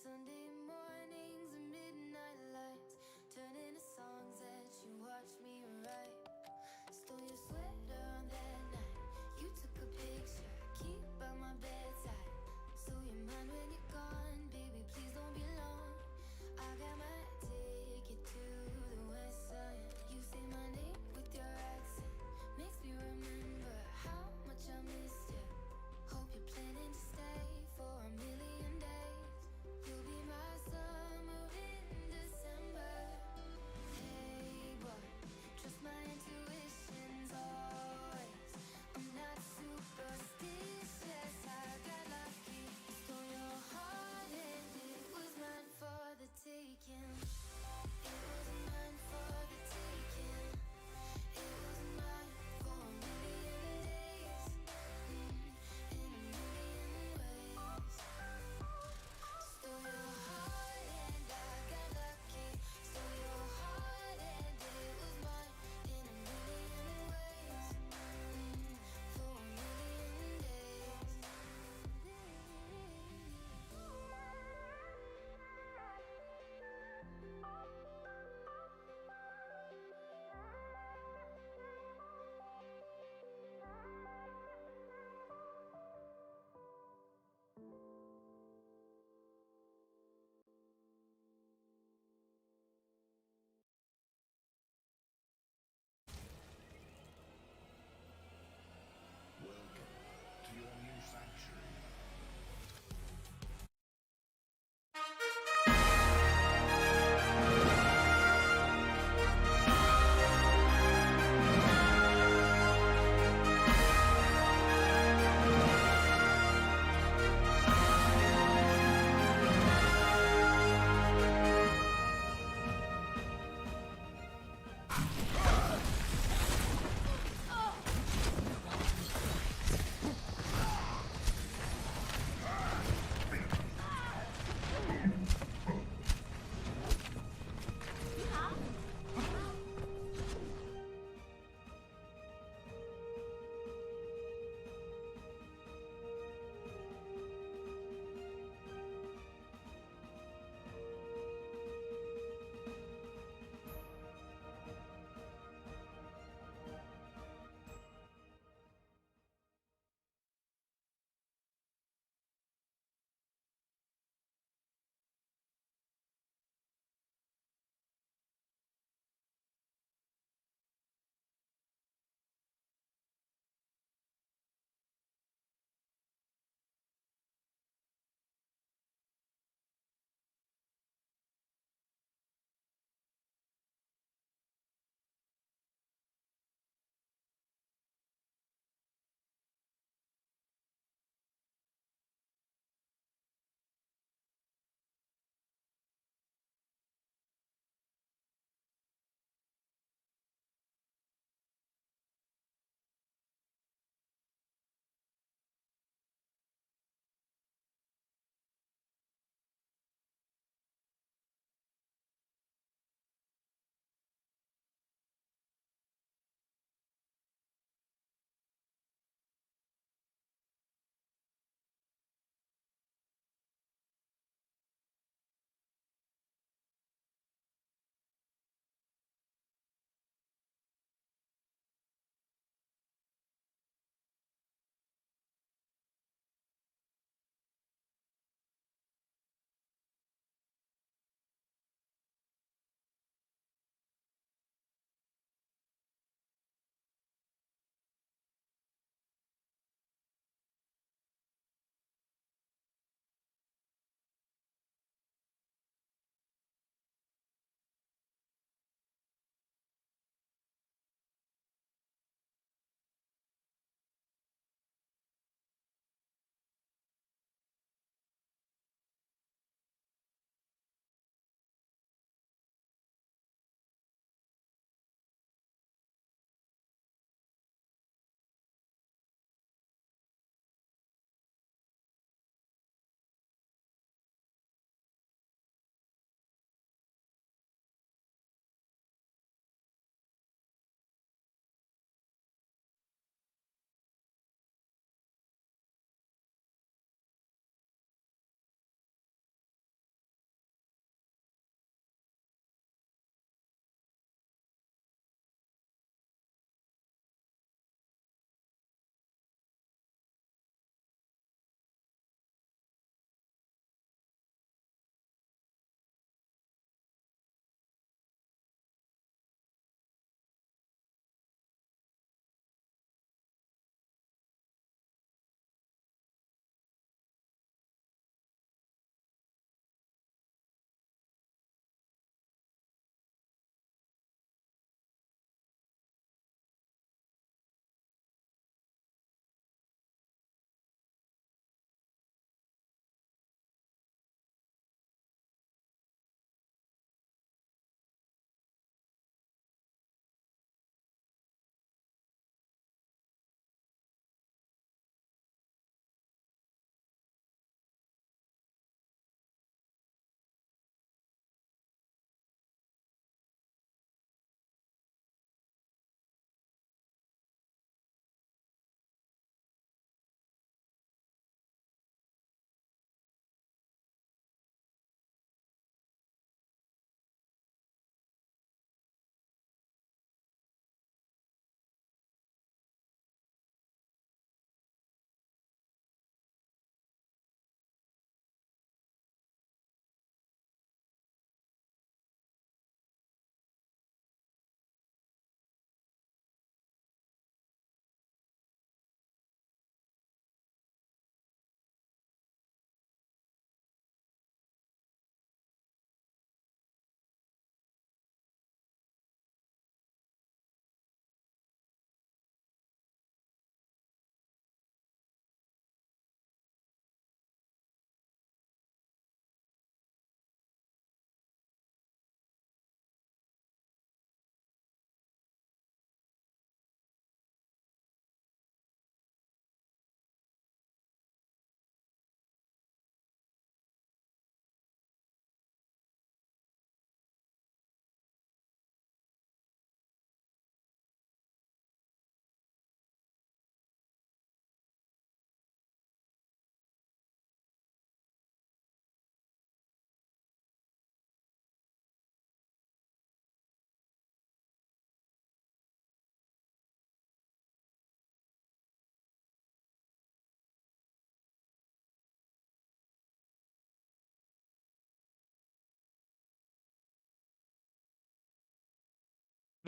Sunday mornings and midnight lights turn into songs that you watch me write. Stole your sweater on that night. You took a picture, keep by my bedside. So you're mine when you're gone, baby, please don't be long. I got my ticket to the west side. You say my name with your accent, makes me remember how much I missed you. Hope you're planning to stay for a million days. You'll be my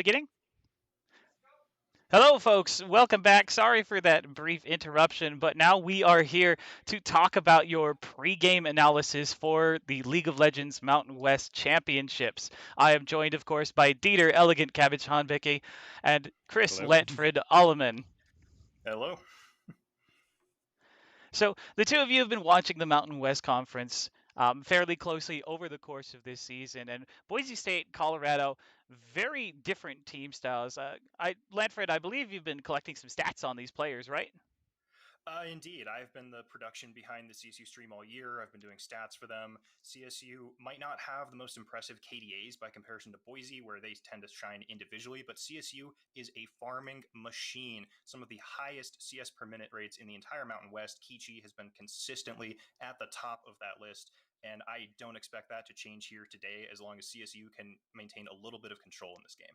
Beginning? Hello, folks. Welcome back. Sorry for that brief interruption, but now we are here to talk about your pre-game analysis for the League of Legends Mountain West Championships. I am joined, of course, by Dieter Elegant Cabbage Hanbicke and Chris Hello. Lentfrid Alleman. Hello. So the two of you have been watching the Mountain West Conference fairly closely over the course of this season, and Boise State, Colorado, very different team styles. Lantfred, I believe you've been collecting some stats on these players, right? Indeed, I've been the production behind the CSU stream all year. I've been doing stats for them. CSU might not have the most impressive KDAs by comparison to Boise, where they tend to shine individually, but CSU is a farming machine. Some of the highest CS per minute rates in the entire Mountain West. Kichi has been consistently at the top of that list, and I don't expect that to change here today as long as CSU can maintain a little bit of control in this game.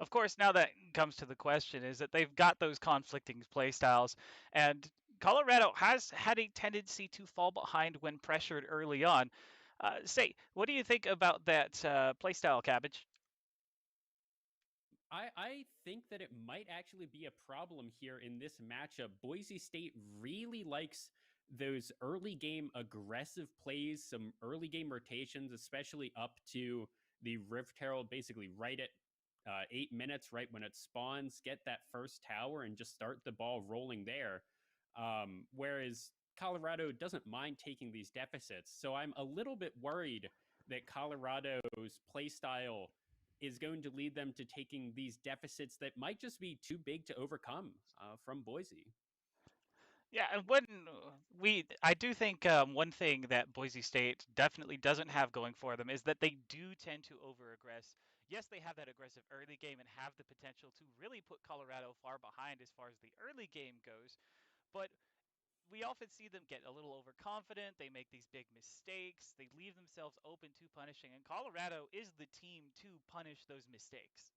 Of course, now that comes to the question is that they've got those conflicting play styles, and Colorado has had a tendency to fall behind when pressured early on. What do you think about that play style, Cabbage? I think that it might actually be a problem here in this matchup. Boise State really likes those early game aggressive plays, some early game rotations, especially up to the Rift Herald, basically right at 8 minutes, right when it spawns, get that first tower and just start the ball rolling there. Whereas Colorado doesn't mind taking these deficits. So I'm a little bit worried that Colorado's playstyle is going to lead them to taking these deficits that might just be too big to overcome from Boise. Yeah, and I do think one thing that Boise State definitely doesn't have going for them is that they do tend to over-aggress. Yes, they have that aggressive early game and have the potential to really put Colorado far behind as far as the early game goes, but we often see them get a little overconfident. They make these big mistakes. They leave themselves open to punishing, and Colorado is the team to punish those mistakes.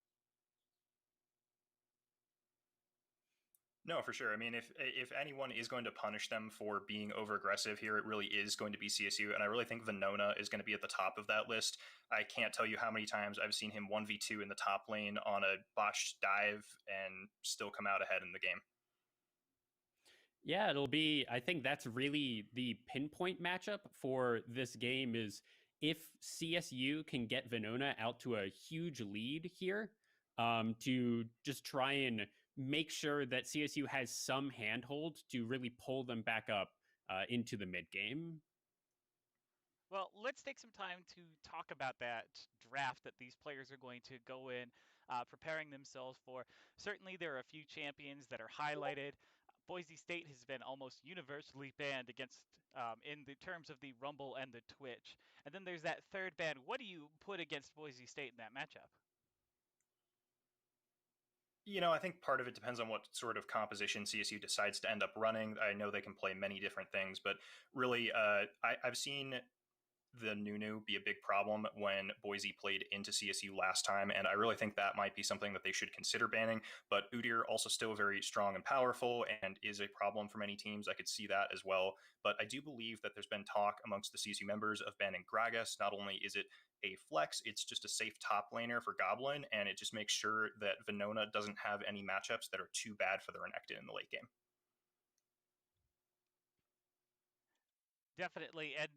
No, for sure. I mean, if anyone is going to punish them for being over aggressive here, it really is going to be CSU, and I really think Venona is going to be at the top of that list. I can't tell you how many times I've seen him 1v2 in the top lane on a botched dive and still come out ahead in the game. Yeah, it'll be. I think that's really the pinpoint matchup for this game is if CSU can get Venona out to a huge lead here to just try and make sure that CSU has some handhold to really pull them back up into the mid game. Well, let's take some time to talk about that draft that these players are going to go in, preparing themselves for. Certainly, there are a few champions that are highlighted. Boise State has been almost universally banned against in the terms of the Rumble and the Twitch. And then there's that third ban. What do you put against Boise State in that matchup? I think part of it depends on what sort of composition CSU decides to end up running. I know they can play many different things, but really, I've seen the Nunu be a big problem when Boise played into CSU last time, and I really think that might be something that they should consider banning. But Udyr also still very strong and powerful and is a problem for many teams. I could see that as well. But I do believe that there's been talk amongst the CSU members of banning Gragas. Not only is it a flex, it's just a safe top laner for Goblin, and it just makes sure that Venona doesn't have any matchups that are too bad for the Renekton in the late game. Definitely, and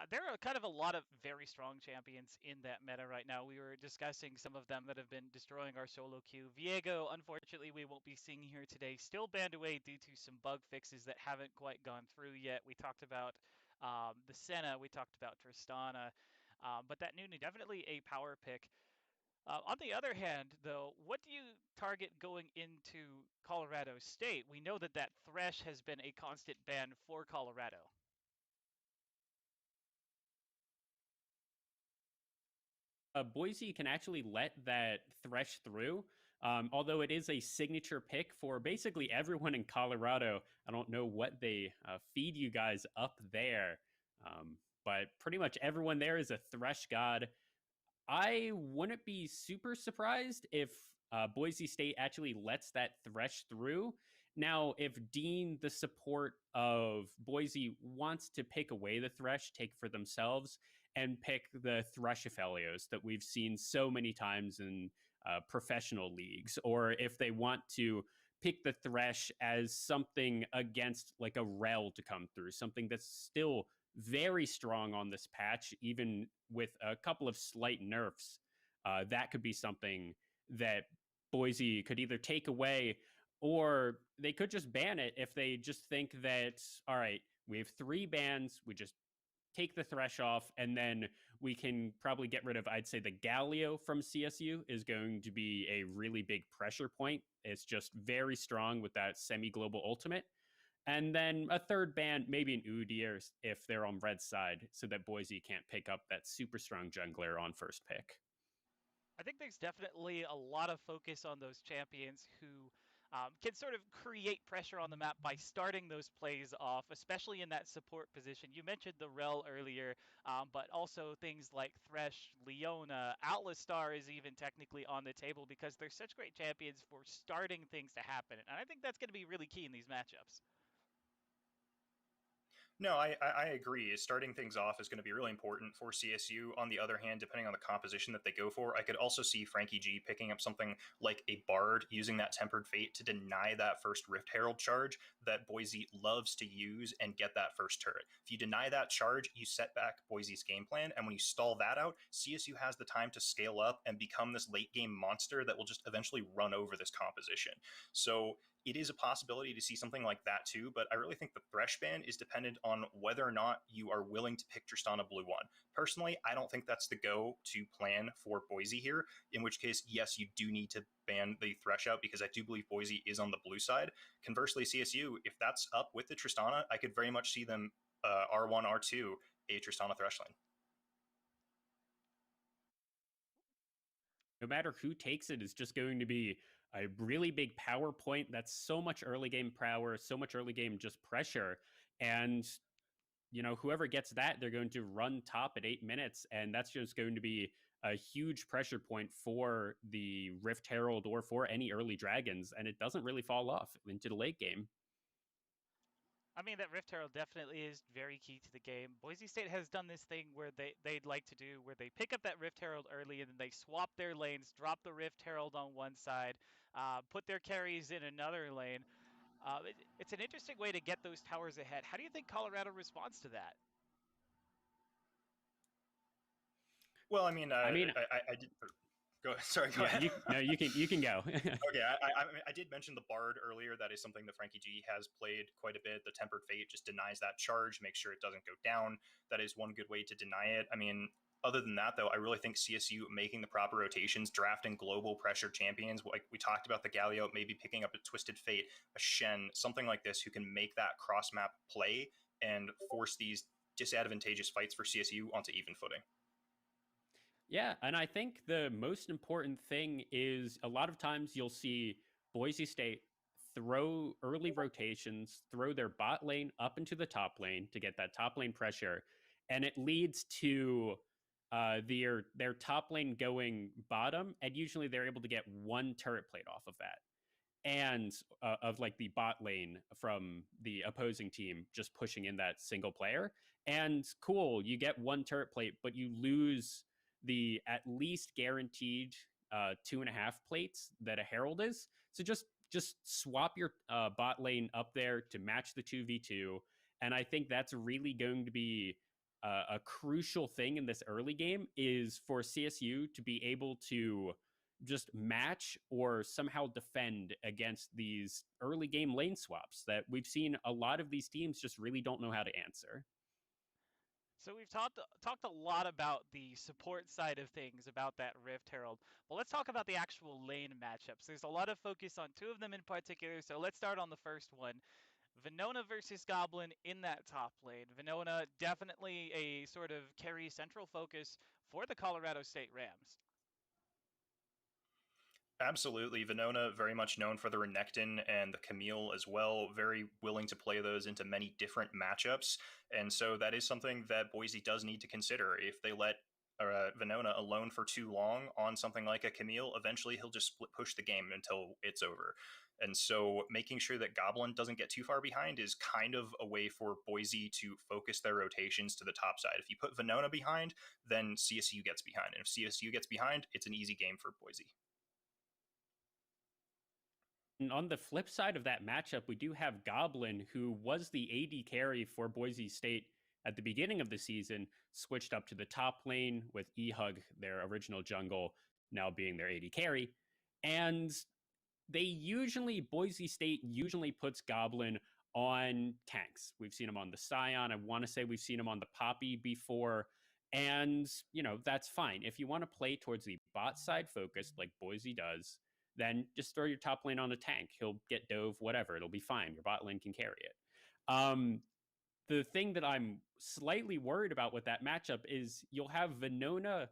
there are kind of a lot of very strong champions in that meta right now. We were discussing some of them that have been destroying our solo queue. Viego, unfortunately, we won't be seeing here today. Still banned away due to some bug fixes that haven't quite gone through yet. We talked about the Senna, we talked about Tristana, but that Nunu definitely a power pick. On the other hand, though, what do you target going into Colorado State? We know that that Thresh has been a constant ban for Colorado. Boise can actually let that Thresh through. Although it is a signature pick for basically everyone in Colorado. I don't know what they feed you guys up there, but pretty much everyone there is a Thresh god. I wouldn't be super surprised if Boise State actually lets that Thresh through. Now, if Dean, the support of Boise, wants to pick away the Thresh, take for themselves, and pick the Thresh-Aphelios that we've seen so many times in professional leagues, or if they want to pick the Thresh as something against like a Rel to come through, something that's still very strong on this patch, even with a couple of slight nerfs. That could be something that Boise could either take away, or they could just ban it if they just think that, all right, we have 3 bans, we just take the Thresh off, and then we can probably get rid of, I'd say the Galio from CSU is going to be a really big pressure point. It's just very strong with that semi-global ultimate. And then a third ban, maybe an Udyr if they're on red side, so that Boise can't pick up that super strong jungler on first pick. I think there's definitely a lot of focus on those champions who can sort of create pressure on the map by starting those plays off, especially in that support position. You mentioned the Rel earlier, but also things like Thresh, Leona, Atlastar is even technically on the table because they're such great champions for starting things to happen. And I think that's going to be really key in these matchups. No, I agree. Starting things off is going to be really important for CSU. On the other hand, depending on the composition that they go for, I could also see Frankie G picking up something like a Bard, using that Tempered Fate to deny that first Rift Herald charge that Boise loves to use and get that first turret. If you deny that charge, you set back Boise's game plan, and when you stall that out, CSU has the time to scale up and become this late game monster that will just eventually run over this composition. So it is a possibility to see something like that too, but I really think the Thresh ban is dependent on whether or not you are willing to pick Tristana Blue 1. Personally, I don't think that's the go-to plan for Boise here, in which case, yes, you do need to ban the Thresh out because I do believe Boise is on the blue side. Conversely, CSU, if that's up with the Tristana, I could very much see them R1, R2, a Tristana Thresh lane. No matter who takes it is just going to be a really big power point. That's so much early game power, so much early game just pressure. And, you know, whoever gets that, they're going to run top at 8 minutes. And that's just going to be a huge pressure point for the Rift Herald or for any early dragons. And it doesn't really fall off into the late game. I mean, that Rift Herald definitely is very key to the game. Boise State has done this thing where they'd like to do, where they pick up that Rift Herald early and then they swap their lanes, drop the Rift Herald on one side, put their carries in another lane. It's an interesting way to get those towers ahead. How do you think Colorado responds to that? Well, I mean, I mean, I did. Go. Sorry. Go yeah, ahead. you can go. Okay, I did mention the Bard earlier. That is something that Frankie G has played quite a bit. The Tempered Fate just denies that charge, makes sure it doesn't go down. That is one good way to deny it. I mean, other than that, though, I really think CSU making the proper rotations, drafting global pressure champions, like we talked about the Galio, maybe picking up a Twisted Fate, a Shen, something like this, who can make that cross-map play and force these disadvantageous fights for CSU onto even footing. Yeah, and I think the most important thing is a lot of times you'll see Boise State throw early rotations, throw their bot lane up into the top lane to get that top lane pressure, and it leads to their top lane going bottom, and usually they're able to get one turret plate off of that and of like the bot lane from the opposing team just pushing in that single player. And cool, you get one turret plate, but you lose the at least guaranteed 2.5 plates that a herald is. So just swap your bot lane up there to match the 2v2. And I think that's really going to be a crucial thing in this early game, is for CSU to be able to just match or somehow defend against these early game lane swaps that we've seen a lot of these teams just really don't know how to answer. So we've talked a lot about the support side of things, about that Rift Herald. But let's talk about the actual lane matchups. There's a lot of focus on two of them in particular. So let's start on the first one. Venona versus Goblin in that top lane. Venona definitely a sort of carry central focus for the Colorado State Rams. Absolutely. Venona, very much known for the Renekton and the Camille as well, very willing to play those into many different matchups. And so that is something that Boise does need to consider. If they let Venona alone for too long on something like a Camille, eventually he'll just split push the game until it's over. And so making sure that Goblin doesn't get too far behind is kind of a way for Boise to focus their rotations to the top side. If you put Venona behind, then CSU gets behind. And if CSU gets behind, it's an easy game for Boise. And on the flip side of that matchup, we do have Goblin, who was the AD carry for Boise State at the beginning of the season, switched up to the top lane with Ehug, their original jungle, now being their AD carry. And Boise State usually puts Goblin on tanks. We've seen him on the Scion. I want to say we've seen him on the Poppy before. And, that's fine. If you want to play towards the bot side focused like Boise does, then just throw your top lane on a tank. He'll get dove, whatever. It'll be fine. Your bot lane can carry it. The thing that I'm slightly worried about with that matchup is you'll have Venona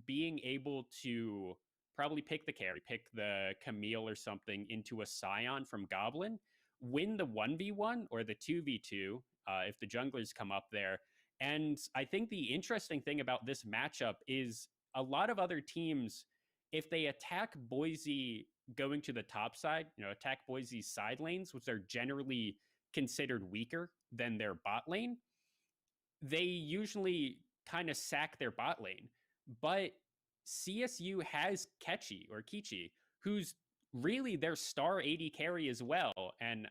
being able to probably pick the carry, pick the Camille or something into a Scion from Goblin, win the 1v1 or the 2v2 if the junglers come up there. And I think the interesting thing about this matchup is a lot of other teams, if they attack Boise going to the top side, attack Boise's side lanes, which are generally considered weaker than their bot lane, they usually kind of sack their bot lane. But CSU has Kichi, who's really their star AD carry as well. And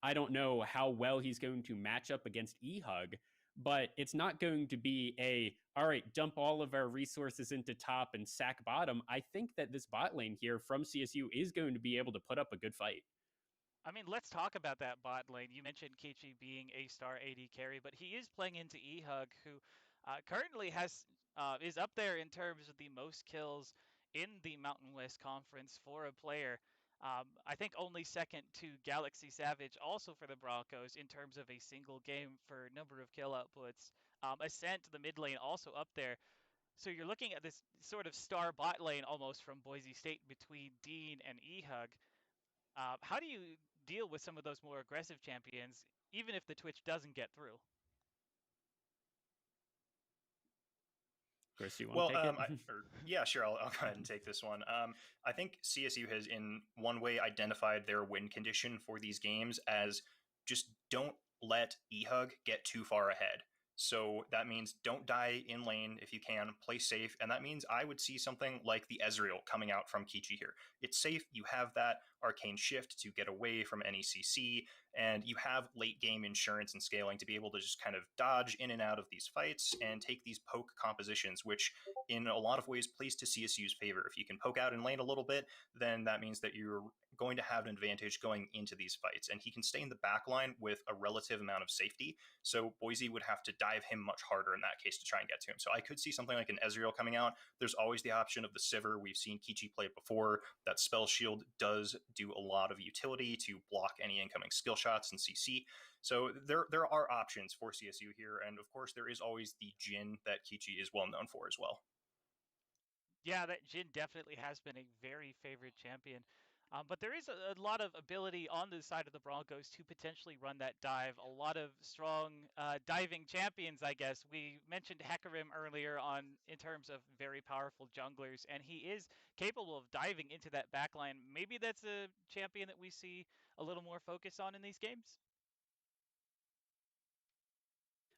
I don't know how well he's going to match up against Ehug, but it's not going to be all right, dump all of our resources into top and sack bottom. I think that this bot lane here from CSU is going to be able to put up a good fight. I mean, let's talk about that bot lane. You mentioned Kichi being a star AD carry, but he is playing into Ehug, who currently is up there in terms of the most kills in the Mountain West Conference for a player. I think only second to Galaxy Savage, also for the Broncos, in terms of a single game for number of kill outputs. Ascent to the mid lane also up there. So you're looking at this sort of star bot lane almost from Boise State between Dean and Ehug. How do you deal with some of those more aggressive champions, even if the Twitch doesn't get through? Chris, you want to take it? Yeah, sure. I'll go ahead and take this one. I think CSU has, in one way, identified their win condition for these games as just don't let Ehug get too far ahead. So that means don't die in lane if you can, play safe. And that means I would see something like the Ezreal coming out from Kichi here. It's safe. You have that arcane shift to get away from any CC, and you have late game insurance and scaling to be able to just kind of dodge in and out of these fights and take these poke compositions, which in a lot of ways plays to CSU's favor. If you can poke out in lane a little bit, then that means that you're going to have an advantage going into these fights. And he can stay in the back line with a relative amount of safety. So Boise would have to dive him much harder in that case to try and get to him. So I could see something like an Ezreal coming out. There's always the option of the Sivir. We've seen Kichi play it before. That spell shield does do a lot of utility to block any incoming skill shots and CC. So there are options for CSU here. And of course, there is always the Jhin that Kichi is well known for as well. Yeah, that Jhin definitely has been a very favorite champion. But there is a lot of ability on the side of the Broncos to potentially run that dive. A lot of strong diving champions, I guess. We mentioned Hecarim earlier in terms of very powerful junglers, and he is capable of diving into that backline. Maybe that's a champion that we see a little more focus on in these games.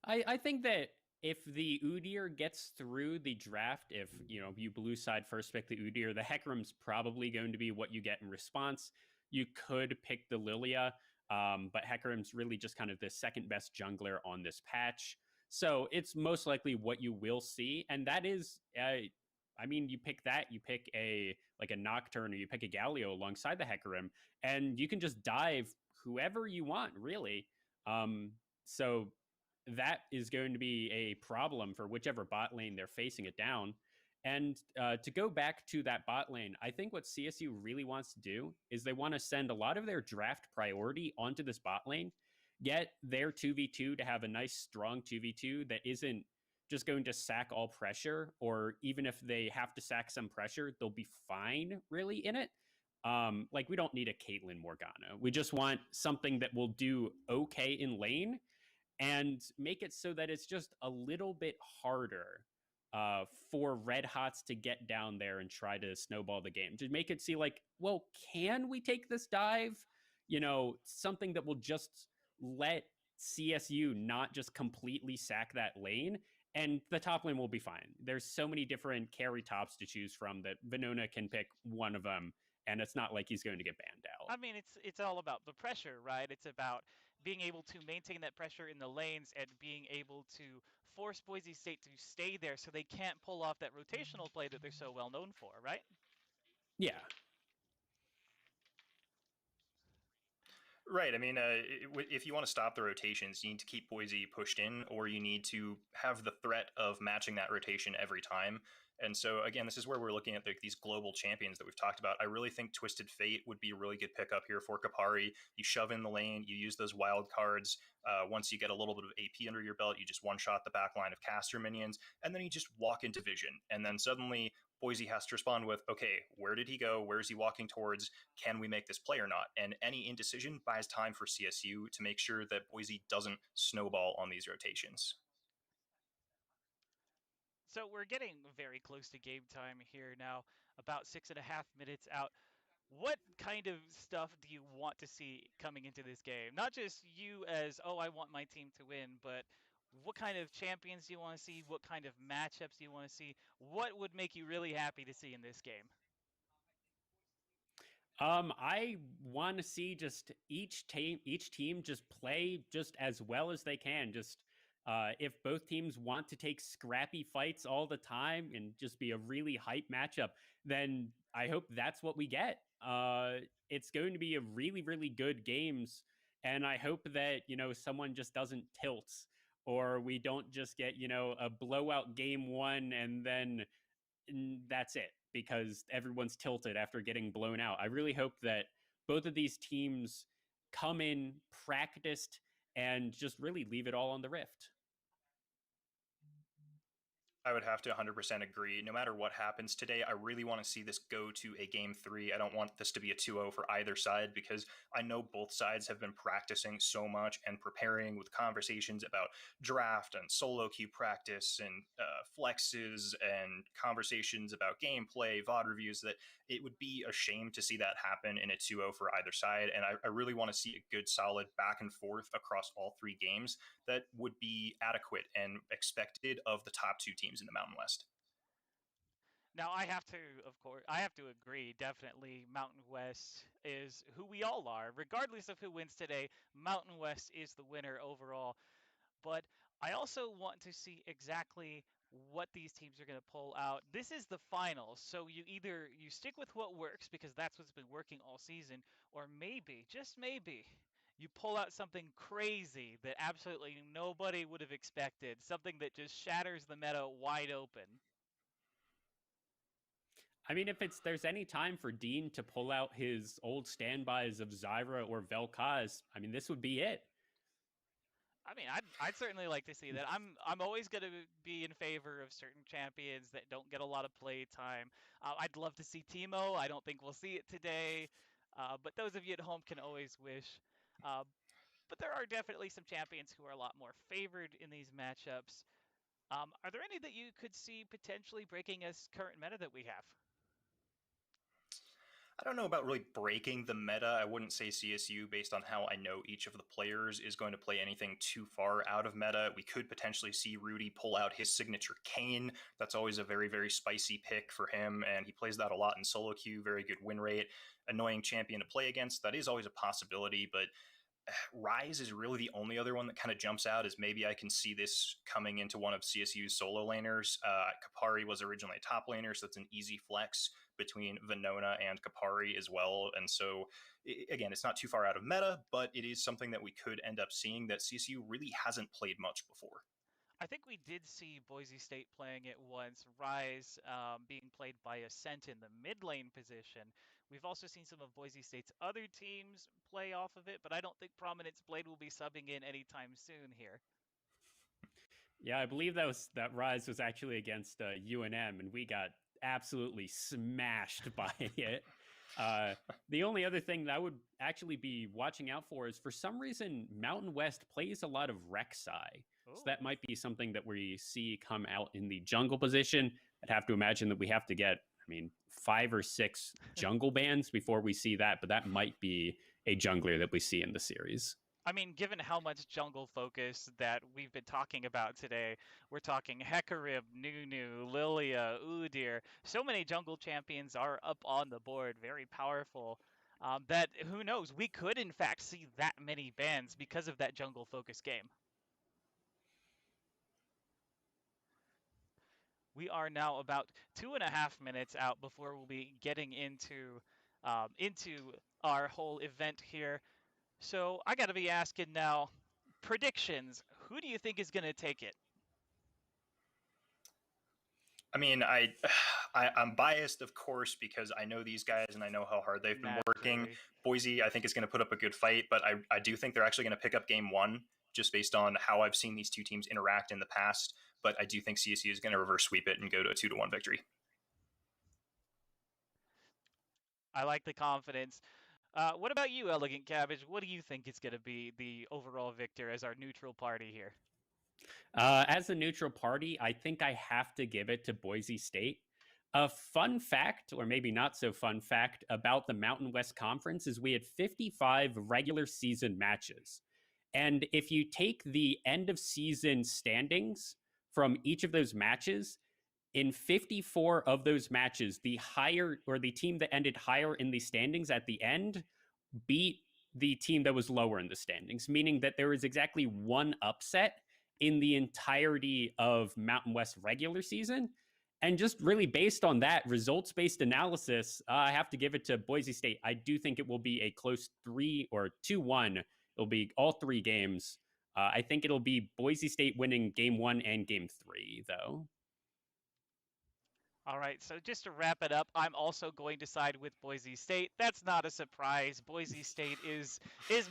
I think that if the Udyr gets through the draft, if you blue side first pick the Udyr, the Hecarim's probably going to be what you get in response. You could pick the Lilia, but Hecarim's really just kind of the second best jungler on this patch. So it's most likely what you will see, and that is, you pick that, you pick a Nocturne, or you pick a Galio alongside the Hecarim, and you can just dive whoever you want, really. So that is going to be a problem for whichever bot lane they're facing it down. And to go back to that bot lane, I think what CSU really wants to do is they want to send a lot of their draft priority onto this bot lane, get their 2v2 to have a nice, strong 2v2 that isn't just going to sack all pressure, or even if they have to sack some pressure, they'll be fine, really, in it. We don't need a Caitlyn Morgana. We just want something that will do okay in lane and make it so that it's just a little bit harder for Red Hots to get down there and try to snowball the game. To make it see like, well, can we take this dive? something that will just let CSU not just completely sack that lane, and the top lane will be fine. There's so many different carry tops to choose from that Venona can pick one of them, and it's not like he's going to get banned out. I mean, it's all about the pressure, right? It's about being able to maintain that pressure in the lanes and being able to force Boise State to stay there so they can't pull off that rotational play that they're so well known for, right? Yeah. Right. I mean, if you want to stop the rotations, you need to keep Boise pushed in, or you need to have the threat of matching that rotation every time. And so, again, this is where we're looking at these global champions that we've talked about. I really think Twisted Fate would be a really good pickup here for Kapari. You shove in the lane, you use those wild cards. Once you get a little bit of AP under your belt, you just one-shot the back line of caster minions, and then you just walk into vision. And then suddenly Boise has to respond with, okay, where did he go? Where is he walking towards? Can we make this play or not? And any indecision buys time for CSU to make sure that Boise doesn't snowball on these rotations. So we're getting very close to game time here now, about 6.5 minutes out. What kind of stuff do you want to see coming into this game? Not just you as, oh, I want my team to win, but what kind of champions do you want to see? What kind of matchups do you want to see? What would make you really happy to see in this game? I want to see just each team just play just as well as they can. Just if both teams want to take scrappy fights all the time and just be a really hype matchup, then I hope that's what we get. It's going to be a really, really good games, and I hope that someone just doesn't tilt, or we don't just get a blowout game one and then that's it because everyone's tilted after getting blown out. I really hope that both of these teams come in practiced and just really leave it all on the Rift. I would have to 100% agree. No matter what happens today, I really want to see this go to a game 3. I don't want this to be a 2-0 for either side because I know both sides have been practicing so much and preparing with conversations about draft and solo queue practice and flexes and conversations about gameplay, VOD reviews, that it would be a shame to see that happen in a 2-0 for either side. And I really want to see a good, solid back and forth across all 3 games that would be adequate and expected of the top 2 teams in the Mountain West. Now, I have to, of course, I have to agree. Definitely, Mountain West is who we all are. Regardless of who wins today, Mountain West is the winner overall. But I also want to see exactly what these teams are going to pull out. This is the finals, so you stick with what works because that's what's been working all season, or maybe, just maybe, you pull out something crazy that absolutely nobody would have expected, something that just shatters the meta wide open. I mean, if there's any time for Dean to pull out his old standbys of Zyra or Vel'Koz, I mean, this would be it. I mean, I'd certainly like to see that. I'm always going to be in favor of certain champions that don't get a lot of play time. I'd love to see Teemo. I don't think we'll see it today, but those of you at home can always wish. But there are definitely some champions who are a lot more favored in these matchups. Are there any that you could see potentially breaking us current meta that we have? I don't know about really breaking the meta. I wouldn't say CSU, based on how I know each of the players, is going to play anything too far out of meta. We could potentially see Rudy pull out his signature Kane. That's always a very, very spicy pick for him, and he plays that a lot in solo queue. Very good win rate. Annoying champion to play against. That is always a possibility, but Rise is really the only other one that kind of jumps out as maybe I can see this coming into one of CSU's solo laners. Kapari was originally a top laner, so it's an easy flex between Venona and Kapari as well. And so, again, it's not too far out of meta, but it is something that we could end up seeing that CSU really hasn't played much before. I think we did see Boise State playing it once, Rise being played by Ascent in the mid lane position. We've also seen some of Boise State's other teams play off of it, but I don't think Prominence Blade will be subbing in anytime soon here. Yeah, I believe that Rise was actually against UNM, and we got absolutely smashed by it. The only other thing that I would actually be watching out for is, for some reason, Mountain West plays a lot of Rek'Sai. So that might be something that we see come out in the jungle position. I'd have to imagine that we have to get, 5 or 6 jungle bans before we see that, but that might be a jungler that we see in the series. I mean, given how much jungle focus that we've been talking about today, we're talking Hecarim, Nunu, Lilia, Udyr. So many jungle champions are up on the board, very powerful. That who knows, we could in fact see that many bans because of that jungle focus game. We are now about 2.5 minutes out before we'll be getting into our whole event here. So I got to be asking now, predictions. Who do you think is going to take it? I mean, I'm biased, of course, because I know these guys and I know how hard they've been working. Naturally. Boise, I think, is going to put up a good fight, but I do think they're actually going to pick up game one just based on how I've seen these two teams interact in the past. But I do think CSU is going to reverse sweep it and go to a 2-1 victory. I like the confidence. What about you, Elegant Cabbage? What do you think is going to be the overall victor as our neutral party here? As a neutral party, I think I have to give it to Boise State. A fun fact, or maybe not so fun fact, about the Mountain West Conference is we had 55 regular season matches. And if you take the end of season standings from each of those matches, in 54 of those matches, the team that ended higher in the standings at the end beat the team that was lower in the standings, meaning that there was exactly one upset in the entirety of Mountain West regular season. And just really based on that results-based analysis, I have to give it to Boise State. I do think it will be a close 3 or 2-1. It'll be all 3 games. I think it'll be Boise State winning game 1 and game 3, though. All right, so just to wrap it up, I'm also going to side with Boise State. That's not a surprise. Boise State is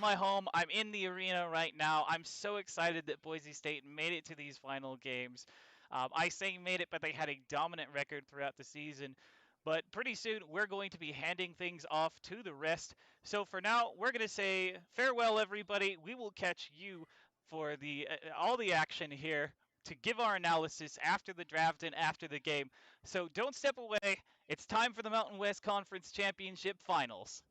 my home. I'm in the arena right now. I'm so excited that Boise State made it to these final games. I say made it, but they had a dominant record throughout the season. But pretty soon, we're going to be handing things off to the rest. So for now, we're going to say farewell, everybody. We will catch you for all the action here to give our analysis after the draft and after the game. So don't step away. It's time for the Mountain West Conference Championship Finals.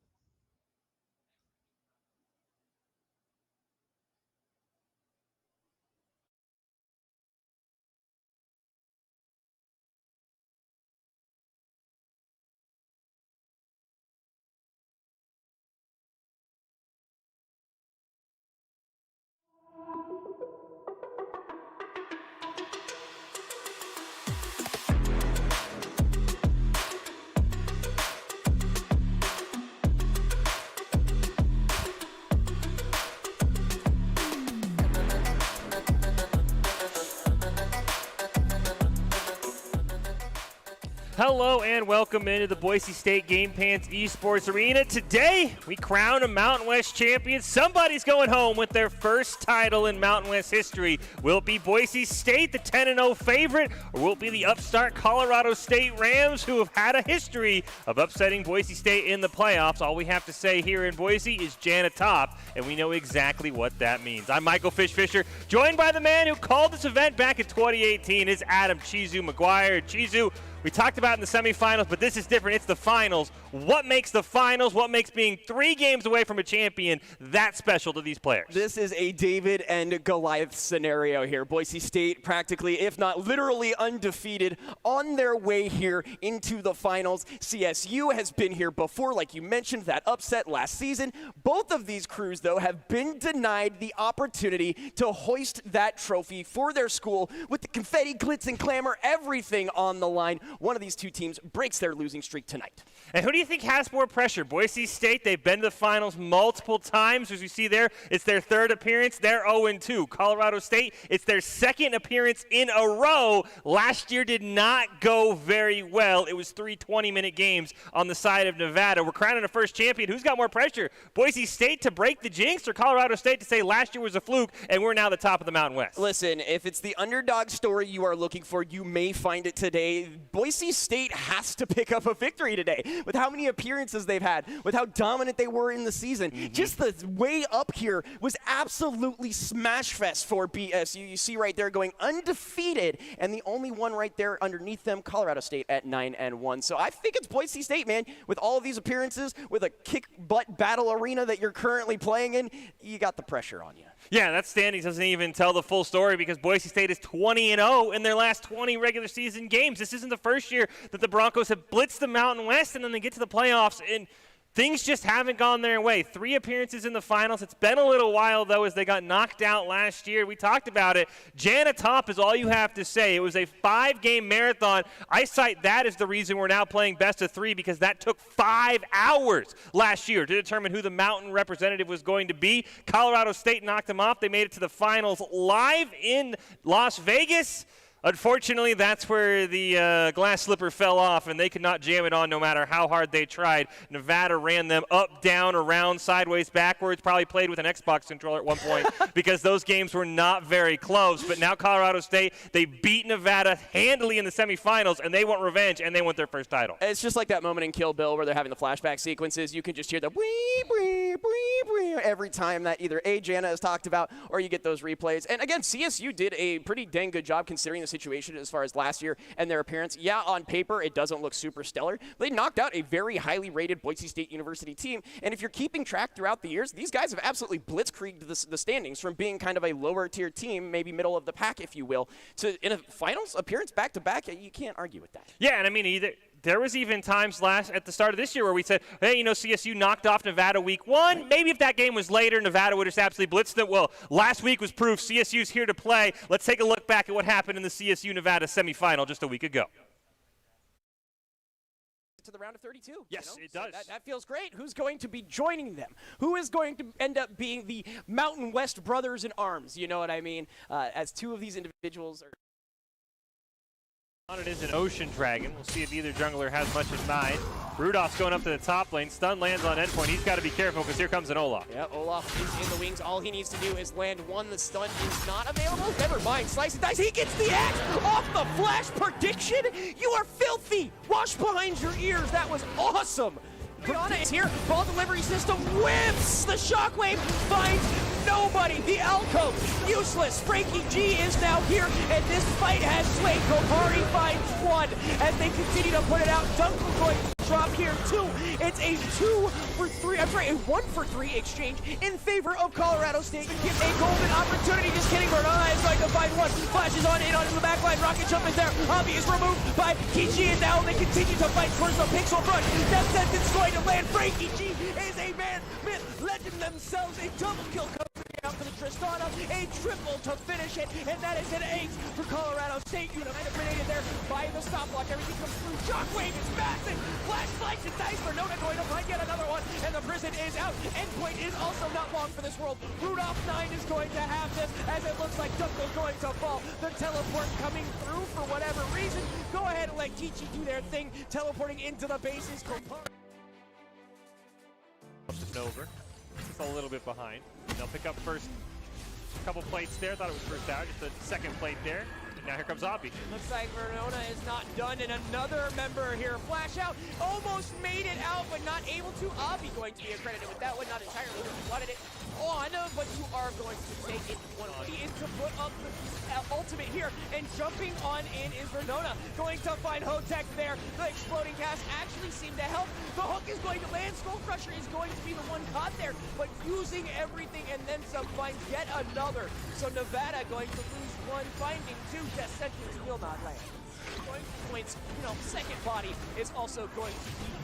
Hello and welcome into the Boise State Game Pants Esports Arena. Today, we crown a Mountain West champion. Somebody's going home with their first title in Mountain West history. Will it be Boise State, the 10-0 favorite, or will it be the upstart Colorado State Rams, who have had a history of upsetting Boise State in the playoffs? All we have to say here in Boise is Jan atop, and we know exactly what that means. I'm Michael Fish Fisher, joined by the man who called this event back in 2018, is Adam Chizu McGuire. Chizu, we talked about in the semifinals, but this is different. It's the finals. What makes the finals, what makes being 3 games away from a champion that special to these players? This is a David and Goliath scenario here. Boise State practically, if not literally undefeated, on their way here into the finals. CSU has been here before, like you mentioned, that upset last season. Both of these crews, though, have been denied the opportunity to hoist that trophy for their school with the confetti, glitz, and clamor, everything on the line. One of these two teams breaks their losing streak tonight. And who do you think has more pressure? Boise State, they've been to the finals multiple times. As you see there, it's their 3rd appearance. They're 0-2. Colorado State, it's their 2nd appearance in a row. Last year did not go very well. It was 3 20-minute games on the side of Nevada. We're crowning a first champion. Who's got more pressure? Boise State to break the jinx, or Colorado State to say last year was a fluke and we're now the top of the Mountain West? Listen, if it's the underdog story you are looking for, you may find it today. Boise State has to pick up a victory today with how many appearances they've had, with how dominant they were in the season. Just the way up here was absolutely smash fest for BSU. You see right there going undefeated, and the only one right there underneath them, Colorado State at 9-1. So I think it's Boise State, man. With all of these appearances, with a kick-butt battle arena that you're currently playing in, you got the pressure on you. Yeah, that standings doesn't even tell the full story because Boise State is 20-0 in their last 20 regular season games. This isn't the first year that the Broncos have blitzed the Mountain West and then they get to the playoffs and things just haven't gone their way. 3 appearances in the finals. It's been a little while, though, as they got knocked out last year. We talked about it. Jan atop is all you have to say. It was a 5-game marathon. I cite that as the reason we're now playing best of 3 because that took 5 hours last year to determine who the Mountain representative was going to be. Colorado State knocked them off. They made it to the finals live in Las Vegas. Unfortunately, that's where the glass slipper fell off, and they could not jam it on no matter how hard they tried. Nevada ran them up, down, around, sideways, backwards, probably played with an Xbox controller at one point because those games were not very close. But now Colorado State, they beat Nevada handily in the semifinals, and they want revenge, and they want their first title. It's just like that moment in Kill Bill where they're having the flashback sequences. You can just hear the wee, wee, wee, wee every time that either Jana has talked about or you get those replays. And again, CSU did a pretty dang good job considering the situation as far as last year and their appearance. Yeah, on paper, it doesn't look super stellar. They knocked out a very highly rated Boise State University team. And if you're keeping track throughout the years, these guys have absolutely blitzkrieged the standings from being kind of a lower tier team, maybe middle of the pack, if you will, to in a finals appearance back to back. You can't argue with that. Yeah, and I mean, there was even times at the start of this year where we said, hey, CSU knocked off Nevada week 1. Maybe if that game was later, Nevada would have just absolutely blitzed it. Well, last week was proof CSU's here to play. Let's take a look back at what happened in the CSU-Nevada semifinal just a week ago. To the round of 32. Yes, it does. So that feels great. Who's going to be joining them? Who is going to end up being the Mountain West brothers in arms? You know what I mean? As 2 of these individuals are... It is an Ocean Dragon. We'll see if either jungler has much in mind. Rudolph's going up to the top lane. Stun lands on endpoint. He's got to be careful because here comes an Olaf. Yeah, Olaf is in the wings. All he needs to do is land 1. The stun is not available. Never mind. Slice and dice. He gets the axe off the flash prediction. You are filthy. Wash behind your ears. That was awesome. Brianna is here. Ball delivery system whips. The shockwave finds nobody. The Alco, useless. Frankie G is now here, and this fight has swayed. Kopari finds 1 as they continue to put it out. Dunkel going to drop here 2. It's a 2 for 3. I'm sorry, a 1 for 3 exchange in favor of Colorado State. Give a golden opportunity. Just kidding. Brianna is going to find 1. Flashes on in onto the back line. Rocket jump is there. Hobby is removed by Kichi, and now they continue to fight towards the pixel front. Death sentence going to land. Frankie G is a man, myth, legend themselves. A double kill comes out for the Tristana, a triple to finish it, and that is an 8 for Colorado State. United grenaded there by the stopwatch. Everything comes through. Shockwave is massive. Flash slice and dice for Nona going to find yet another one, and the prison is out. Endpoint is also not long for this world. Rudolph 9 is going to have this, as it looks like Dunkel's going to fall. The teleport coming through for whatever reason. Go ahead and let Kichi do their thing, teleporting into the bases. Just over. Just a little bit behind. They'll pick up first couple plates there. Thought it was first out. Just a second plate there. Now here comes Obby. Looks like Verona is not done, and another member here. Flash out, almost made it out, but not able to. Obby going to be accredited with that one, not entirely. He wanted it on, but you are going to take it. He is to put up the ultimate here, and jumping on in is Verona. Going to find Hotek there. The exploding cast actually seemed to help. The hook is going to land. Skull Crusher is going to be the one caught there, but using everything and then some finds yet another. So Nevada going to lose 1, finding 2. Death sentence will not land. Going points, second body is also going to be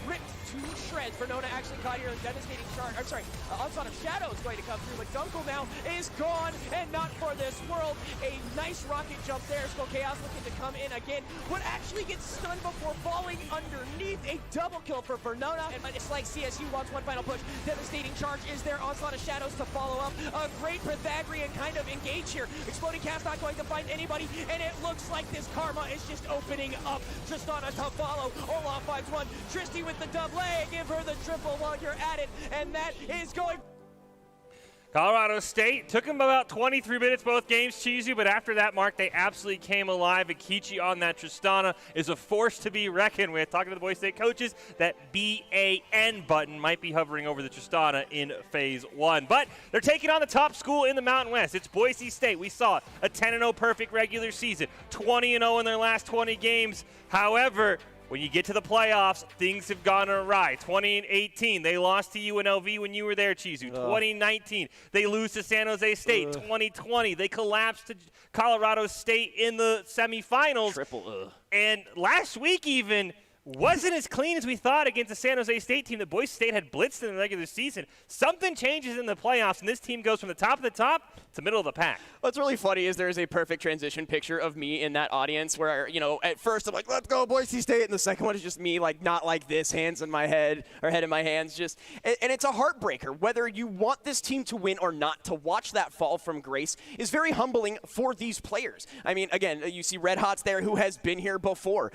ripped to shreds. Verona actually caught here. A devastating charge. I'm sorry, Onslaught of Shadow is going to come through, but Dunkel now is gone, and not for this world. A nice rocket jump there. Skull Chaos looking to come in again, but actually gets stunned before falling underneath. A double kill for Verona, and it's like CSU wants one final push. Devastating charge is there. Onslaught of Shadows to follow up. A great Pythagorean kind of engage here. Exploding Cast not going to find anybody, and it looks like this karma is just opening up. Tristana to follow. Olaf finds 1. Tristy with the double A. Give her the triple while you're at it, and that is going. Colorado State took them about 23 minutes both games, Chizu, but after that mark, they absolutely came alive. Akichi on that Tristana is a force to be reckoned with. Talking to the Boise State coaches, that BAN button might be hovering over the Tristana in Phase 1. But they're taking on the top school in the Mountain West. It's Boise State. We saw a 10-0 perfect regular season, 20-0 in their last 20 games. However, when you get to the playoffs, things have gone awry. 2018, they lost to UNLV when you were there, Chizu. 2019, they lose to San Jose State. 2020, they collapsed to Colorado State in the semifinals. And last week even wasn't as clean as we thought against the San Jose State team that Boise State had blitzed in the regular season. Something changes in the playoffs, and this team goes from the top of the top to middle of the pack. What's really funny is there's a perfect transition picture of me in that audience where, you know, at first I'm like, let's go Boise State, and the second one is just me, like, not like this, hands in my head, or head in my hands, just, and it's a heartbreaker. Whether you want this team to win or not, to watch that fall from grace is very humbling for these players. I mean, again, you see Red Hots there, who has been here before,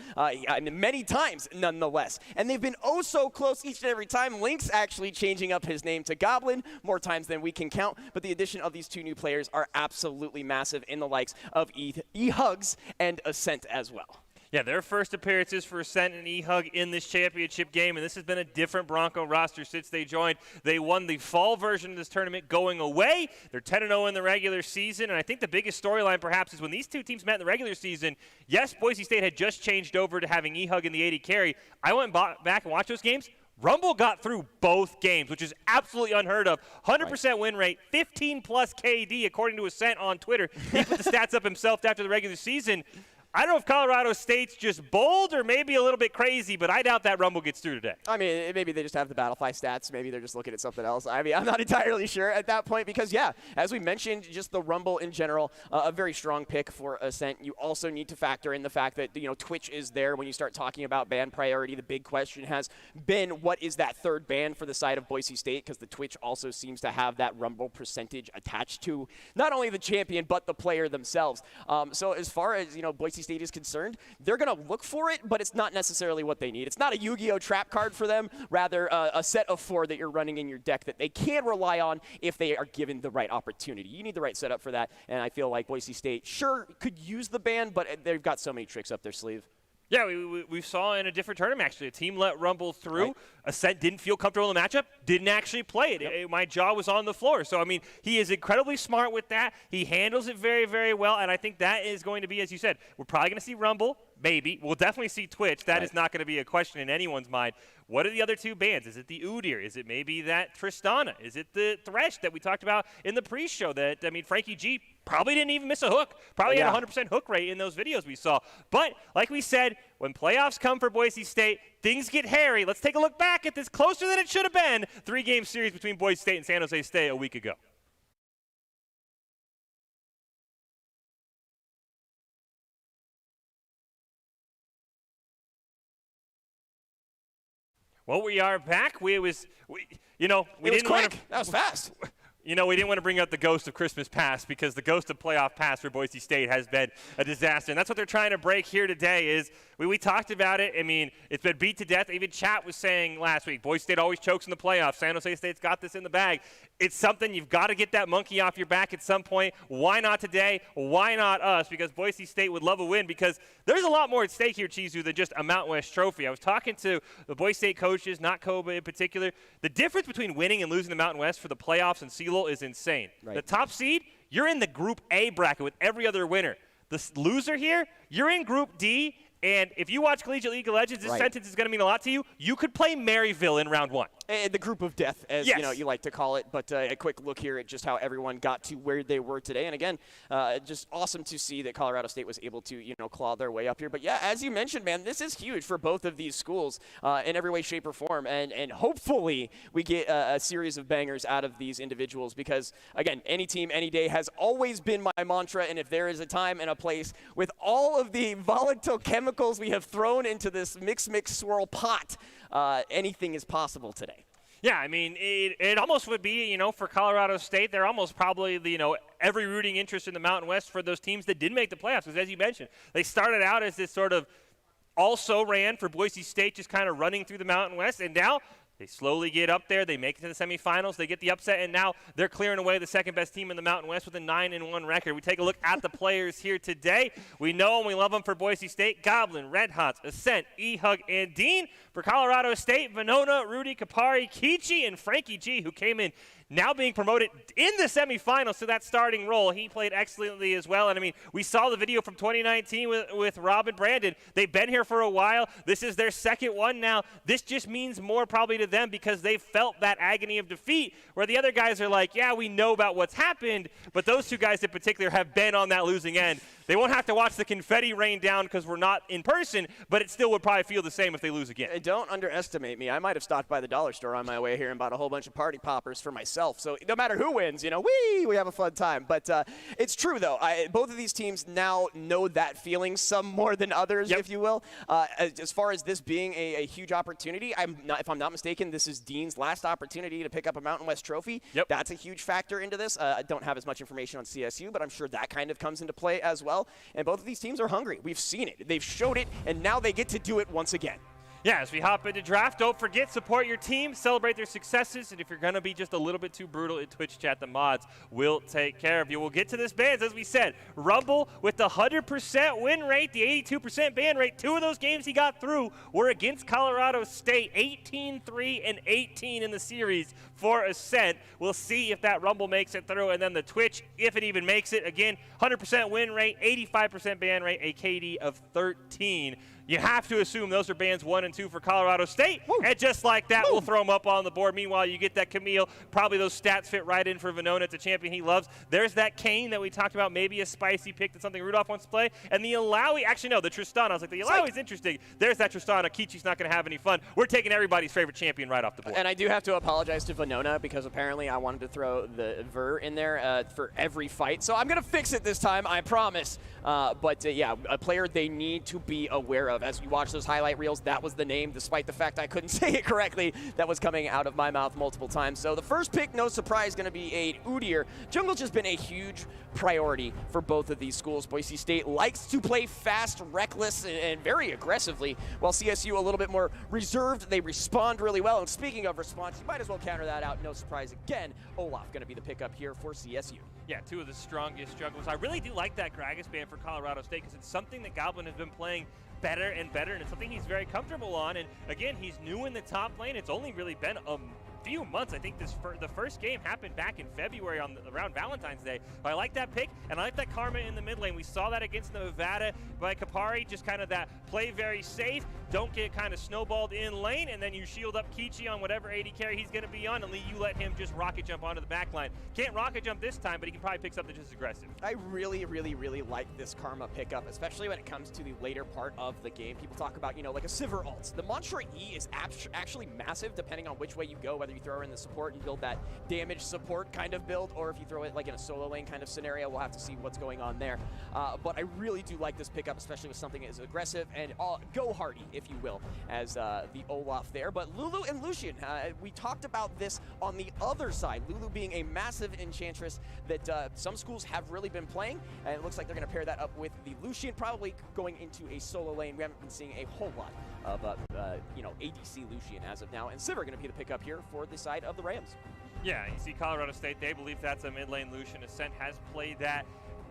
many times nonetheless, and they've been oh so close each and every time. Lynx actually changing up his name to Goblin more times than we can count, but the addition of these two new players are absolutely massive in the likes of E-Hugs and Ascent as well. Yeah, their first appearances for Ascent and E-Hug in this championship game, and this has been a different Bronco roster since they joined. They won the fall version of this tournament going away. They're 10-0 in the regular season, and I think the biggest storyline perhaps is when these two teams met in the regular season, yes, Boise State had just changed over to having E-Hug in the 80 carry. I went back and watched those games. Rumble got through both games, which is absolutely unheard of. 100% win rate, 15-plus KD, according to Ascent on Twitter. He put the stats up himself after the regular season. I don't know if Colorado State's just bold or maybe a little bit crazy, but I doubt that Rumble gets through today. I mean, maybe they just have the Battlefy stats. Maybe they're just looking at something else. I mean, I'm not entirely sure at that point because, yeah, as we mentioned, just the Rumble in general, a very strong pick for Ascent. You also need to factor in the fact that, you know, Twitch is there when you start talking about ban priority. The big question has been, what is that third ban for the side of Boise State? Because the Twitch also seems to have that Rumble percentage attached to not only the champion, but the player themselves. So as far as, you know, Boise State is concerned, they're going to look for it, but it's not necessarily what they need. It's not a Yu-Gi-Oh! Trap card for them, rather a set of 4 that you're running in your deck that they can rely on if they are given the right opportunity. You need the right setup for that, and I feel like Boise State sure could use the ban, but they've got so many tricks up their sleeve. Yeah, we saw in a different tournament, actually. A team let Rumble through. Right. Ascent didn't feel comfortable in the matchup, didn't actually play it. Yep. My jaw was on the floor. So, I mean, he is incredibly smart with that. He handles it very, very well, and I think that is going to be, as you said, we're probably going to see Rumble, maybe. We'll definitely see Twitch. That is not going to be a question in anyone's mind. What are the other two bans? Is it the Udyr? Is it maybe that Tristana? Is it the Thresh that we talked about in the pre-show that, I mean, Frankie G probably didn't even miss a hook. Probably had a 100% hook rate in those videos we saw. But like we said, when playoffs come for Boise State, things get hairy. Let's take a look back at this closer than it should have been 3-game series between Boise State and San Jose State a week ago. Well, we are back. That was fast. You know, we didn't want to bring up the ghost of Christmas past because the ghost of playoff past for Boise State has been a disaster. And that's what they're trying to break here today is we talked about it. I mean, it's been beat to death. Even Chat was saying last week, Boise State always chokes in the playoffs. San Jose State's got this in the bag. It's something you've got to get that monkey off your back at some point. Why not today? Why not us? Because Boise State would love a win because there's a lot more at stake here, Chizu, than just a Mountain West trophy. I was talking to the Boise State coaches, not Koba in particular. The difference between winning and losing the Mountain West for the playoffs and CeeLo is insane. Right. The top seed, you're in the Group A bracket with every other winner. The loser here, you're in Group D, and if you watch Collegiate League of Legends, this sentence is going to mean a lot to you. You could play Maryville in round 1. The group of death, as you like to call it. But a quick look here at just how everyone got to where they were today. And again, just awesome to see that Colorado State was able to, claw their way up here. But yeah, as you mentioned, man, this is huge for both of these schools in every way, shape, or form. And hopefully we get a series of bangers out of these individuals because, again, any team, any day has always been my mantra. And if there is a time and a place with all of the volatile chemicals we have thrown into this mix, swirl pot, anything is possible today. Yeah, I mean, it almost would be, for Colorado State, they're almost probably, every rooting interest in the Mountain West for those teams that did make the playoffs. Because as you mentioned, they started out as this sort of also ran for Boise State, just kind of running through the Mountain West. And now They slowly get up there. They make it to the semifinals. They get the upset, and now they're clearing away the second-best team in the Mountain West with a 9-1 record. We take a look at the players here today. We know and we love them for Boise State. Goblin, Red Hots, Ascent, E-Hug, and Dean. For Colorado State, Venona, Rudy Kapari, Kichi, and Frankie G, who came in now being promoted in the semifinals to that starting role. He played excellently as well. And, I mean, we saw the video from 2019 with Rob and Brandon. They've been here for a while. This is their second one now. This just means more probably to them because they felt that agony of defeat, where the other guys are like, yeah, we know about what's happened, but those two guys in particular have been on that losing end. They won't have to watch the confetti rain down because we're not in person, but it still would probably feel the same if they lose again. And don't underestimate me. I might have stopped by the dollar store on my way here and bought a whole bunch of party poppers for myself. So no matter who wins, we have a fun time. But it's true, though. Both of these teams now know that feeling, some more than others, if you will. As far as this being a huge opportunity, if I'm not mistaken, this is Dean's last opportunity to pick up a Mountain West trophy. Yep. That's a huge factor into this. I don't have as much information on CSU, but I'm sure that kind of comes into play as well. And both of these teams are hungry. We've seen it. They've showed it, and now they get to do it once again. Yeah, as we hop into draft, don't forget, support your team, celebrate their successes, and if you're going to be just a little bit too brutal in Twitch chat, the mods will take care of you. We'll get to this bands, as we said. Rumble with the 100% win rate, the 82% ban rate. 2 of those games he got through were against Colorado State, 18-3 and 18 in the series for Ascent. We'll see if that Rumble makes it through, and then the Twitch, if it even makes it. Again, 100% win rate, 85% ban rate, a KD of 13. You have to assume those are bands 1 and 2 for Colorado State. Woo. And just like that, we'll throw them up on the board. Meanwhile, you get that Camille. Probably those stats fit right in for Venona. It's a champion he loves. There's that Kane that we talked about, maybe a spicy pick. That's something Rudolph wants to play. And the Alawi, actually, no, the Tristana. I was like, the Alawi's interesting. There's that Tristana. Kichi's not going to have any fun. We're taking everybody's favorite champion right off the board. And I do have to apologize to Venona because apparently I wanted to throw the Ver in there for every fight. So I'm going to fix it this time, I promise. Yeah, a player they need to be aware of. As you watch those highlight reels, that was the name, despite the fact I couldn't say it correctly. That was coming out of my mouth multiple times. So the first pick, no surprise, going to be a Udyr. Jungle's just been a huge priority for both of these schools. Boise State likes to play fast, reckless, and very aggressively, while CSU a little bit more reserved. They respond really well. And speaking of response, you might as well counter that out. No surprise again. Olaf going to be the pickup here for CSU. Yeah, 2 of the strongest junglers. I really do like that Gragas ban for Colorado State because it's something that Goblin has been playing better and better, and it's something he's very comfortable on. And again, he's new in the top lane. It's only really been a few months. I think the first game happened back in February around Valentine's Day. But I like that pick, and I like that Karma in the mid lane. We saw that against Nevada by Kapari, just kind of that play very safe, don't get kind of snowballed in lane, and then you shield up Kichi on whatever AD carry he's going to be on, and you let him just rocket jump onto the back line. Can't rocket jump this time, but he can probably pick something just as aggressive. I really, really, really like this Karma pickup, especially when it comes to the later part of the game. People talk about, like a Sivir ult. The Mantra E is actually massive depending on which way you go, whether you throw her in the support and build that damage support kind of build, or if you throw it like in a solo lane kind of scenario. We'll have to see what's going on there. But I really do like this pickup, especially with something as aggressive and go hardy, if you will, as the Olaf there. But Lulu and Lucian, we talked about this on the other side. Lulu being a massive enchantress that some schools have really been playing, and it looks like they're going to pair that up with the Lucian, probably going into a solo lane. We haven't been seeing a whole lot of ADC Lucian as of now, and Sivir going to be the pickup here for the side of the Rams. Yeah, you see Colorado State, they believe that's a mid lane Lucian. Ascent has played that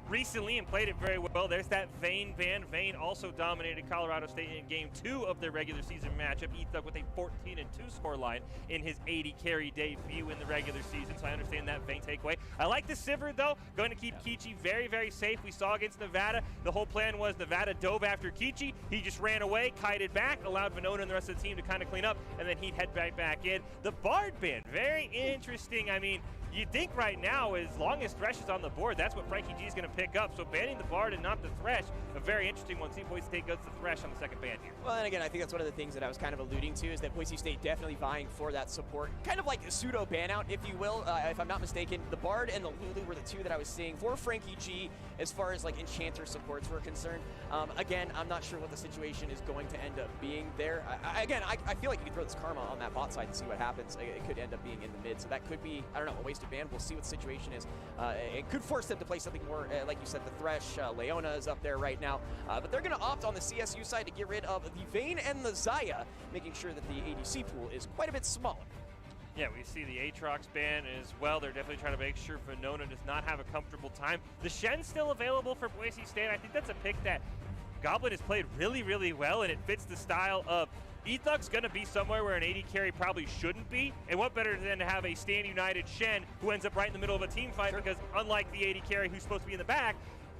recently and played it very well. There's that Vayne ban. Vayne also dominated Colorado State in Game 2 of their regular season matchup. Ethug with a 14-2 scoreline in his 80 carry debut in the regular season, so I understand that Vayne takeaway. I like the Sivir, though. Going to keep Kichi very, very safe. We saw against Nevada, the whole plan was Nevada dove after Kichi. He just ran away, kited back, allowed Venona and the rest of the team to kind of clean up, and then he'd head back in. The Bard ban, very interesting. I mean, you'd think right now, as long as Thresh is on the board, that's what Frankie G is going to pick up. So banning the Bard and not the Thresh, a very interesting one. See if Boise State goes to Thresh on the second ban here. Well, and again, I think that's one of the things that I was kind of alluding to, is that Boise State definitely vying for that support. Kind of like a pseudo ban out, if you will. If I'm not mistaken, the Bard and the Lulu were the 2 that I was seeing for Frankie G as far as like enchanter supports were concerned. Again, I'm not sure what the situation is going to end up being there. I feel like you could throw this Karma on that bot side and see what happens. It could end up being in the mid, so that could be, I don't know, a waste of to ban. We'll see what the situation is. It could force them to play something more, like you said, the Thresh. Leona is up there right now. But they're going to opt on the CSU side to get rid of the Vayne and the Xayah, making sure that the ADC pool is quite a bit smaller. Yeah, we see the Aatrox ban as well. They're definitely trying to make sure Venona does not have a comfortable time. The Shen's still available for Boise State. I think that's a pick that Goblin has played really, really well, and it fits the style of Ethug's going to be somewhere where an AD carry probably shouldn't be, and what better than to have a Stand United Shen who ends up right in the middle of a team fight, because unlike the AD carry who's supposed to be in the back,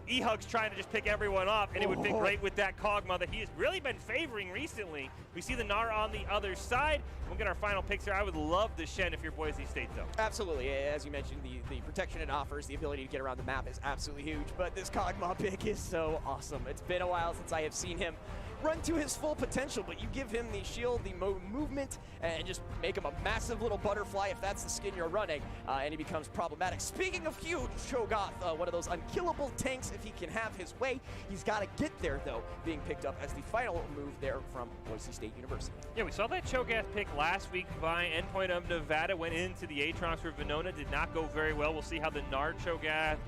Ehug's trying to just pick everyone off, and it would fit great with that Kog'Maw that he has really been favoring recently. We see the Gnar on the other side. We'll get our final picks here. I would love the Shen if you're Boise State, though. Absolutely. As you mentioned, the protection it offers, the ability to get around the map is absolutely huge, but this Kog'Maw pick is so awesome. It's been a while since I have seen him run to his full potential, but you give him the shield, the movement, and just make him a massive little butterfly if that's the skin you're running, and he becomes problematic. Speaking of huge, Cho'Gath, one of those unkillable tanks if he can have his way. He's got to get there, though, being picked up as the final move there from Boise State University. Yeah, we saw that Cho'Gath pick last week by Endpoint of Nevada, went into the Aatrox for Venona, did not go very well. We'll see how the Gnar Cho'Gath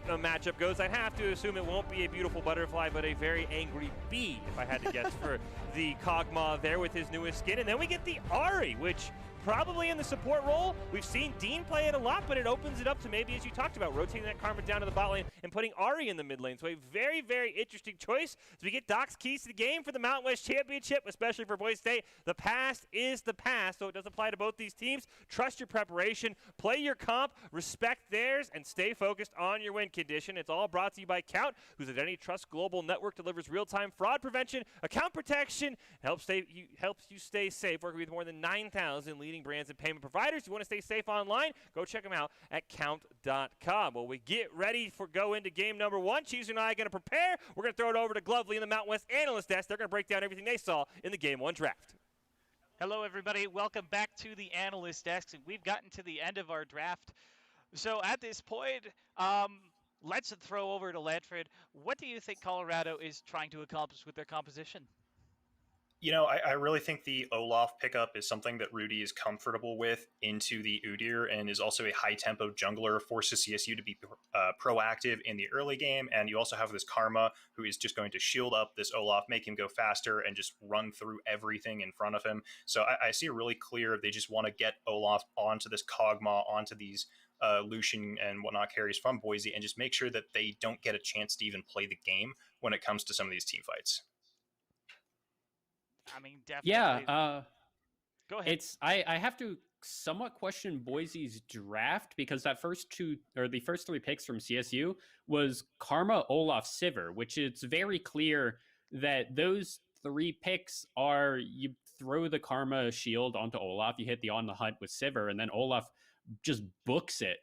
matchup goes. I'd have to assume it won't be a beautiful butterfly, but a very angry bee, if I had to guess, for the Kog'Maw there with his newest skin. And then we get the Ahri, which probably in the support role. We've seen Dean play it a lot, but it opens it up to maybe, as you talked about, rotating that Karma down to the bot lane and putting Ahri in the mid lane. So a very, very interesting choice as we get Doc's keys to the game for the Mountain West Championship, especially for Boise State. The past is the past, so it does apply to both these teams. Trust your preparation, play your comp, respect theirs, and stay focused on your win condition. It's all brought to you by Count, whose Identity Trust Global Network delivers real-time fraud prevention, account protection, helps you stay safe, working with more than 9,000 leading brands and payment providers. You want to stay safe online? Go check them out at count.com. Well, we get ready for go into game number one. Cheeser and I are going to prepare. We're going to throw it over to Glovely in the Mountain West analyst desk. They're going to break down everything they saw in the game one draft. Hello, everybody. Welcome back to the analyst desk. We've gotten to the end of our draft. So at this point, let's throw over to Ledford. What do you think Colorado is trying to accomplish with their composition? You know, I really think the Olaf pickup is something that Rudy is comfortable with into the Udyr, and is also a high-tempo jungler, forces CSU to be proactive in the early game. And you also have this Karma, who is just going to shield up this Olaf, make him go faster, and just run through everything in front of him. So I see it really clear. They just want to get Olaf onto this Kog'Maw, onto these Lucian and whatnot carries from Boise, and just make sure that they don't get a chance to even play the game when it comes to some of these team fights. I mean, definitely. Yeah. Go ahead. I have to somewhat question Boise's draft, because the first three picks from CSU was Karma, Olaf, Sivir, which it's very clear that those three picks are, you throw the Karma shield onto Olaf, you hit the on the hunt with Sivir, and then Olaf just books it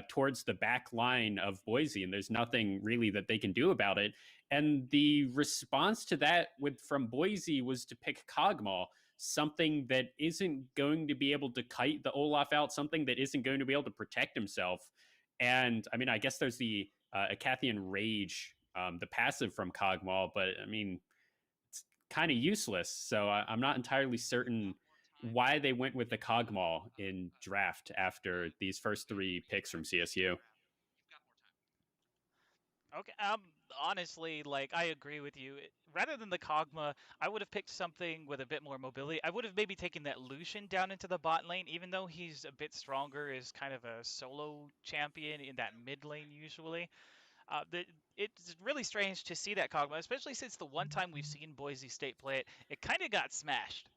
towards the back line of Boise, and there's nothing really that they can do about it. And the response to that from Boise was to pick Kog'Maw, something that isn't going to be able to kite the Olaf out, something that isn't going to be able to protect himself. And I mean, I guess there's the Acathian Rage, the passive from Kog'Maw, but I mean, it's kind of useless. So I'm not entirely certain why they went with the Kog'Maw in draft after these first three picks from CSU. Okay. Honestly, I agree with you. Rather than the Kog'Maw, I would have picked something with a bit more mobility. I would have maybe taken that Lucian down into the bot lane, even though he's a bit stronger as kind of a solo champion in that mid lane usually. It's really strange to see that Kog'Maw, especially since the one time we've seen Boise State play it kind of got smashed.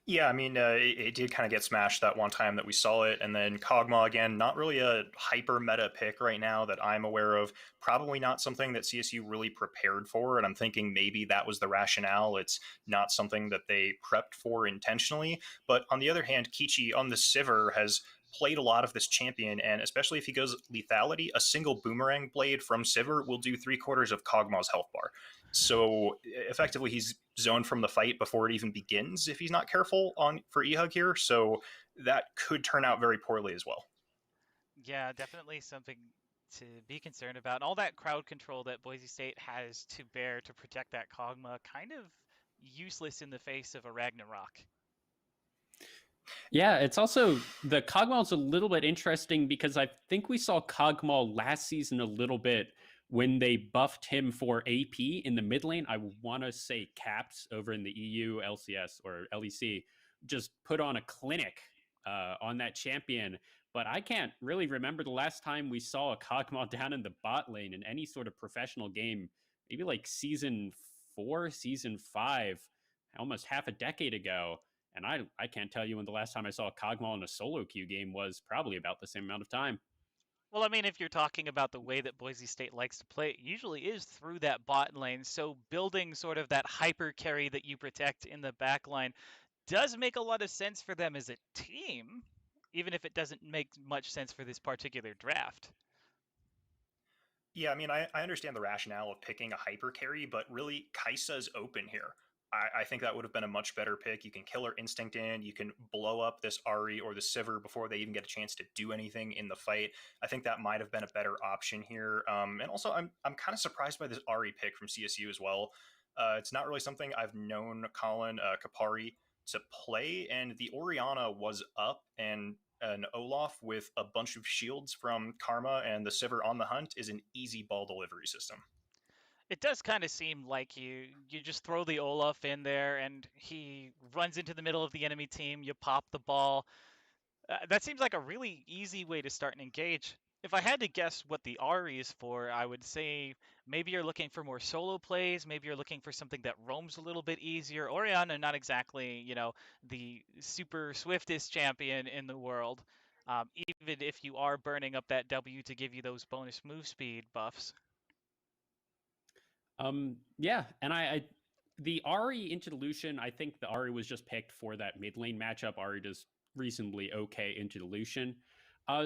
Yeah, I mean, it did kind of get smashed that one time that we saw it. And then Kog'Maw, again, not really a hyper meta pick right now that I'm aware of. Probably not something that CSU really prepared for. And I'm thinking maybe that was the rationale. It's not something that they prepped for intentionally. But on the other hand, Kichi on the Sivir has played a lot of this champion, and especially if he goes lethality, a single boomerang blade from Sivir will do 3/4 of Kog'Maw's health bar. So effectively, he's zoned from the fight before it even begins if he's not careful for Ehug here. So that could turn out very poorly as well. Yeah, definitely something to be concerned about. And all that crowd control that Boise State has to bear to protect that Kog'Maw, kind of useless in the face of a Ragnarok. Yeah, it's also the Kog'Maw's a little bit interesting because I think we saw Kog'Maw last season a little bit when they buffed him for AP in the mid lane. I want to say Caps over in the EU, LCS, or LEC just put on a clinic on that champion. But I can't really remember the last time we saw a Kog'Maw down in the bot lane in any sort of professional game. Maybe like season 4, season 5, almost half a decade ago. And I can't tell you when the last time I saw a Kog'Maw in a solo queue game was. Probably about the same amount of time. Well, I mean, if you're talking about the way that Boise State likes to play, it usually is through that bot lane. So building sort of that hyper carry that you protect in the back line does make a lot of sense for them as a team, even if it doesn't make much sense for this particular draft. Yeah, I mean, I understand the rationale of picking a hyper carry, but really, Kai'Sa's open here. I think that would have been a much better pick. You can kill her instinct in, you can blow up this Ari or the Sivir before they even get a chance to do anything in the fight. I think that might have been a better option here. And also, I'm kind of surprised by this Ari pick from CSU as well. It's not really something I've known Colin Kapari to play, and the Orianna was up, and an Olaf with a bunch of shields from Karma and the Sivir on the hunt is an easy ball delivery system. It does kind of seem like you just throw the Olaf in there and he runs into the middle of the enemy team, you pop the ball. That seems like a really easy way to start an engage. If I had to guess what the Ari is for, I would say maybe you're looking for more solo plays, maybe you're looking for something that roams a little bit easier. Orianna, not exactly, the super swiftest champion in the world, even if you are burning up that W to give you those bonus move speed buffs. Yeah, and the Ari into Lucian, I think the Ari was just picked for that mid lane matchup. Ari does reasonably okay into Lucian.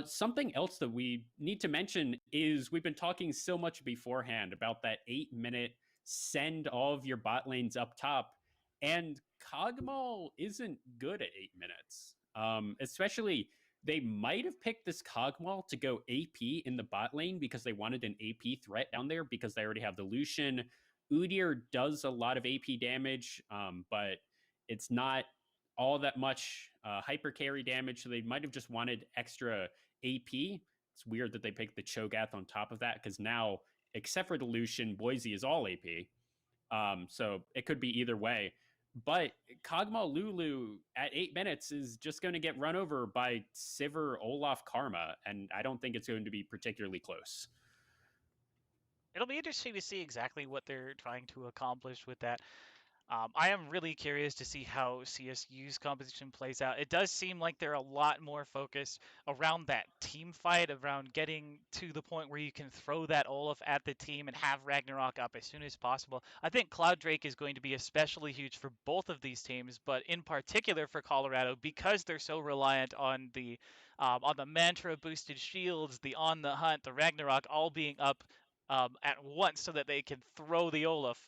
Something else that we need to mention is we've been talking so much beforehand about that 8-minute send all of your bot lanes up top, and Kog'Maw isn't good at 8 minutes. Especially, they might have picked this Kog'Maw to go AP in the bot lane because they wanted an AP threat down there because they already have the Lucian. Udyr does a lot of AP damage, but it's not all that much hyper carry damage, so they might have just wanted extra AP. It's weird that they picked the Cho'Gath on top of that because now, except for the Lucian, Boise is all AP. So it could be either way. But Kog'Maw Lulu at 8 minutes is just going to get run over by Sivir Olaf Karma, and I don't think it's going to be particularly close. It'll be interesting to see exactly what they're trying to accomplish with that. I am really curious to see how CSU's composition plays out. It does seem like they're a lot more focused around that team fight, around getting to the point where you can throw that Olaf at the team and have Ragnarok up as soon as possible. I think Cloud Drake is going to be especially huge for both of these teams, but in particular for Colorado because they're so reliant on the mantra boosted shields, the on the hunt, the Ragnarok all being up at once so that they can throw the Olaf.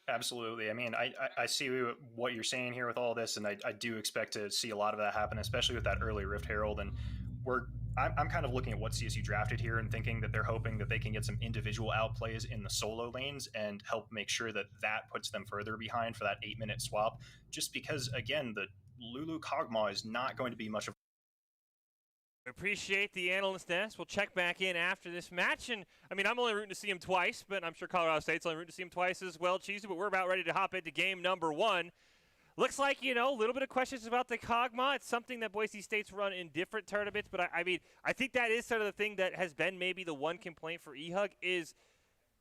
Absolutely. I mean, I see what you're saying here with all this, and I do expect to see a lot of that happen, especially with that early Rift Herald. And I'm kind of looking at what CSU drafted here and thinking that they're hoping that they can get some individual outplays in the solo lanes and help make sure that that puts them further behind for that 8-minute swap. Just because, again, the Lulu Kog'Maw is not going to be much of. Appreciate the analyst nest. We'll check back in after this match. And, I mean, I'm only rooting to see him twice, but I'm sure Colorado State's only rooting to see him twice as well, Cheesy. But we're about ready to hop into game number 1. Looks like, a little bit of questions about the Kog'Maw. It's something that Boise State's run in different tournaments. But, I mean, I think that is sort of the thing that has been maybe the one complaint for eHug is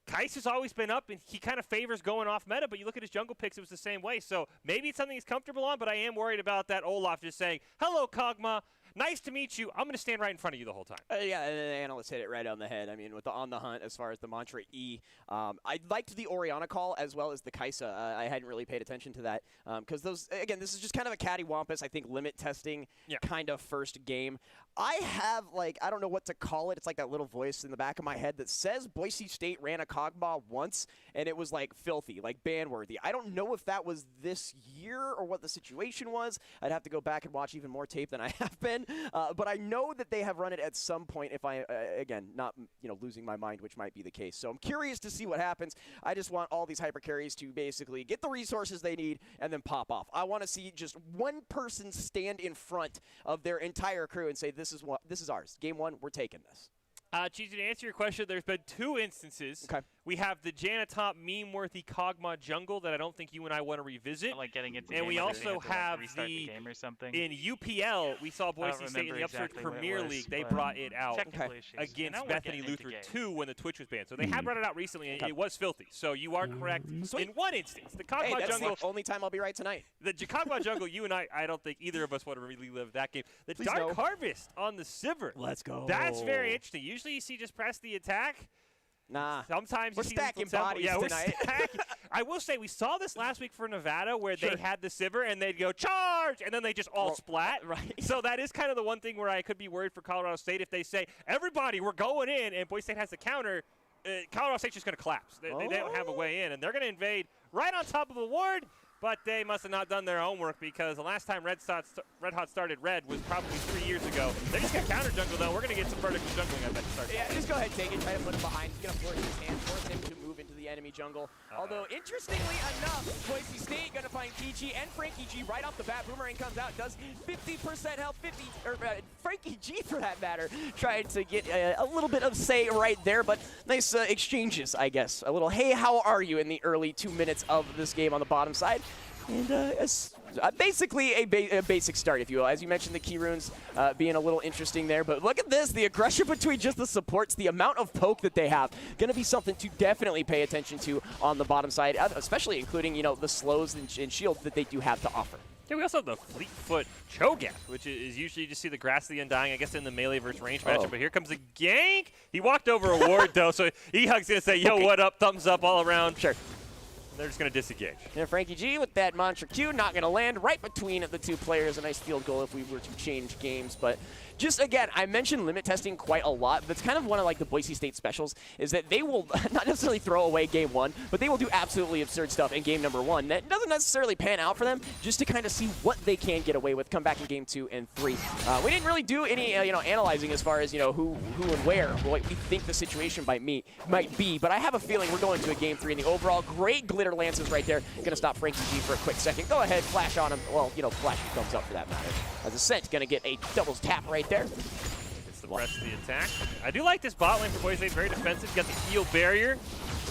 Kais has always been up, and he kind of favors going off meta, but you look at his jungle picks, it was the same way. So maybe it's something he's comfortable on, but I am worried about that Olaf just saying, hello, Kog'Maw. Nice to meet you. I'm going to stand right in front of you the whole time. Yeah, the analyst hit it right on the head. I mean, with the on the hunt as far as the mantra E. I liked the Orianna call as well as the Kai'Sa. I hadn't really paid attention to that because those, again, this is just kind of a cattywampus, I think, limit testing kind of first game. I have, like, I don't know what to call it. It's like that little voice in the back of my head that says Boise State ran a Kog'Maw once, and it was, like, filthy, like, ban-worthy. I don't know if that was this year or what the situation was. I'd have to go back and watch even more tape than I have been. But I know that they have run it at some point if I, again, not, losing my mind, which might be the case. So I'm curious to see what happens. I just want all these hyper carries to basically get the resources they need and then pop off. I want to see just one person stand in front of their entire crew and say, this is ours. Game 1, we're taking this. Cheesy, to answer your question, there's been 2 instances. Okay. We have the Janatop meme-worthy Kog'Maw jungle that I don't think you and I want to revisit. Like getting into and we also have restart the game or something. In UPL, we saw Boise State in the Upstart Premier League. They brought it out against Bethany Luther 2 when the Twitch was banned. So they had brought it out recently, and it was filthy. So you are correct. In one instance, the Kog'Maw that's jungle. the only time I'll be right tonight. The Kog'Maw jungle, you and I don't think either of us want to really live that game. The Dark Harvest on the Sivir. Let's go. That's very interesting. Usually you see just press the attack. Nah. Sometimes we're you see stacking bodies tonight. We're stacking. I will say we saw this last week for Nevada where they had the Sivir and they'd go charge and then they just all splat. Right. So that is kind of the one thing where I could be worried for Colorado State if they say everybody we're going in and Boise State has the counter. Colorado State's just going to collapse. They don't have a way in and they're going to invade right on top of a ward. But they must have not done their homework because the last time Red Hot started Red was probably 3 years ago. They're just going to counter jungle, though. We're going to get some vertical jungling, I bet, to start. Yeah, just go ahead and take it. Try to put it behind. He's going to force his hand, force him to move into the enemy jungle. Although, interestingly enough, Boise State going to find Kichi and Frankie G right off the bat. Boomerang comes out, does 50% health, Frankie G, for that matter, trying to get a little bit of say right there. But nice exchanges, I guess. A little, hey, how are you in the early 2 minutes of this game on the bottom side. And basically a basic start, if you will. As you mentioned, the key runes being a little interesting there. But look at this, the aggression between just the supports, the amount of poke that they have. Going to be something to definitely pay attention to on the bottom side, especially including, the slows and shields that they do have to offer. Yeah, we also have the Fleetfoot Cho'Gath, which is usually you just see the Grass of the Undying, I guess, in the melee versus range matchup. But here comes a gank. He walked over a ward, though, so E-Hug's going to say, yo, what up, thumbs up all around. Sure. They're just going to disengage. And Frankie G with that Mantra Q, not going to land right between the two players. A nice field goal if we were to change games. But just, again, I mentioned limit testing quite a lot. That's kind of one of, the Boise State specials, is that they will not necessarily throw away game 1, but they will do absolutely absurd stuff in game number 1 that doesn't necessarily pan out for them, just to kind of see what they can get away with, come back in game 2 and 3. We didn't really do any, analyzing as far as, who and where, what we think the situation might be, but I have a feeling we're going to a game 3 in the overall. Great glitter lances right there. Going to stop Frankie G for a quick second. Go ahead, flash on him. Well, flash comes up for that matter. As Ascent going to get a doubles tap right there. It's the press of the attack. I do like this bot lane for Boise State. Very defensive. Got the heal barrier.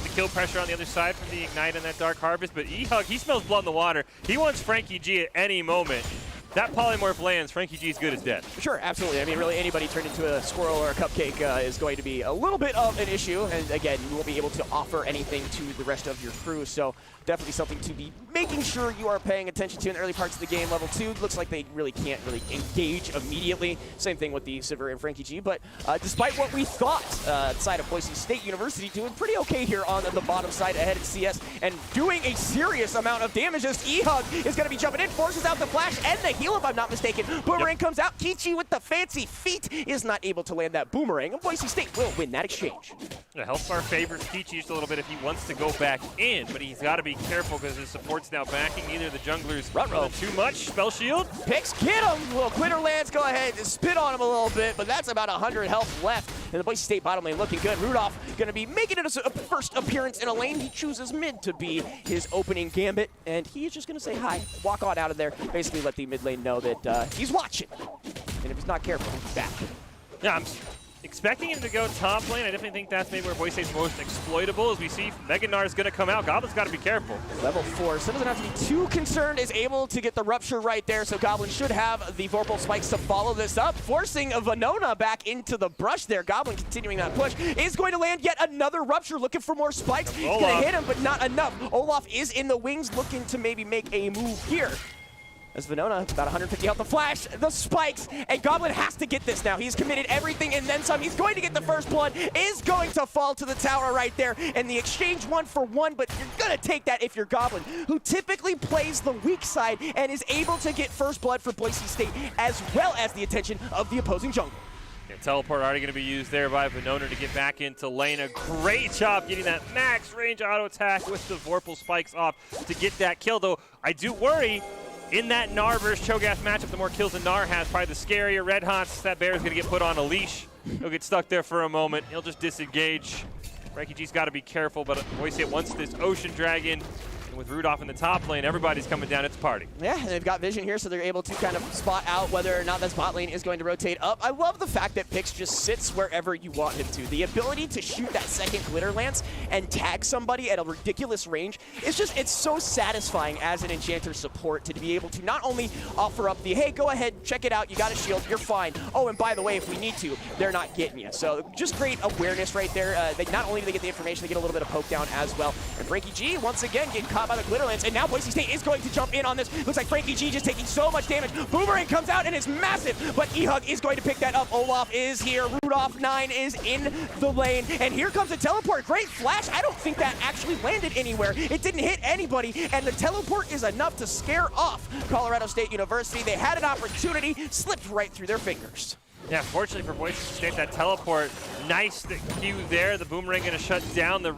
The kill pressure on the other side from the Ignite and that Dark Harvest. But E-Hug, he smells blood in the water. He wants Frankie G at any moment. That polymorph lands, Frankie G's good as dead. Sure, absolutely. I mean, really anybody turned into a squirrel or a cupcake is going to be a little bit of an issue. And again, you won't be able to offer anything to the rest of your crew. So definitely something to be making sure you are paying attention to in the early parts of the game. Level 2 looks like they really can't engage immediately. Same thing with the Sivir and Frankie G. But despite what we thought, the side of Boise State University doing pretty okay here on the bottom side ahead of CS and doing a serious amount of damage as E-Hug is going to be jumping in, forces out the flash and the heal, if I'm not mistaken. Boomerang comes out. Kichi with the fancy feet is not able to land that boomerang, and Boise State will win that exchange. The health bar favors Kichi just a little bit if he wants to go back in, but he's got to be careful because his support's now backing either the junglers too much. Spell shield. Picks, get him. Little glitter lands, go ahead and spit on him a little bit, but that's about 100 health left. And the Boise State bottom lane looking good. Rudolph going to be making it a first appearance in a lane. He chooses mid to be his opening gambit, and he's just going to say hi, walk on out of there, basically let the mid lane know that he's watching. And if he's not careful, he's back. Yeah, I'm expecting him to go top lane. I definitely think that's maybe where Boise State's most exploitable. As we see, Meganar is going to come out. Goblin's got to be careful. Level 4. So doesn't have to be too concerned. Is able to get the Rupture right there. So Goblin should have the Vorpal Spikes to follow this up. Forcing Venona back into the brush there. Goblin continuing that push. Is going to land yet another Rupture. Looking for more spikes. Going to hit him, but not enough. Olaf is in the wings looking to maybe make a move here. As Venona, about 150 health, the flash, the spikes, and Goblin has to get this now. He's committed everything and then some. He's going to get the first blood, is going to fall to the tower right there, and the exchange 1-for-1, but you're gonna take that if you're Goblin, who typically plays the weak side and is able to get first blood for Boise State, as well as the attention of the opposing jungle. Yeah, teleport already going to be used there by Venona to get back into lane. A great job getting that max range auto attack with the Vorpal spikes off to get that kill, though I do worry in that Gnar versus Cho'Gath matchup, the more kills than Gnar has, probably the scarier. Red Hots, that bear is going to get put on a leash. He'll get stuck there for a moment. He'll just disengage. Frankie G's got to be careful, but Boise wants this Ocean Dragon. And with Rudolph in the top lane, everybody's coming down. It's a party. Yeah, and they've got vision here, so they're able to kind of spot out whether or not that bot lane is going to rotate up. I love the fact that Pix just sits wherever you want him to. The ability to shoot that second glitter lance and tag somebody at a ridiculous range is just, it's so satisfying as an Enchanter support to be able to not only offer up the, hey, go ahead, check it out, you got a shield, you're fine. Oh, and by the way, if we need to, they're not getting you. So just great awareness right there. They not only do they get the information, they get a little bit of poke down as well. And Frankie G, once again, getting caught by the glitter lance, and now Boise State is going to jump in on this. Looks like Frankie G just taking so much damage. Boomerang comes out and is massive, but Ehug is going to pick that up. Olaf is here. Rudolph 9 is in the lane, and here comes the teleport. Great flash. I don't think that actually landed anywhere. It didn't hit anybody, and the teleport is enough to scare off Colorado State University. They had an opportunity, slipped right through their fingers. Yeah, fortunately for Boise State, that teleport, nice the Q there. The Boomerang going to shut down the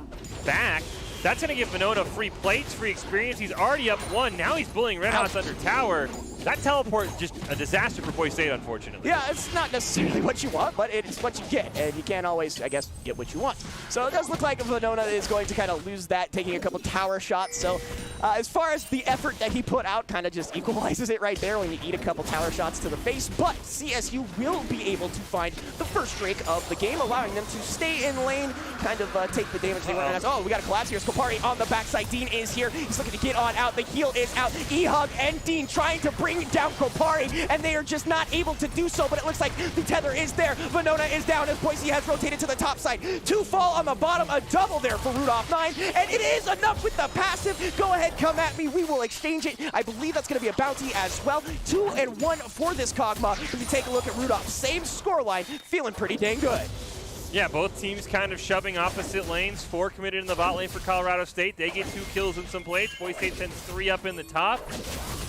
back. That's going to give Venona free plates, free experience. He's already up 1. Now he's bullying Red Hots under tower. That teleport is just a disaster for Boise State, unfortunately. Yeah, it's not necessarily what you want, but it's what you get, and you can't always, I guess, get what you want. So it does look like Venona is going to kind of lose that, taking a couple tower shots. So as far as the effort that he put out, kind of just equalizes it right there when you eat a couple tower shots to the face. But CSU will be able to find the first Drake of the game, allowing them to stay in lane, kind of take the damage they want. Oh, we got a collapse here. Skopari on the backside. Dean is here. He's looking to get on out. The heal is out. Ehug and Dean trying to bring down Kopari, and they are just not able to do so, but it looks like the tether is there. Venona is down as Boise has rotated to the top side. 2 fall on the bottom, a double there for Rudolph 9, and it is enough with the passive. Go ahead, come at me. We will exchange it. I believe that's going to be a bounty as well. 2 and 1 for this Kog'Maw. If you take a look at Rudolph, same scoreline, feeling pretty dang good. Yeah, both teams kind of shoving opposite lanes. 4 committed in the bot lane for Colorado State. They get 2 kills and some plates. Boise State sends 3 up in the top.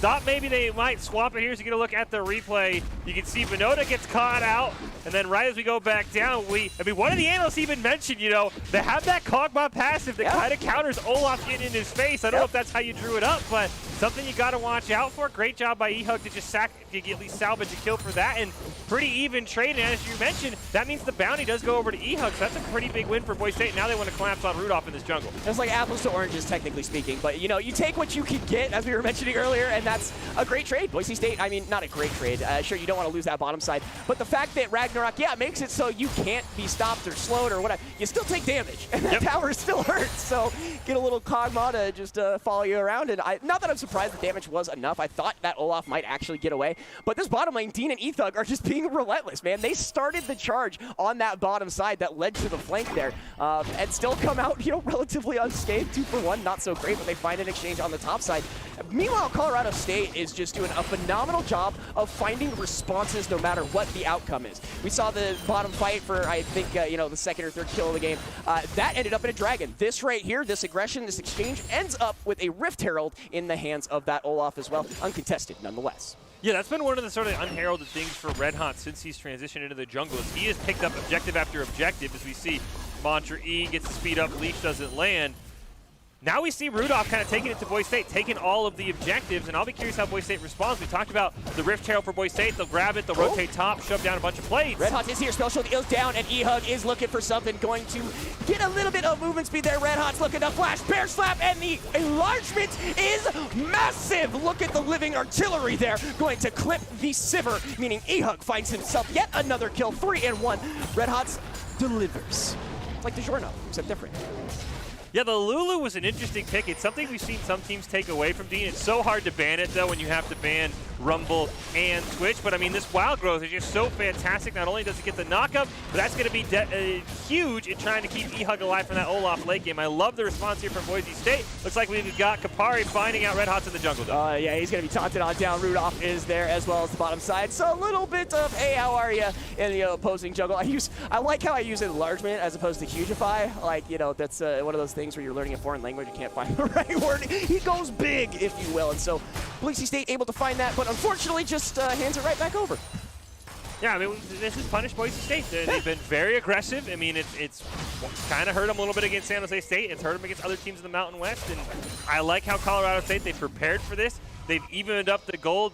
Thought maybe they might swap it here. So you get a look at the replay. You can see Venona gets caught out, and then right as we go back down, one of the analysts even mentioned, you know, they have that Kog'Maw passive that kind of counters Olaf getting in his face. I don't know if that's how you drew it up, but something you got to watch out for. Great job by Ehug to just at least salvage a kill for that, and pretty even trade. And as you mentioned, that means the bounty does go over to Ehug, so that's a pretty big win for Boise State. Now they want to collapse on Rudolph in this jungle. It's like apples to oranges, technically speaking, but you know, you take what you can get, as we were mentioning earlier, and that's a great trade. Boise State, I mean, not a great trade. Sure, you don't want to lose that bottom side, but the fact that Ragnarok, yeah, makes it so you can't be stopped or slowed or whatever. You still take damage, and that tower still hurts, so get a little Kog'Maw to just follow you around, and not that I'm surprised the damage was enough. I thought that Olaf might actually get away, but this bottom lane, Dean and Ehug are just being relentless, man. They started the charge on that bottom side that led to the flank there, and still come out, you know, relatively unscathed. 2 for 1, not so great, but they find an exchange on the top side. Meanwhile, Colorado State is just doing a phenomenal job of finding responses no matter what the outcome is. We saw the bottom fight for, I think, you know, the 2nd or 3rd kill of the game. That ended up in a dragon. This right here, this aggression, this exchange ends up with a Rift Herald in the hands of that Olaf as well. Uncontested, nonetheless. Yeah, that's been one of the sort of unheralded things for Red Hot since he's transitioned into the jungle. Is he has picked up objective after objective, as we see Mantra E gets the speed up, Leash doesn't land. Now we see Rudolph kind of taking it to Boise State, taking all of the objectives, and I'll be curious how Boise State responds. We talked about the Rift Herald for Boise State. They'll grab it, they'll rotate top, shove down a bunch of plates. Red Hot is here, Spell Shield is down, and Ehug is looking for something, going to get a little bit of movement speed there. Red Hot's looking to flash, Bear Slap, and the enlargement is massive. Look at the living artillery there, going to clip the Sivir, meaning Ehug finds himself yet another kill, 3 and 1. Red Hot's delivers. It's like DiGiorno, except different. Yeah, the Lulu was an interesting pick. It's something we've seen some teams take away from Dean. It's so hard to ban it, though, when you have to ban Rumble and Twitch. But, I mean, this Wild Growth is just so fantastic. Not only does it get the knockup, but that's going to be huge in trying to keep E-Hug alive from that Olaf late game. I love the response here from Boise State. Looks like we've got Kapari finding out Red Hot's in the jungle, though. Yeah, he's going to be taunted on down. Rudolph is there as well as the bottom side. So a little bit of, hey, how are you, in the opposing jungle. I like how I use enlargement as opposed to hugify. Like, you know, that's one of those things where you're learning a foreign language, you can't find the right word. He goes big, if you will. And so Boise State able to find that, but unfortunately just hands it right back over. Yeah, I mean, this has punished Boise State. They've been very aggressive. I mean, it's kind of hurt them a little bit against San Jose State. It's hurt them against other teams in the Mountain West. And I like how Colorado State, they prepared for this. They've evened up the gold.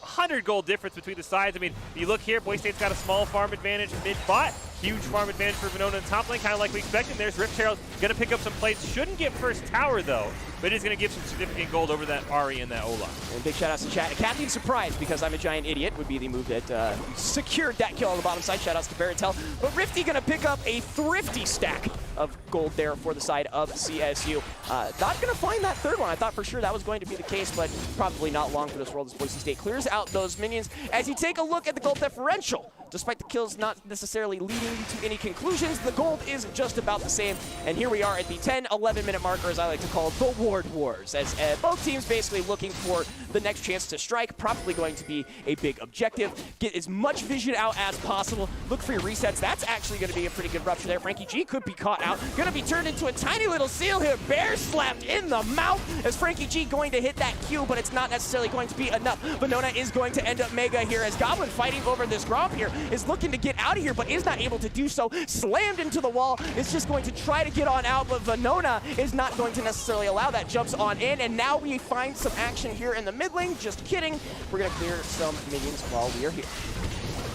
100 gold difference between the sides. I mean, you look here, Boise State's got a small farm advantage mid-bot. Huge farm advantage for Venona in top lane, kind of like we expected. There's Rift Herald, going to pick up some plates. Shouldn't get first tower, though, but is going to give some significant gold over that Ahri and that Olaf. And big shout-outs to chat. Captain Surprise, because I'm a giant idiot, would be the move that secured that kill on the bottom side. Shout-outs to Baratel. But Rifty going to pick up a thrifty stack of gold there for the side of CSU. Not going to find that third one. I thought for sure that was going to be the case, but probably not long for this world as Boise State clears out those minions. As you take a look at the gold differential, despite the kills not necessarily leading to any conclusions, the gold is just about the same. And here we are at the 10-11 minute marker, as I like to call the Ward Wars, as both teams basically looking for the next chance to strike, probably going to be a big objective. Get as much vision out as possible. Look for your resets. That's actually going to be a pretty good rupture there. Frankie G could be caught out. Going to be turned into a tiny little seal here. Bear slapped in the mouth as Frankie G going to hit that Q, but it's not necessarily going to be enough. Venona is going to end up mega here as Goblin fighting over this Gromp here is looking to get out of here, but is not able to do so. Slammed into the wall. Is just going to try to get on out, but Venona is not going to necessarily allow that. Jumps on in, and now we find some action here in the mid lane. Just kidding. We're going to clear some minions while we are here.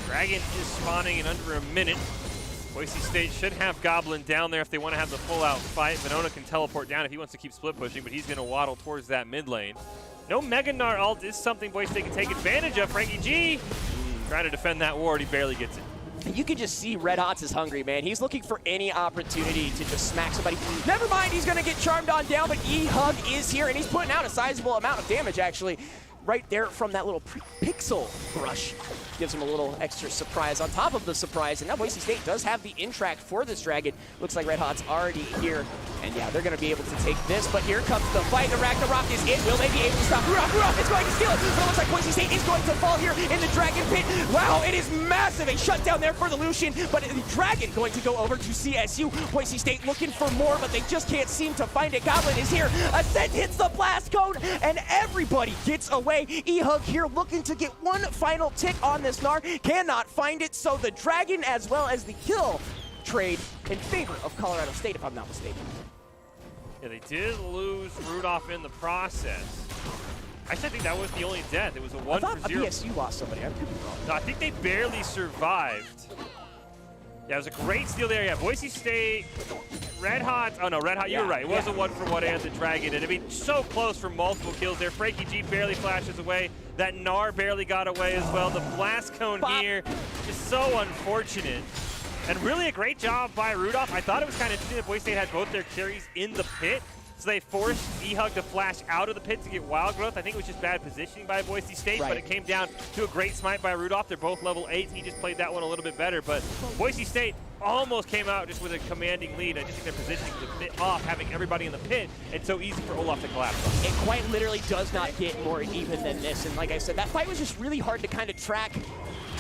Dragon is spawning in under a minute. Boise State should have Goblin down there if they want to have the full-out fight. Venona can teleport down if he wants to keep split pushing, but he's going to waddle towards that mid lane. No Mega Gnar ult is something Boise State can take advantage of. Frankie G trying to defend that ward. He barely gets it. You can just see Red Hots is hungry, man. He's looking for any opportunity to just smack somebody. Never mind, he's going to get charmed on down, but E-Hug is here, and he's putting out a sizable amount of damage, actually, right there from that little pixel brush. Gives him a little extra surprise on top of the surprise, and now Boise State does have the in-track for this Dragon. Looks like Red Hot's already here, and yeah, they're going to be able to take this, but here comes the fight. The Ragnarok is in. Will they be able to stop? Rudolph is going to steal it, but it looks like Boise State is going to fall here in the Dragon Pit. Wow, it is massive. A shutdown there for the Lucian, but the Dragon going to go over to CSU. Boise State looking for more, but they just can't seem to find it. Goblin is here. Ascent hits the blast cone, and everybody gets away. E-Hug here looking to get one final tick on this Gnar. Cannot find it, so the Dragon as well as the kill trade in favor of Colorado State, if I'm not mistaken. Yeah, they did lose Rudolph in the process. I actually think that was the only death. It was a 1 for 0. BSU lost somebody. I could be wrong. No, I think they barely survived. Yeah, it was a great steal there. Yeah, Boise State, Red Hot. Oh, no, Red Hot, you were right. It was a 1-for-1 and the Dragon. And I mean, so close for multiple kills there. Frankie G barely flashes away. That Gnar barely got away as well. The blast cone here is so unfortunate. And really a great job by Rudolph. I thought it was kind of interesting that Boise State had both their carries in the pit. So they forced E-Hug to flash out of the pit to get Wild Growth. I think it was just bad positioning by Boise State, but it came down to a great smite by Rudolph. They're both level 8s. He just played that one a little bit better, but Boise State almost came out just with a commanding lead. I just think their positioning was a bit off, having everybody in the pit. It's so easy for Olaf to collapse. It quite literally does not get more even than this, and like I said, that fight was just really hard to kind of track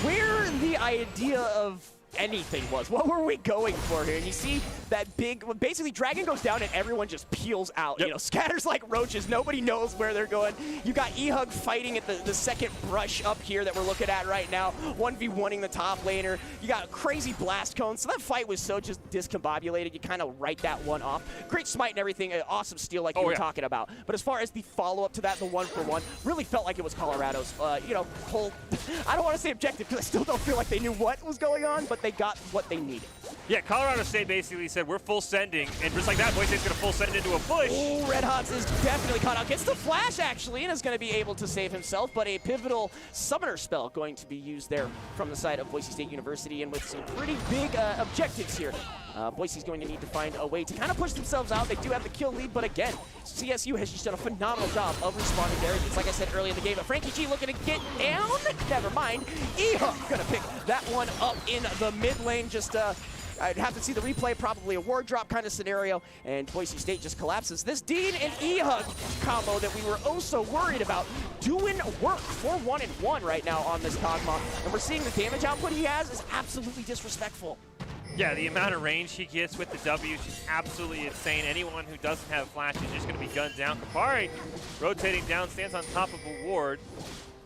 where the idea of anything was. What were we going for here? And you see that big, basically Dragon goes down and everyone just peels out. Yep. You know, scatters like roaches. Nobody knows where they're going. You got E-Hug fighting at the second brush up here that we're looking at right now. 1v1ing the top laner. You got a crazy blast cone. So that fight was so just discombobulated. You kind of write that one off. Great smite and everything. An awesome steal like you were talking about. But as far as the follow-up to that, the 1-for-1, really felt like it was Colorado's, you know, whole, I don't want to say objective because I still don't feel like they knew what was going on, but they got what they needed. Yeah, Colorado State basically said, we're full sending, and just like that, Boise State's gonna full send into a push. Oh, Red Hots is definitely caught out. Gets the flash, actually, and is going to be able to save himself, but a pivotal summoner spell going to be used there from the side of Boise State University, and with some pretty big objectives here. Boise's going to need to find a way to kind of push themselves out. They do have the kill lead, but again, CSU has just done a phenomenal job of responding there. It's like I said earlier in the game, but Frankie G looking to get down. Never mind. Ehuk going to pick that one up in the mid lane. Just I'd have to see the replay, probably a ward drop kind of scenario, and Boise State just collapses. This Dean and Ehuk combo that we were oh so worried about doing work for 1-1 right now on this Kog'Maw, and we're seeing the damage output he has is absolutely disrespectful. Yeah, the amount of range he gets with the W is just absolutely insane. Anyone who doesn't have flash is just going to be gunned down. Kapari rotating down, stands on top of a ward.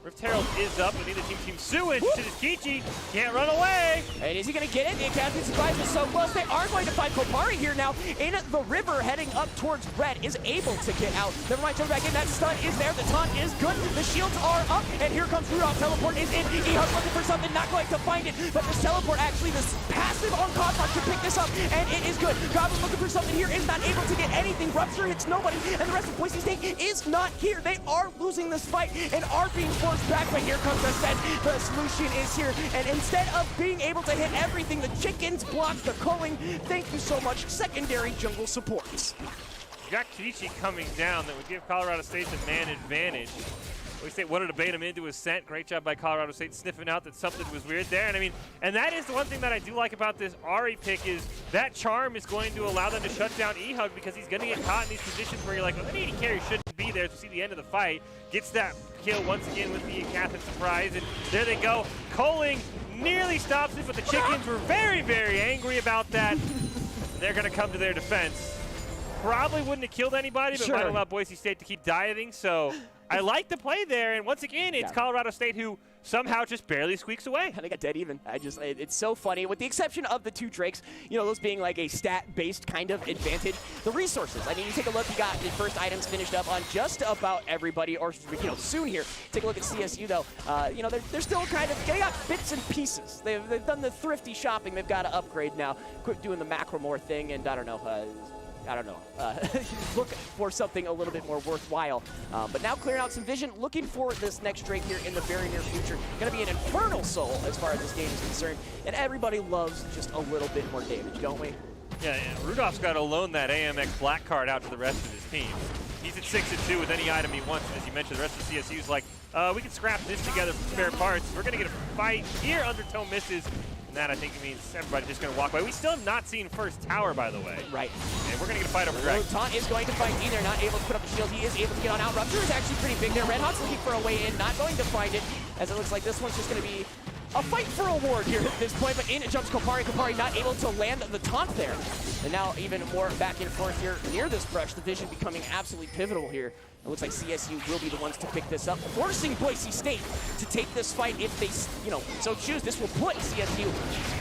Rift Herald is up, and neither team suing. Kichi can't run away. And is he going to get it? The Academy surprise is so close. They are going to find Kopari here now in the river, heading up towards Red, is able to get out. Never mind, jump back in. That stun is there. The taunt is good. The shields are up, and here comes Rudolph. Teleport is in. Ehuk looking for something, not going to find it. But this teleport, actually, this passive on Cosmos to pick this up, and it is good. Goblin looking for something here, is not able to get anything. Rupture hits nobody, and the rest of Boise State is not here. They are losing this fight and are being forced back, but here comes the set. The solution is here, and instead of being able to hit everything, the chickens block the culling. Thank you so much, secondary jungle supports. You got Kichi coming down that would give Colorado State the man advantage. Boise State wanted to bait him into his scent. Great job by Colorado State sniffing out that something was weird there. And I mean, and that is the one thing that I do like about this Ahri pick is that charm is going to allow them to shut down Ehuk because he's going to get caught in these positions where you're like, well, the AD carry shouldn't be there to see the end of the fight. Gets that kill once again with the Catholic surprise, and there they go. Coling nearly stops it, but the chickens were very, very angry about that. They're going to come to their defense. Probably wouldn't have killed anybody, but might allow Boise State to keep dieting, so I like the play there, and once again, it's Colorado State who somehow just barely squeaks away. And they got dead even. It's so funny, with the exception of the two Drakes, you know, those being like a stat-based kind of advantage. The resources, I mean, you take a look, you got the first items finished up on just about everybody, or, you know, soon here. Take a look at CSU, though. You know, they're still kind of, they got bits and pieces. They've done the thrifty shopping. They've got to upgrade now. Quit doing the Macromore thing, and I don't know, look for something a little bit more worthwhile. But now clearing out some vision, looking for this next Drake here in the very near future. Going to be an Infernal Soul as far as this game is concerned. And everybody loves just a little bit more damage, don't we? Yeah, and Rudolph's got to loan that AMX black card out to the rest of his team. He's at 6-2 with any item he wants. And as you mentioned, the rest of CSU's like, we can scrap this together for spare parts. We're going to get a fight here. Undertow misses. And that, I think, means everybody's just going to walk away. We still have not seen first tower, by the way. Right. And we're going to get a fight over Drake. Taunt is going to find D. They're not able to put up the shield. He is able to get on out. Rupture is actually pretty big there. Red Hawk's looking for a way in. Not going to find it, as it looks like this one's just going to be a fight for a ward here at this point, but in jumps Kopari. Kopari not able to land the taunt there. And now even more back and forth here near this brush. The vision becoming absolutely pivotal here. It looks like CSU will be the ones to pick this up, forcing Boise State to take this fight if they, you know, so choose. This will put CSU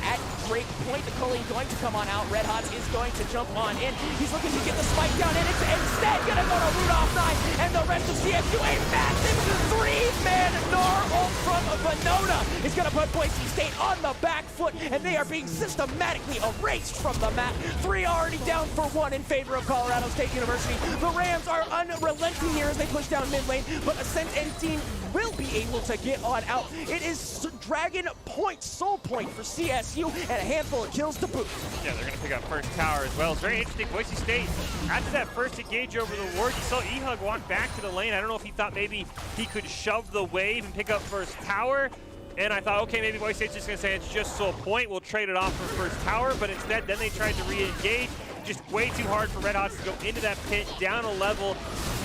at break point. The culling going to come on out. Red Hots is going to jump on in. He's looking to get the spike down, and it's instead going to go to Rudolph 9, and the rest of CSU, a massive three-man Gnar ult from Venona is going to put Boise State on the back foot, and they are being systematically erased from the map. 3 already down for 1 in favor of Colorado State University. The Rams are unrelenting here as they push down mid lane, but Ascent and team will be able to get on out. It is Dragon Point, Soul Point for CSU, and a handful of kills to boot. Yeah, they're going to pick up first tower as well. It's very interesting. Boise State, after that first engage over the ward, you saw Ehuk walk back to the lane. I don't know if he thought maybe he could shove the wave and pick up first tower. And I thought, okay, maybe Boise State's just going to say it's just Soul Point. We'll trade it off for first tower. But instead, then they tried to re-engage. Just way too hard for Red Hots to go into that pit, down a level.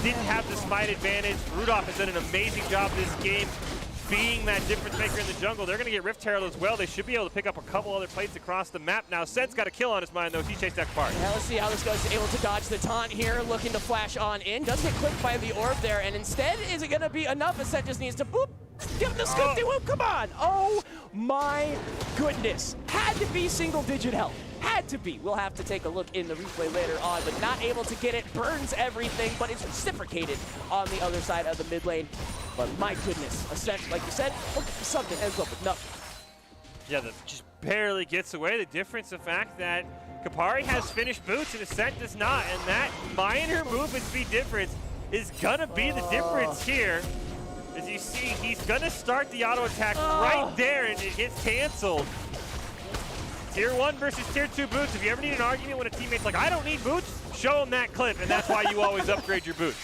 Didn't have the smite advantage. Rudolph has done an amazing job this game being that difference maker in the jungle. They're going to get Rift Herald as well. They should be able to pick up a couple other plates across the map. Now, Seth's got a kill on his mind, though, as he chased that apart. Now, let's see how this goes. Able to dodge the taunt here, looking to flash on in. Does get clipped by the orb there, and instead, is it going to be enough? As Seth just needs to boop. Give him the scoopty whoop. Come on. Oh, my goodness. Had to be single-digit health. Had to be. We'll have to take a look in the replay later on, but not able to get it. Burns everything, but it's reciprocated on the other side of the mid lane. But my goodness, Ascent, like you said, looking for something, ends up with nothing. Yeah, the just barely gets away. The difference, the fact that Kapari has finished boots and Ascent does not, and that minor movement speed difference is gonna be the difference here. As you see, he's gonna start the auto attack right there, and it gets canceled. Tier 1 versus Tier 2 boots. If you ever need an argument when a teammate's like, I don't need boots, show them that clip, and that's why you always upgrade your boots.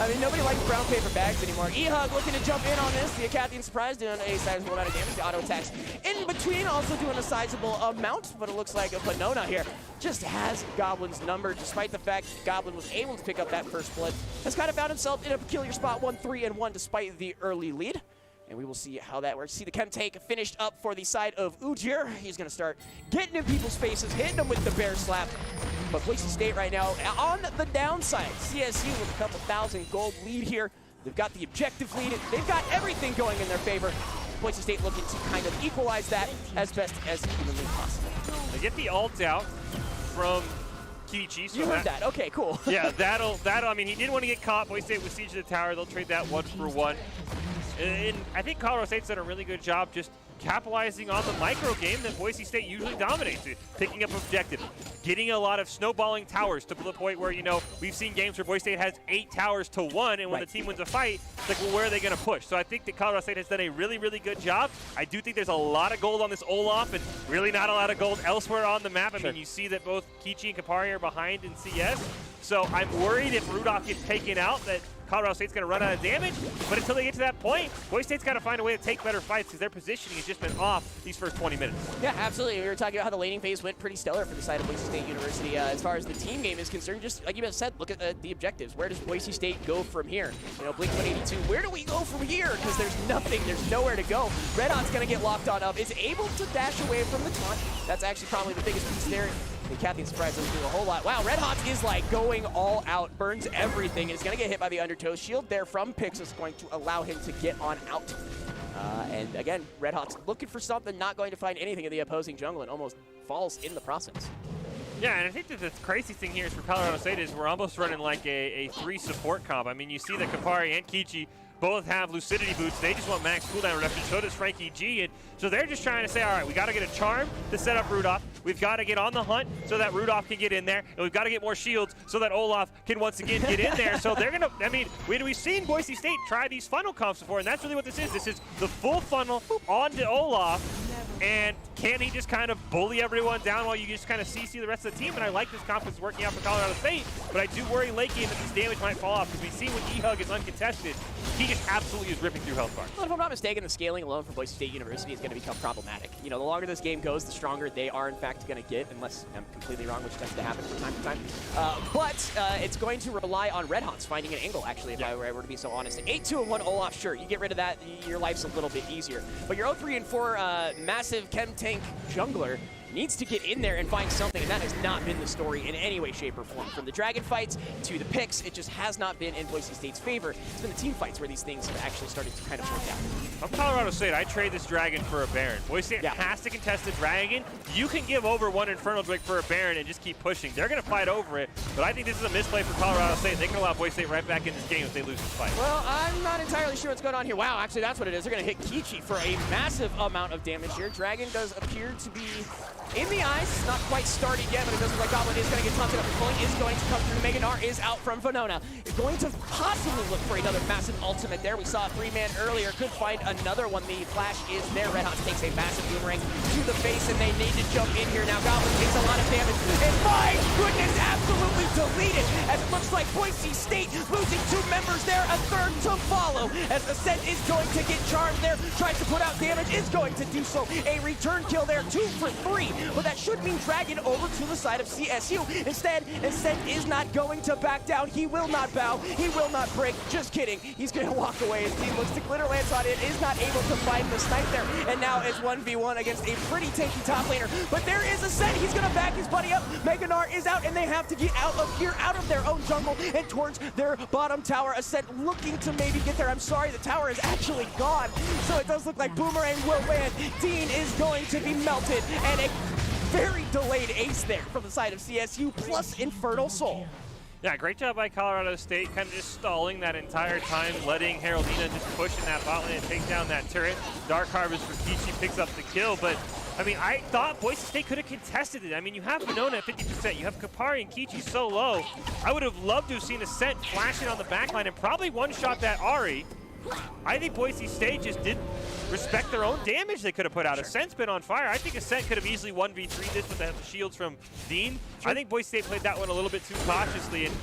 I mean, nobody likes brown paper bags anymore. E-Hug looking to jump in on this. The Acathian Surprise doing a sizable amount of damage. The auto attacks in between, also doing a sizable amount, but it looks like Venona here just has Goblin's number, despite the fact Goblin was able to pick up that first blood. Has kind of found himself in a peculiar spot, 1-3-1, despite the early lead. And we will see how that works. See the chem take finished up for the side of Ujir. He's going to start getting in people's faces, hitting them with the bear slap. But Boise State right now on the downside. CSU with a couple thousand gold lead here. They've got the objective lead. They've got everything going in their favor. Boise State looking to kind of equalize that as best as humanly possible. They get the ult out from Kichi. So you heard that. Okay, cool. Yeah, that'll, I mean, he didn't want to get caught. Boise State with Siege of the Tower. They'll trade that 1-for-1. And I think Colorado State's done a really good job just capitalizing on the micro game that Boise State usually dominates, picking up objective, getting a lot of snowballing towers to the point where, you know, we've seen games where Boise State has 8 towers to 1, and when the team wins a fight, it's like, well, where are they going to push? So I think that Colorado State has done a really, really good job. I do think there's a lot of gold on this Olaf, and really not a lot of gold elsewhere on the map. I mean, you see that both Kichi and Kapari are behind in CS, so I'm worried if Rudolph gets taken out that Colorado State's going to run out of damage, but until they get to that point, Boise State's got to find a way to take better fights because their positioning has just been off these first 20 minutes. Yeah, absolutely. We were talking about how the laning phase went pretty stellar for the side of Boise State University. As far as the team game is concerned, just like you have said, look at the objectives. Where does Boise State go from here? You know, Blink 182, where do we go from here? Because there's nothing, there's nowhere to go. Red Hot's going to get locked on up, is able to dash away from the taunt. That's actually probably the biggest piece there. The Acathian Surprise doesn't do a whole lot. Wow, Red Hot is like going all out, burns everything, and is going to get hit by the undertow. Shield there from Pix is going to allow him to get on out. And again, Red Hot's looking for something, not going to find anything in the opposing jungle, and almost falls in the process. Yeah, and I think that the crazy thing here is for Colorado State is we're almost running like a 3 support comp. I mean, you see that Kapari and Kichi both have Lucidity boots. They just want max cooldown reduction. So does Frankie G. And so they're just trying to say, all right, we got to get a charm to set up Rudolph. We've got to get on the hunt so that Rudolph can get in there. And we've got to get more shields so that Olaf can once again get in there. So they're going to, I mean, we've seen Boise State try these funnel comps before, and that's really what this is. This is the full funnel onto Olaf. And can he just kind of bully everyone down while you just kind of CC the rest of the team? And I like this comp is working out for Colorado State, but I do worry late game that this damage might fall off because we've seen when E-Hug is uncontested, he just absolutely is ripping through health bars. Well, if I'm not mistaken, the scaling alone for Boise State University is going to become problematic. You know, the longer this game goes, the stronger they are in fact going to get, unless I'm completely wrong, which tends to happen from time to time. But it's going to rely on Red Hots finding an angle, actually, if I were to be so honest. 8-2-1 Olaf, sure, you get rid of that, your life's a little bit easier. But your 0-3 and 4 massive chem tank jungler needs to get in there and find something, and that has not been the story in any way, shape, or form. From the dragon fights to the picks, it just has not been in Boise State's favor. It's been the team fights where these things have actually started to kind of work out. I'm Colorado State. I trade this dragon for a Baron. Boise State has to contest the dragon. You can give over one Infernal Drake for a Baron and just keep pushing. They're going to fight over it, but I think this is a misplay for Colorado State. They can allow Boise State right back in this game if they lose this fight. Well, I'm not entirely sure what's going on here. Wow, actually, that's what it is. They're going to hit Kichi for a massive amount of damage here. Dragon does appear to be in the ice. Not quite started yet, but it does look like Goblin is going to get taunted up. The pulling is going to come through. Meganar is out from Venona. Is going to possibly look for another massive ultimate there. We saw a 3-man earlier. Could find another one. The flash is there. Red Hot takes a massive boomerang to the face, and they need to jump in here. Now Goblin takes a lot of damage. And my goodness, absolutely deleted. As it looks like Boise State losing 2 members there. A third to follow. As Ascent is going to get charged there. Tries to put out damage. Is going to do so. A return kill there. 2 for 3. But that should mean Dragon over to the side of CSU. Instead, Ascent is not going to back down. He will not bow. He will not break. Just kidding. He's going to walk away. His team looks to glitter lance on it. Is not able to find the snipe there. And now it's 1v1 against a pretty tanky top laner. But there is Ascent. He's going to back his buddy up. Meganar is out, and they have to get out of here, out of their own jungle, and towards their bottom tower. Ascent looking to maybe get there. I'm sorry, the tower is actually gone. So it does look like Boomerang will land. Dean is going to be melted. And a very delayed ace there from the side of CSU, plus Infernal Soul. Yeah, great job by Colorado State, kind of just stalling that entire time, letting Heraldina just push in that bot lane and take down that turret. Dark Harvest for Kichi picks up the kill, but I mean, I thought Boise State could have contested it. I mean, you have Venona at 50%. You have Kapari and Kichi so low. I would have loved to have seen Ascent flashing on the backline and probably one-shot that Ari. I think Boise State just didn't respect their own damage they could have put out. Ascent's been on fire. I think Ascent could have easily 1v3 this with the shields from Dean. I think Boise State played that one a little bit too cautiously, and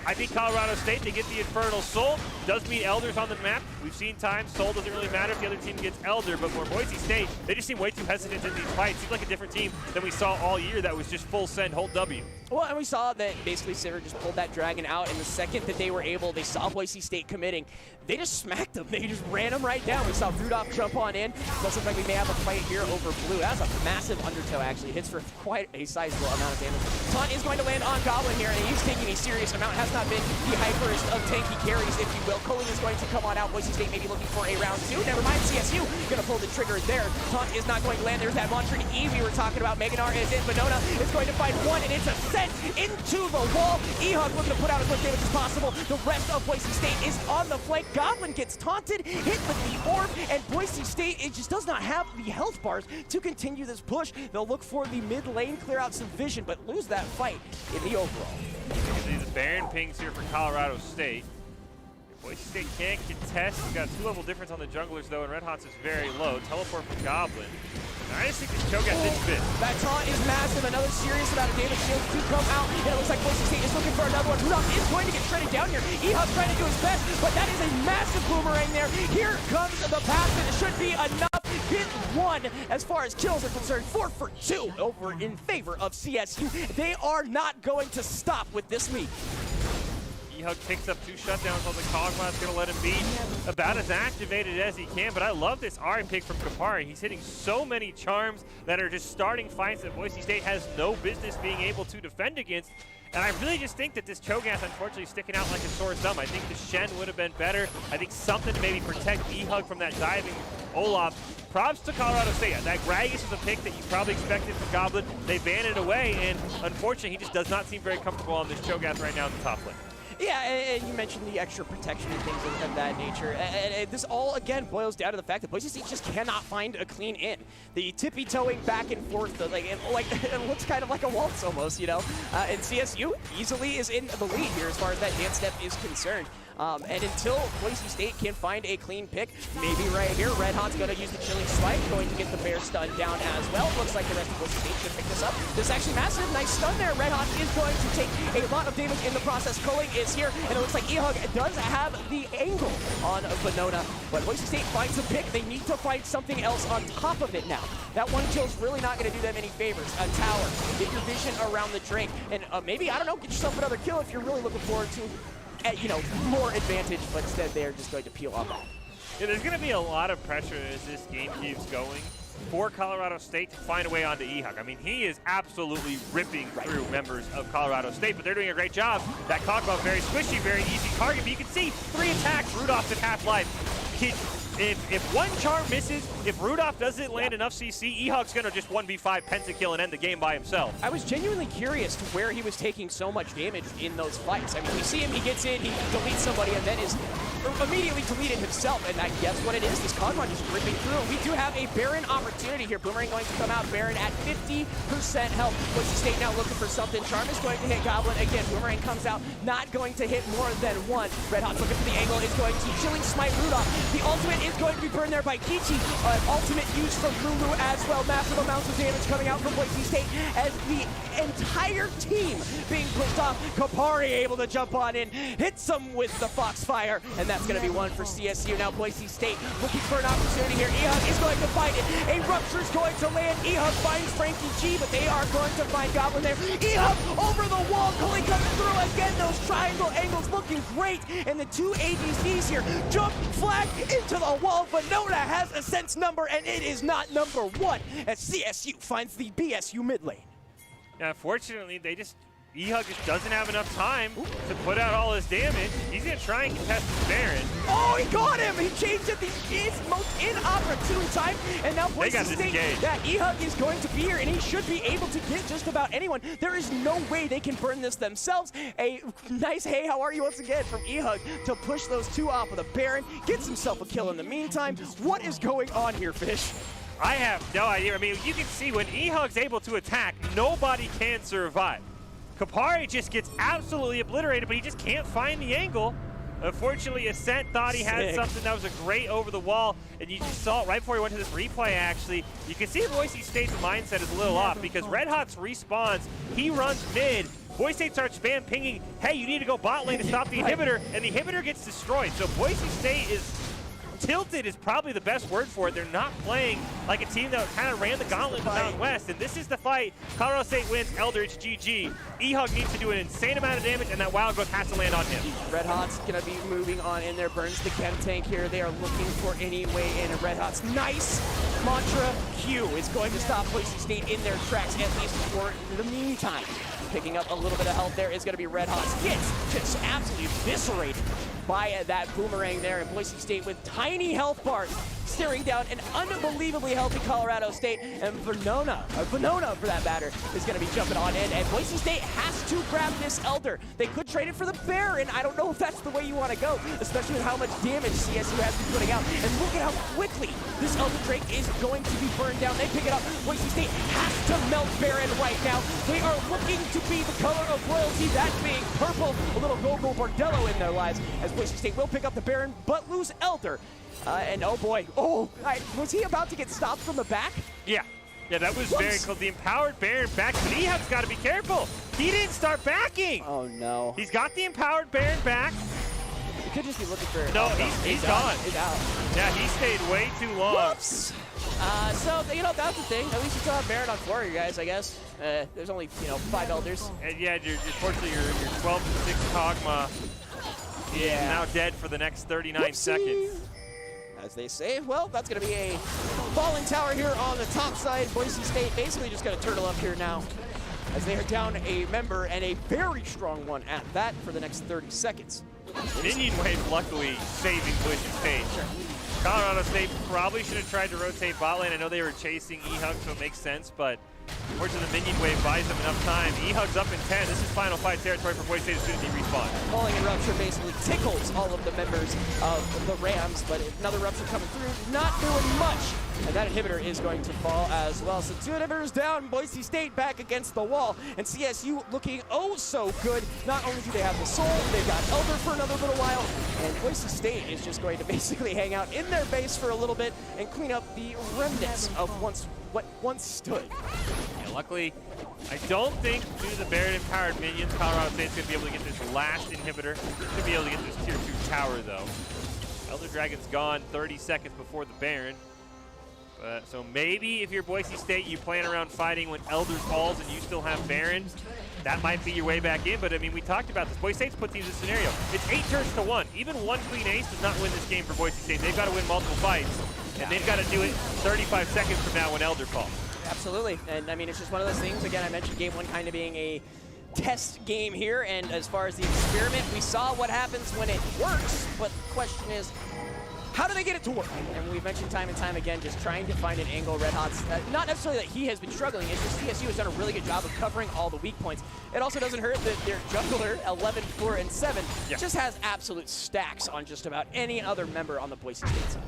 I think Colorado State, they get the Infernal Soul. Does mean Elders on the map. We've seen times Soul doesn't really matter if the other team gets Elder, but for Boise State, they just seem way too hesitant in these fights. Seems like a different team than we saw all year that was just full send, hold W. Well, and we saw that basically Sivir just pulled that Dragon out, and the second that they were able, they saw Boise State committing, they just smacked them. They just ran them right down. We saw Rudolph jump on in. Does look like we may have a fight here over blue. That's a massive undertow, actually. Hits for quite a sizable amount of damage. Taunt is going to land on Goblin here, and he's taking a serious amount. Has not been the hyperest of tanky carries, if you will. Culling is going to come on out. Boise State maybe looking for a round two. Never mind, CSU going to pull the trigger there. Taunt is not going to land. There's that Monster E we were talking about. Meganar is in. Venona is going to find one, and it's a sent into the wall. E-Hug looking to put out as much damage as possible. The rest of Boise State is on the flank. Goblin gets taunted, hit with the orb, and Boise State, it just does not have the health bars to continue this push. They'll look for the mid lane, clear out some vision, but lose that fight in the overall. You can see the Baron pings here for Colorado State. Boise State can't contest. We've got 2-level difference on the junglers, though, and Red Hot's is very low. Teleport from Goblin. I just think this Cho'Gath didn't fit. That taunt is massive. Another serious amount of damage shields to come out. And it looks like Boise State is looking for another one. Rudolph is going to get shredded down here. E-Hub trying to do his best, but that is a massive boomerang there. Here comes the pass, and it should be enough. Hit one as far as kills are concerned. 4 for 2 over in favor of CSU. They are not going to stop with this lead. E-Hug picks up 2 shutdowns on the Cogma's going to let him be about as activated as he can, but I love this Ari pick from Kapari. He's hitting so many charms that are just starting fights that Boise State has no business being able to defend against. And I really just think that this Cho'Gath, unfortunately, is sticking out like a sore thumb. I think the Shen would have been better. I think something to maybe protect E-Hug from that diving Olaf. Props to Colorado State. That Gragas was a pick that you probably expected from Goblin. They ban it away, and unfortunately, he just does not seem very comfortable on this Cho'Gath right now in the top lane. Yeah, and you mentioned the extra protection and things of that nature. And this all, again, boils down to the fact that Boise State just cannot find a clean in. The tippy-toeing back and forth, it looks kind of like a waltz almost, you know? And CSU easily is in the lead here as far as that dance step is concerned. And until Boise State can find a clean pick, maybe right here, Red Hot's going to use the Chilling Spike, going to get the Bear stun down as well. Looks like the rest of Boise State should pick this up. This is actually massive, nice stun there. Red Hot is going to take a lot of damage in the process. Culling is here, and it looks like E-Hug does have the angle on Venona, but Boise State finds a pick. They need to find something else on top of it now. That one kill's really not going to do them any favors. A tower, get your vision around the Drake, and maybe, I don't know, get yourself another kill if you're really looking forward to more advantage, but instead they're just going to peel off that. Yeah, there's going to be a lot of pressure as this game keeps going for Colorado State to find a way onto E-Hug. I mean, he is absolutely ripping through members of Colorado State, but they're doing a great job. That Kog'Maw, very squishy, very easy target, but you can see 3 attacks, Rudolph's at half-life. If one charm misses, if Rudolph doesn't land enough CC, E-Hug's going to just 1v5 pentakill and end the game by himself. I was genuinely curious to where he was taking so much damage in those fights. I mean, we see him, he gets in, he deletes somebody, and then is immediately deleted himself. And I guess what it is, this Kog'Maw just ripping through. We do have a Baron opportunity here. Boomerang going to come out, Baron at 50% health. Boise State now looking for something. Charm is going to hit Goblin again. Boomerang comes out, not going to hit more than one. Red Hot's looking for the angle, is going to Chilling Smite Rudolph. The ultimate is going to be burned there by Kichi. Ultimate used from Lulu as well. Massive amounts of damage coming out from Boise State as the entire team being pushed off. Kapari able to jump on in, hits him with the Foxfire, and that's going to be one for CSU. Now Boise State looking for an opportunity here. E-Hug is going to find it. A Rupture is going to land. E-Hug finds Frankie G, but they are going to find Goblin there. E-Hug over the wall. Culling comes through again. Those triangle angles looking great. And the 2 ADCs here. Jump, flag into the wall. Venona has a sense number, and it is not number 1 as CSU finds the BSU mid lane. Now, unfortunately, E-Hug just doesn't have enough time to put out all his damage. He's going to try and contest his Baron. Oh, he got him! He changed at the most inopportune time, and now Boise State, that E-Hug is going to be here, and he should be able to get just about anyone. There is no way they can burn this themselves. A nice hey, how are you once again from E-Hug to push those 2 off of the Baron, gets himself a kill in the meantime. What is going on here, Fish? I have no idea. I mean, you can see when E-Hug's able to attack, nobody can survive. Kapari just gets absolutely obliterated, but he just can't find the angle. Unfortunately, Ascent thought he had something that was a great over the wall, and you just saw it right before he went to this replay, actually. You can see Boise State's mindset is a little off because Red Hot's respawns, he runs mid. Boise State starts spam pinging, hey, you need to go bot lane to stop the inhibitor, and the inhibitor gets destroyed. So Boise State is tilted is probably the best word for it. They're not playing like a team that kind of ran the gauntlet in the Mountain West, and this is the fight. Colorado State wins, Eldritch, GG. E-Hug needs to do an insane amount of damage, and that wild growth has to land on him. Red Hot's gonna be moving on in there, burns the chem tank here. They are looking for any way in. Red Hot's nice mantra Q is going to stop Boise State in their tracks, at least for the meantime. Picking up a little bit of health there is gonna be Red Hot's. Gets just absolutely eviscerated by that boomerang there, and Boise State with tiny health bars staring down an unbelievably healthy Colorado State, and Venona for that matter, is going to be jumping on in, and Boise State has to grab this Elder. They could trade it for the Baron. I don't know if that's the way you want to go, especially with how much damage CSU has been putting out, and look at how quickly this Elder Drake is going to be burned down. They pick it up. Boise State has to melt Baron right now. They are looking to be the color of royalty, that being purple, a little Gogo Bordello in their lives, as Boise State will pick up the Baron, but lose Elder. And oh boy, was he about to get stopped from the back? Yeah, that was very cool. The empowered Baron back, but E-Hug's got to be careful. He didn't start backing. Oh no. He's got the empowered Baron back. He could just be looking for... No, he's gone. He's out. Yeah, he stayed way too long. Whoops. So, you know, that's the thing. At least you still have Baron on 4 of you guys, I guess. There's only, 5 Elders. And yeah, unfortunately, your 12-6 Kog'Maw is now dead for the next 39 seconds. As they say, well, that's going to be a falling tower here on the top side. Boise State basically just going to turtle up here now, as they are down a member, and a very strong one at that, for the next 30 seconds. Minion wave luckily saving Boise State. Sure. Colorado State probably should have tried to rotate bot lane. I know they were chasing E-Hug, so it makes sense, but unfortunately the minion wave buys them enough time. E-Hug's up in 10. This is final fight territory for Boise State as soon as he respawns. Falling in Rupture basically tickles all of the members of the Rams, but another Rupture coming through, not doing much. And that inhibitor is going to fall as well. So 2 inhibitors down, Boise State back against the wall, and CSU looking oh so good. Not only do they have the Soul, they've got Elder for another little while, and Boise State is just going to basically hang out in their base for a little bit and clean up the remnants of what once stood. Yeah, luckily, I don't think due to the Baron empowered minions, Colorado State's going to be able to get this last inhibitor. Should be able to get this tier 2 tower though. Elder Dragon's gone 30 seconds before the Baron. So maybe if you're Boise State, you plan around fighting when Elder falls and you still have Baron. That might be your way back in, but I mean, we talked about this. Boise State's put teams in this scenario. It's 8 turns to 1. Even one clean ace does not win this game for Boise State. They've got to win multiple fights, and they've got to do it 35 seconds from now when Elder falls. Absolutely, and I mean, it's just one of those things. Again, I mentioned game 1 kind of being a test game here, and as far as the experiment, we saw what happens when it works, but the question is, how do they get it to work? And we've mentioned time and time again, just trying to find an angle. Red Hot's, not necessarily that he has been struggling, it's just CSU has done a really good job of covering all the weak points. It also doesn't hurt that their jungler, 11, 4, and 7, just has absolute stacks on just about any other member on the Boise State side.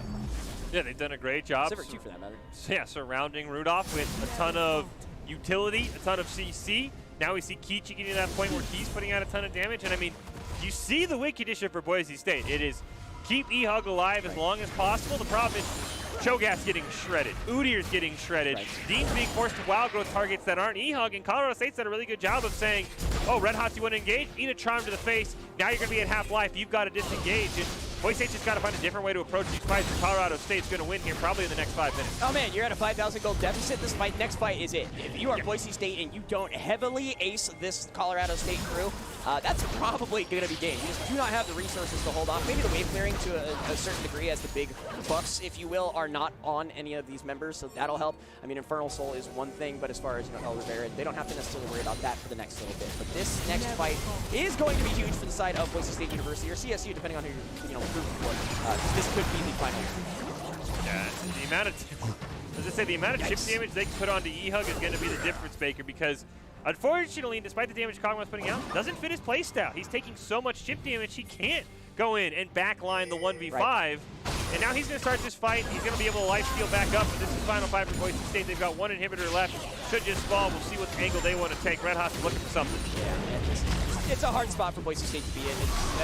Yeah, they've done a great job. Silver 2 for that matter. Yeah, surrounding Rudolph with a ton of utility, a ton of CC. Now we see Kichi getting to that point where he's putting out a ton of damage. And I mean, you see the win condition for Boise State. It is keep E-Hug alive as long as possible. The problem is Cho'Gath's getting shredded. Udyr's getting shredded. Dean's being forced to wild growth targets that aren't E-Hug, and Colorado State's done a really good job of saying, oh, Red Hots, you want to engage? Eat a charm to the face. Now you're going to be at half life. You've got to disengage. And Boise State's just got to find a different way to approach these fights, and Colorado State's going to win here probably in the next 5 minutes. Oh man, you're at a 5,000 gold deficit. This next fight is it. If you are Boise State and you don't heavily ace this Colorado State crew, that's probably going to be game. You just do not have the resources to hold off. Maybe the wave clearing to a certain degree, as the big buffs, if you will, are not on any of these members, so that'll help. I mean, Infernal Soul is one thing, but as far as Elder Baron, they don't have to necessarily worry about that for the next little bit. But this next fight is going to be huge for the side of Boise State University, or CSU, depending on who you're rooting for. This could be the final. Yeah, the amount of, as I say, the amount of chip damage they can put onto E-Hug is going to be the difference maker, because unfortunately, despite the damage Kog'Maw's putting out, doesn't fit his playstyle. He's taking so much chip damage, he can't go in and backline the 1v5. And now he's going to start this fight. He's going to be able to lifesteal back up. But this is final fight for Boise State. They've got one inhibitor left. Should just fall. We'll see what angle they want to take. Red Hot's looking for something. Yeah, it's a hard spot for Boise State to be in.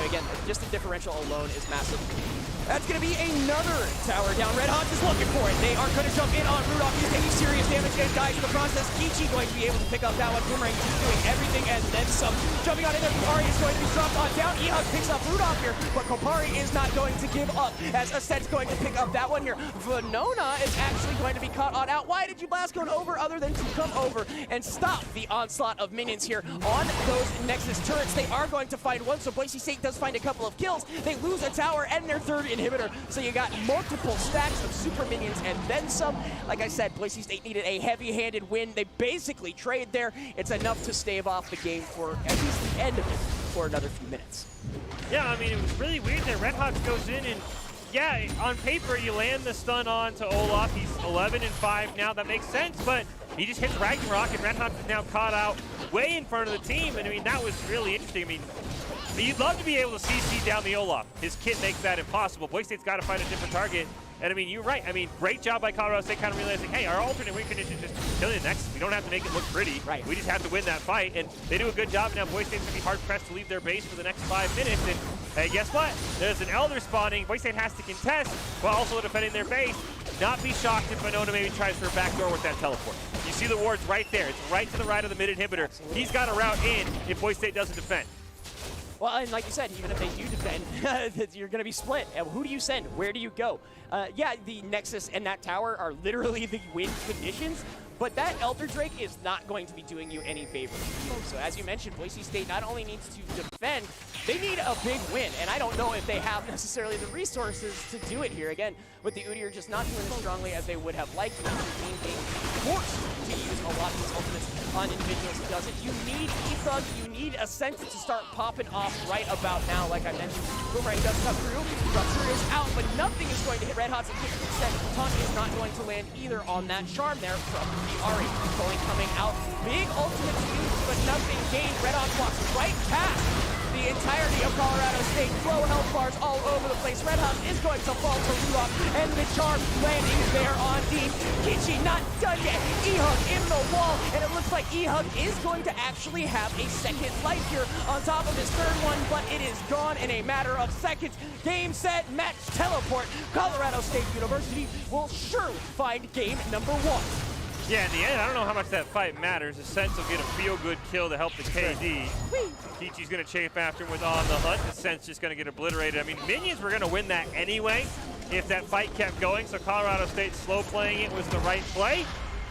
Again, just the differential alone is massive. That's going to be another tower down. Red Hot is looking for it. They are going to jump in on Rudolph. He's taking serious damage and dies in the process. Kichi going to be able to pick up that one. Boomerang is doing everything and then some. Jumping on in there, Kopari is going to be dropped on down. Ehug picks up Rudolph here, but Kopari is not going to give up as Ascent's going to pick up that one here. Venona is actually going to be caught on out. Why did you blast going over other than to come over and stop the onslaught of minions here on those Nexus turrets? They are going to find one, so Boise State does find a couple of kills. They lose a tower and their third inhibitor, so you got multiple stacks of super minions and then some. Like I said, Boise State needed a heavy-handed win. They basically trade there. It's enough to stave off the game for at least the end of it for another few minutes. Yeah, I mean, it was really weird that Red Hot goes in and, yeah, on paper, you land the stun on to Olaf. He's 11-5 now. That makes sense, but he just hits Ragnarok, and Red Hot is now caught out way in front of the team. And, I mean, that was really interesting. I mean, you'd love to be able to CC down the Olaf. His kit makes that impossible. Boise State's got to find a different target. And I mean, you're right. I mean, great job by Colorado State kind of realizing, hey, our alternate win condition is just killing the Nexus. We don't have to make it look pretty. Right. We just have to win that fight. And they do a good job. Now, Boise State's going to be hard-pressed to leave their base for the next 5 minutes. And hey, guess what? There's an Elder spawning. Boise State has to contest while also defending their base. Not be shocked if Venona maybe tries for a backdoor with that teleport. You see the wards right there. It's right to the right of the mid-inhibitor. He's got a route in if Boise State doesn't defend. Well, and like you said, even if they do defend, you're going to be split. And who do you send? Where do you go? Yeah, the Nexus and that tower are literally the win conditions, but that Elder Drake is not going to be doing you any favors. So as you mentioned, Boise State not only needs to defend, they need a big win, and I don't know if they have necessarily the resources to do it here. Again, with the Udyr just not doing as strongly as they would have liked, the team being forced to use a lot of these ultimates on individuals who does it. You need Ethug, you need Ascent to start popping off right about now. Like I mentioned, Boomerang does cut through, Rupture is out, but nothing is going to hit Red Hot's instead. Taunt is not going to land either on that charm there from the Ari. Coming out, big ultimate used, but nothing gained. Red Hot walks right past the entirety of Colorado State. Flow health bars all over the place. Red Hot is going to fall to Rudolph, and the charm landing there on Dean. Kichi not done yet. Ehug in the wall, and it looks like Ehug is going to actually have a second life here on top of his third one, but it is gone in a matter of seconds. Game, set, match, teleport. Colorado State University will surely find game number 1. Yeah, in the end, I don't know how much that fight matters. Ascent will get a feel-good kill to help the KD. Kichi's going to chafe after him with On the Hunt. Ascent's just going to get obliterated. I mean, Minions were going to win that anyway if that fight kept going, so Colorado State slow playing it was the right play.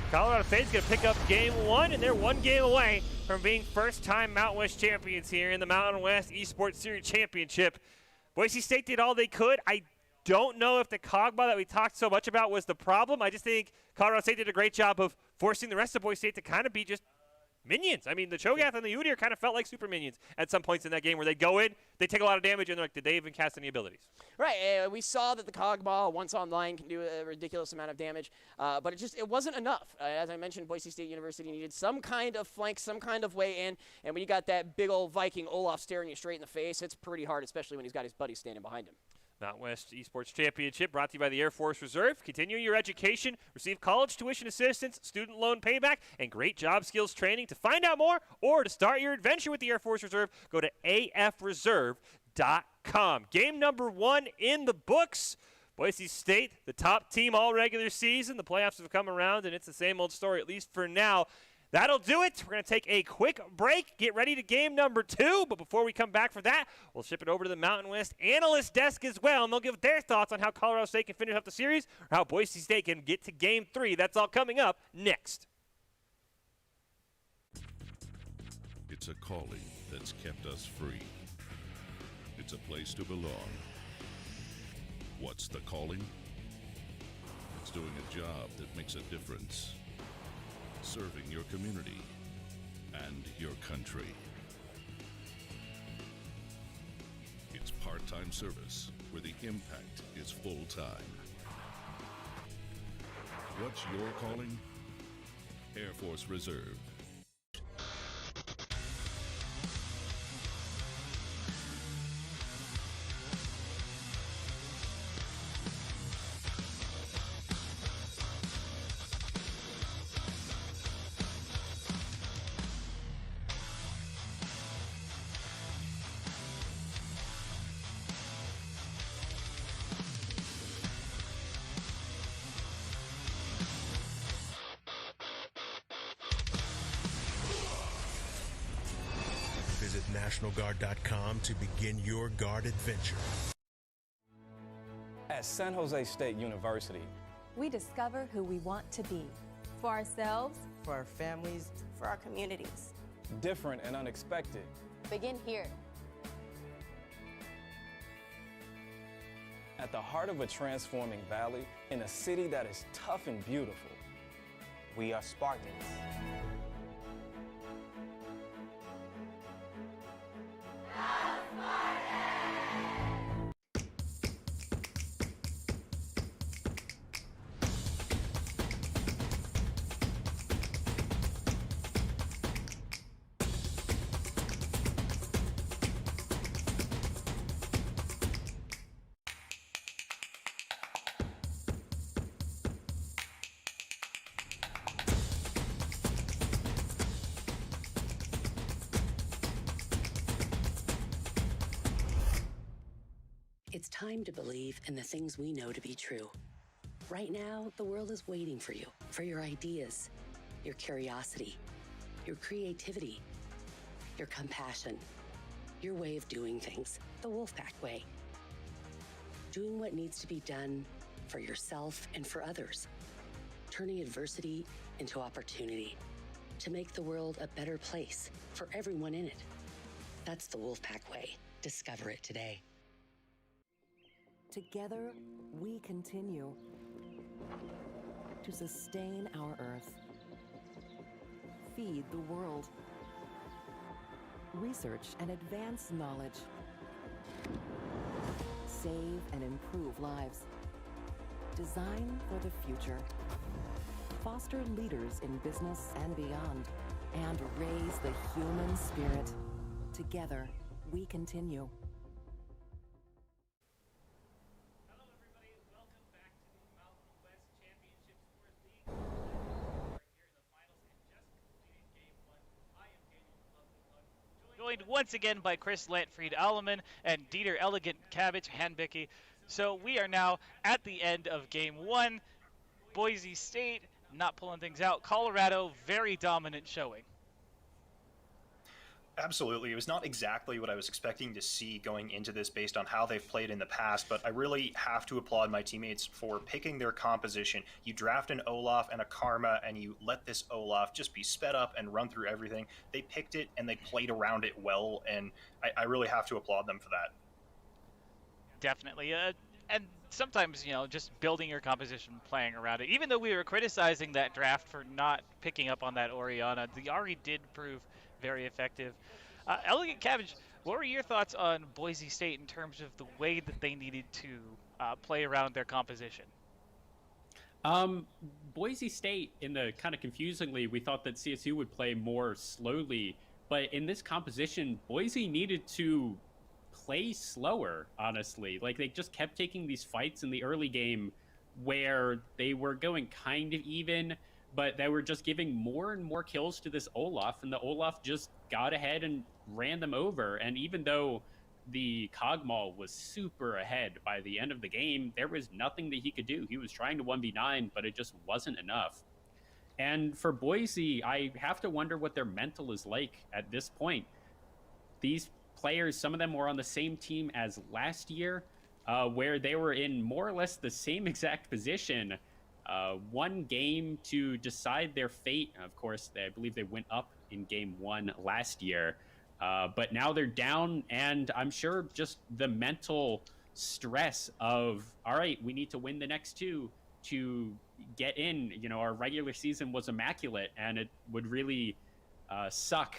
Colorado State's going to pick up game 1, and they're 1 game away from being first-time Mountain West champions here in the Mountain West Esports Series Championship. Boise State did all they could. I don't know if the Kog'Maw that we talked so much about was the problem. I just think Colorado State did a great job of forcing the rest of Boise State to kind of be just minions. I mean, the Cho'Gath and the Udyr kind of felt like super minions at some points in that game where they go in, they take a lot of damage, and they're like, did they even cast any abilities? Right, we saw that the Kog'Maw, once online, can do a ridiculous amount of damage, but it wasn't enough. As I mentioned, Boise State University needed some kind of flank, some kind of way in, and when you got that big old Viking Olaf staring you straight in the face, it's pretty hard, especially when he's got his buddies standing behind him. Mountain West Esports Championship brought to you by the Air Force Reserve. Continue your education, receive college tuition assistance, student loan payback, and great job skills training. To find out more or to start your adventure with the Air Force Reserve, go to afreserve.com. Game number 1 in the books. Boise State, the top team all regular season. The playoffs have come around, and it's the same old story, at least for now. That'll do it. We're going to take a quick break, get ready to game number 2. But before we come back for that, we'll ship it over to the Mountain West analyst desk as well, and they'll give their thoughts on how Colorado State can finish up the series or how Boise State can get to game 3. That's all coming up next. It's a calling that's kept us free. It's a place to belong. What's the calling? It's doing a job that makes a difference. Serving your community and your country. It's part-time service where the impact is full-time. What's your calling? Air Force Reserve. NationalGuard.com to begin your Guard adventure. At San Jose State University, we discover who we want to be. For ourselves, for our families, for our communities. Different and unexpected. Begin here. At the heart of a transforming valley, in a city that is tough and beautiful. We are Spartans. It's time to believe in the things we know to be true. Right now, the world is waiting for you, for your ideas, your curiosity, your creativity, your compassion, your way of doing things, the Wolfpack way. Doing what needs to be done for yourself and for others. Turning adversity into opportunity to make the world a better place for everyone in it. That's the Wolfpack way. Discover it today. Together, we continue to sustain our Earth, feed the world, research and advance knowledge, save and improve lives, design for the future, foster leaders in business and beyond, and raise the human spirit. Together, we continue. Joined once again by Chris Lantfried Alleman and Dieter Elegant Cabbage Handbicke. So we are now at the end of game one. Boise State not pulling things out. Colorado, very dominant showing. Absolutely. It was not exactly what I was expecting to see going into this based on how they've played in the past, but I really have to applaud my teammates for picking their composition. You draft an Olaf and a Karma, and you let this Olaf just be sped up and run through everything. They picked it, and they played around it well, and I really have to applaud them for that. Definitely. And sometimes, you know, just building your composition, playing around it. Even though we were criticizing that draft for not picking up on that Orianna, the Ari did prove very effective. Elegant Cabbage, what were your thoughts on Boise State in terms of the way that they needed to play around their composition? Boise State, in the kind of confusingly, we thought that CSU would play more slowly, but in this composition, Boise needed to play slower, honestly. Like, they just kept taking these fights in the early game where they were going kind of even, but they were just giving more and more kills to this Olaf, and the Olaf just got ahead and ran them over. And even though the Kog'Maw was super ahead by the end of the game, there was nothing that he could do. He was trying to 1v9, but it just wasn't enough. And for Boise, I have to wonder what their mental is like at this point. These players, some of them were on the same team as last year, where they were in more or less the same exact position. One game to decide their fate. Of course, I believe they went up in game one last year, but now they're down, and I'm sure just the mental stress of, all right, we need to win the next two to get in. You know, our regular season was immaculate, and it would really suck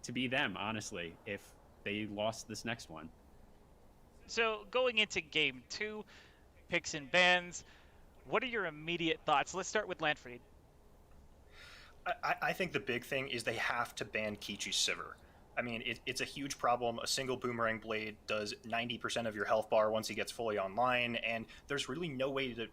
to be them, honestly, if they lost this next one. So going into game two, picks and bans, what are your immediate thoughts? Let's start with Lantfried. I think the big thing is they have to ban Kichi Sivir. I mean, it's a huge problem. A single Boomerang Blade does 90% of your health bar once he gets fully online, and there's really no way to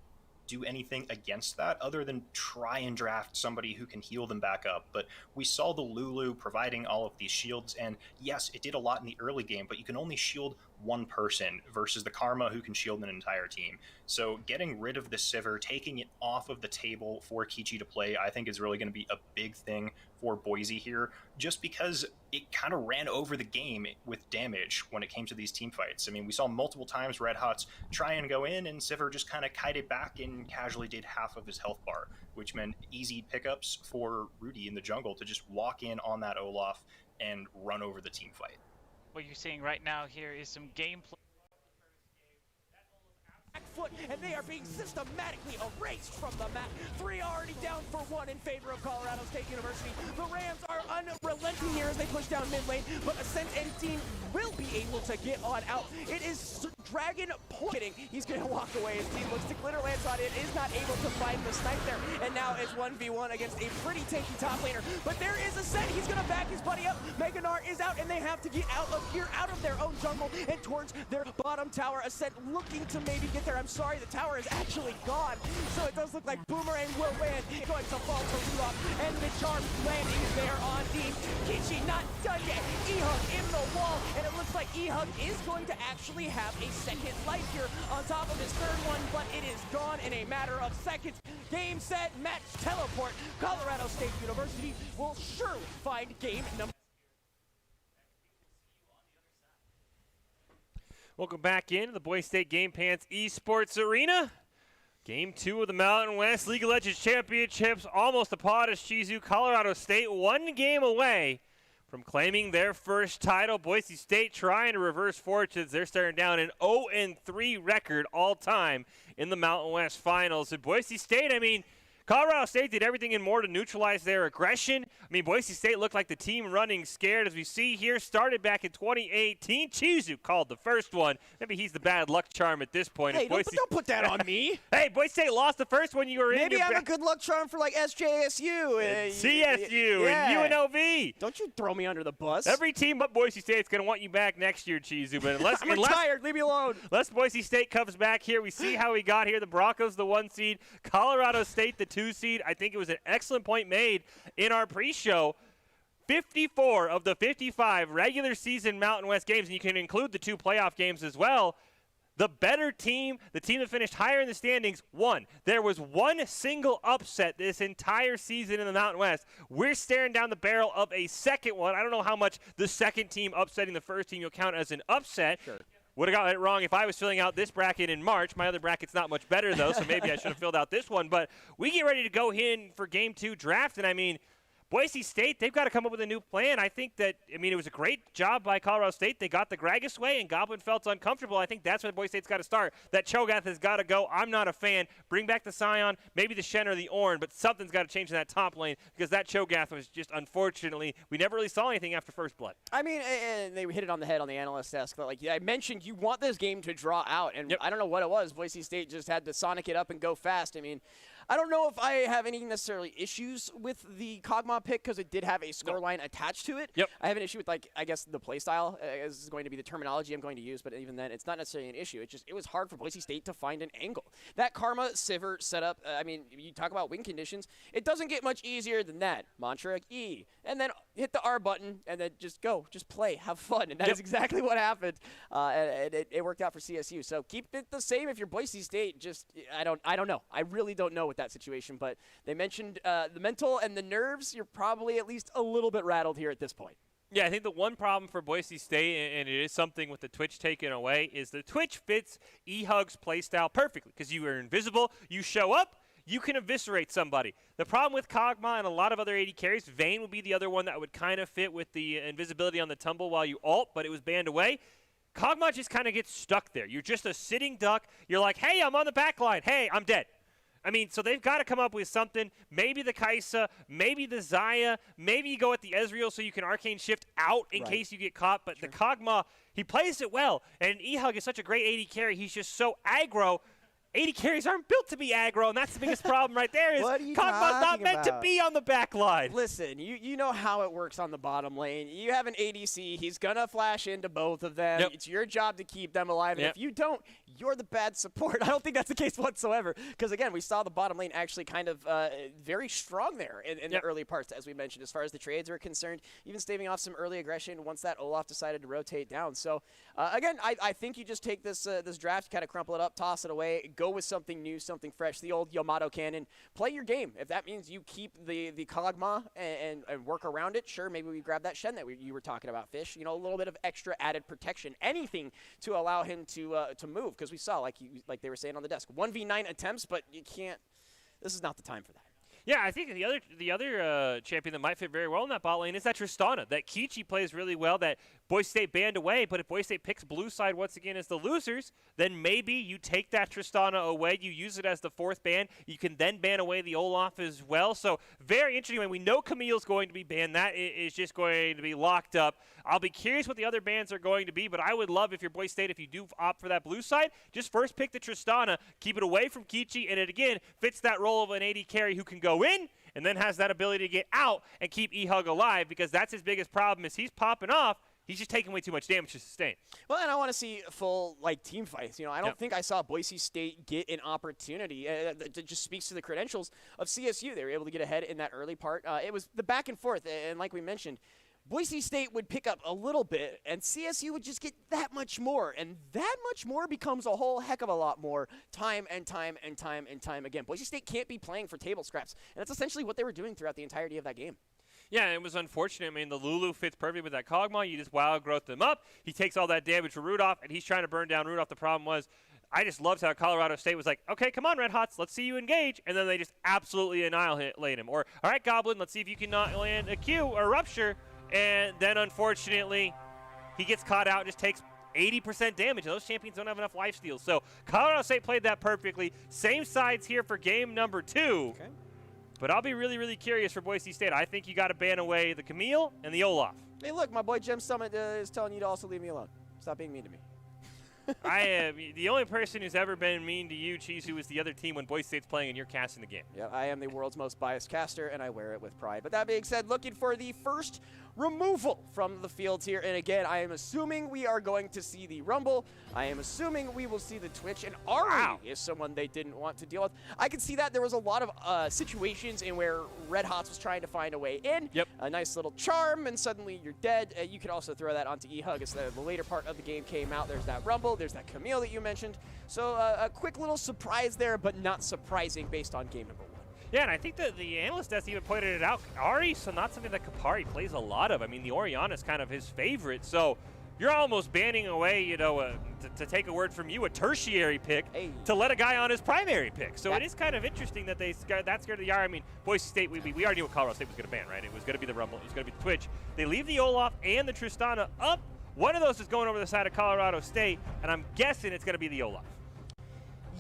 do anything against that other than try and draft somebody who can heal them back up. But we saw the Lulu providing all of these shields, and yes, it did a lot in the early game, but you can only shield one person versus the Karma who can shield an entire team. So getting rid of the Sivir, taking it off of the table for Kichi to play, I think is really going to be a big thing for Boise here, just because it kind of ran over the game with damage when it came to these team fights. I mean, we saw multiple times Red Hots try and go in, and Sivir just kind of kited back and casually did half of his health bar, which meant easy pickups for Rudy in the jungle to just walk in on that Olaf and run over the team fight. What you're seeing right now here is some gameplay. Foot, and they are being systematically erased from the map. 3 already down for 1 in favor of Colorado State University. The Rams are unrelenting here as they push down mid lane, but Ascent and team will be able to get on out. It is Dragon pointing. He's going to walk away. His team looks to glitter lands on it, is not able to find the snipe there, and now it's 1v1 against a pretty tanky top laner. But there is Ascent. He's going to back his buddy up. Meganar is out, and they have to get out of here, out of their own jungle, and towards their bottom tower. Ascent looking to maybe get there. I'm sorry, the tower is actually gone, so it does look like Boomerang will land. Going to fall to Rudolph, and the charm landing there on Dean. Kichi not done yet. E-Hug in the wall, and it looks like E-Hug is going to actually have a second life here on top of his third one, but it is gone in a matter of seconds. Game, set, match, teleport. Colorado State University will surely find game number. Welcome back into the Boise State Game Pants Esports Arena. Game 2 of the Mountain West League of Legends Championships. Almost upon us, Shizu. Colorado State 1 game away from claiming their first title. Boise State trying to reverse fortunes. They're staring down an 0-3 record all-time in the Mountain West Finals. And Boise State, I mean, Colorado State did everything and more to neutralize their aggression. I mean, Boise State looked like the team running scared, as we see here. Started back in 2018. Chizu called the first one. Maybe he's the bad luck charm at this point. Hey, don't put that on me. Hey, Boise State lost the first one you were in. Maybe I'm a good luck charm for like SJSU. CSU and UNLV. Don't you throw me under the bus. Every team but Boise State's going to want you back next year, Chizu. But unless, I'm retired. Leave me alone. Unless Boise State comes back here, we see how we got here. The Broncos, the 1 seed. Colorado State, the 2 seed. I think it was an excellent point made in our pre-show. 54 of the 55 regular season Mountain West games, and you can include the 2 playoff games as well, the better team, the team that finished higher in the standings, won. There was one single upset this entire season in the Mountain West. We're staring down the barrel of a second one. I don't know how much the second team upsetting the first team you'll count as an upset. Sure. Would have gotten it wrong if I was filling out this bracket in March. My other bracket's not much better, though, so maybe I should have filled out this one. But we get ready to go in for Game 2 draft, and I mean, Boise State, they've got to come up with a new plan. I think that, I mean, it was a great job by Colorado State. They got the Gragas way, and Goblin felt uncomfortable. I think that's where Boise State's got to start. That Cho'Gath has got to go. I'm not a fan. Bring back the Scion, maybe the Shen or the Ornn, but something's got to change in that top lane because that Cho'Gath was just, unfortunately, we never really saw anything after First Blood. I mean, they hit it on the head on the analyst desk. But like I mentioned, you want this game to draw out, and I don't know what it was. Boise State just had to Sonic it up and go fast. I mean, I don't know if I have any necessarily issues with the Kog'Maw pick because it did have a scoreline attached to it. Yep. I have an issue with, like, I guess the play style is going to be the terminology I'm going to use, but even then, it's not necessarily an issue. It was hard for Boise State to find an angle. That Karma Sivir setup, I mean, you talk about win conditions, it doesn't get much easier than that. Mantra E, and then hit the R button, and then just go, just play, have fun, and that is exactly what happened. And it worked out for CSU. So keep it the same if you're Boise State. Just I don't know. I really don't know with that situation. But they mentioned the mental and the nerves. You're probably at least a little bit rattled here at this point. Yeah, I think the one problem for Boise State, and it is something with the Twitch taken away, is the Twitch fits E-Hug's playstyle perfectly because you are invisible, you show up, you can eviscerate somebody. The problem with Kog'Maw and a lot of other AD carries, Vayne would be the other one that would kind of fit with the invisibility on the tumble while you ult, but it was banned away. Kog'Maw just kind of gets stuck there. You're just a sitting duck. You're like, hey, I'm on the back line. Hey, I'm dead. I mean, so they've got to come up with something. Maybe the Kai'Sa, maybe the Xayah, maybe you go at the Ezreal so you can Arcane Shift out in case you get caught. But the Kog'Maw, he plays it well. And E-Hug is such a great AD carry. He's just so aggro. AD carries aren't built to be aggro, and that's the biggest problem right there. Is What are you Kog'Maw's not talking meant to about? be on the back line. Listen, you know how it works on the bottom lane. You have an ADC. He's going to flash into both of them. Yep. It's your job to keep them alive. And Yep. if you don't, you're the bad support. I don't think that's the case whatsoever. Because, again, we saw the bottom lane actually kind of very strong there in the early parts, as we mentioned, as far as the trades are concerned, even staving off some early aggression once that Olaf decided to rotate down. So, again, I think you just take this draft, kind of crumple it up, toss it away, go with something new, something fresh, the old Yamato cannon. Play your game. If that means you keep the Kog'Maw and work around it, sure, maybe we grab that Shen that you were talking about, Fish. You know, a little bit of extra added protection, anything to allow him to move, because we saw, like they were saying on the desk, 1v9 attempts, but you can't. This is not the time for that. Yeah, I think the other champion that might fit very well in that bot lane is that Tristana. That Kichi plays really well, that Boise State banned away, but if Boise State picks blue side once again as the losers, then maybe you take that Tristana away, you use it as the fourth ban, you can then ban away the Olaf as well. So very interesting. When we know Camille's going to be banned, that is just going to be locked up. I'll be curious what the other bans are going to be, but I would love if you're Boise State, if you do opt for that blue side, just first pick the Tristana, keep it away from Kichi, and it again fits that role of an AD carry who can go in and then has that ability to get out and keep E-Hug alive, because that's his biggest problem is he's popping off. He's just taking way too much damage to sustain. Well, and I want to see full team fights. You know, I don't think I saw Boise State get an opportunity. That just speaks to the credentials of CSU. They were able to get ahead in that early part. It was the back and forth, and like we mentioned, Boise State would pick up a little bit, and CSU would just get that much more, and that much more becomes a whole heck of a lot more time and time and time and time again. Boise State can't be playing for table scraps, and that's essentially what they were doing throughout the entirety of that game. Yeah, it was unfortunate. I mean, the Lulu fits perfectly with that Kog'Maw. You just wild growth them up. He takes all that damage for Rudolph, and he's trying to burn down Rudolph. The problem was, I just loved how Colorado State was like, okay, come on, Red Hots, let's see you engage. And then they just absolutely annihilate him. Or, all right, Goblin, let's see if you can not land a Q or Rupture. And then, unfortunately, he gets caught out and just takes 80% damage. Those champions don't have enough lifesteals. So Colorado State played that perfectly. Same sides here for game number 2. Okay. But I'll be really, really curious for Boise State. I think you got to ban away the Camille and the Olaf. Hey, look, my boy Gem Summit is telling you to also leave me alone. Stop being mean to me. I am the only person who's ever been mean to you, Chizu, is the other team when Boise State's playing and you're casting the game. Yeah, I am the world's most biased caster, and I wear it with pride. But that being said, looking for the first removal from the field here. And again, I am assuming we are going to see the Rumble. I am assuming we will see the Twitch. And Ari is someone they didn't want to deal with. I can see that. There was a lot of situations in where Red Hots was trying to find a way in. Yep. A nice little charm, and suddenly you're dead. You could also throw that onto E-Hug as the later part of the game came out. There's that Rumble. There's that Camille that you mentioned. So a quick little surprise there, but not surprising based on game number 1. Yeah, and I think that the analyst desk even pointed it out. Ari's not something that Kapari plays a lot of. I mean, the Orianna is kind of his favorite. So you're almost banning away, you know, to take a word from you, a tertiary pick to let a guy on his primary pick. So it is kind of interesting that they scared the Yara. I mean, Boise State, we already knew what Colorado State was going to ban, right? It was going to be the Rumble. It was going to be the Twitch. They leave the Olaf and the Tristana up. One of those is going over the side of Colorado State, and I'm guessing it's going to be the Olaf.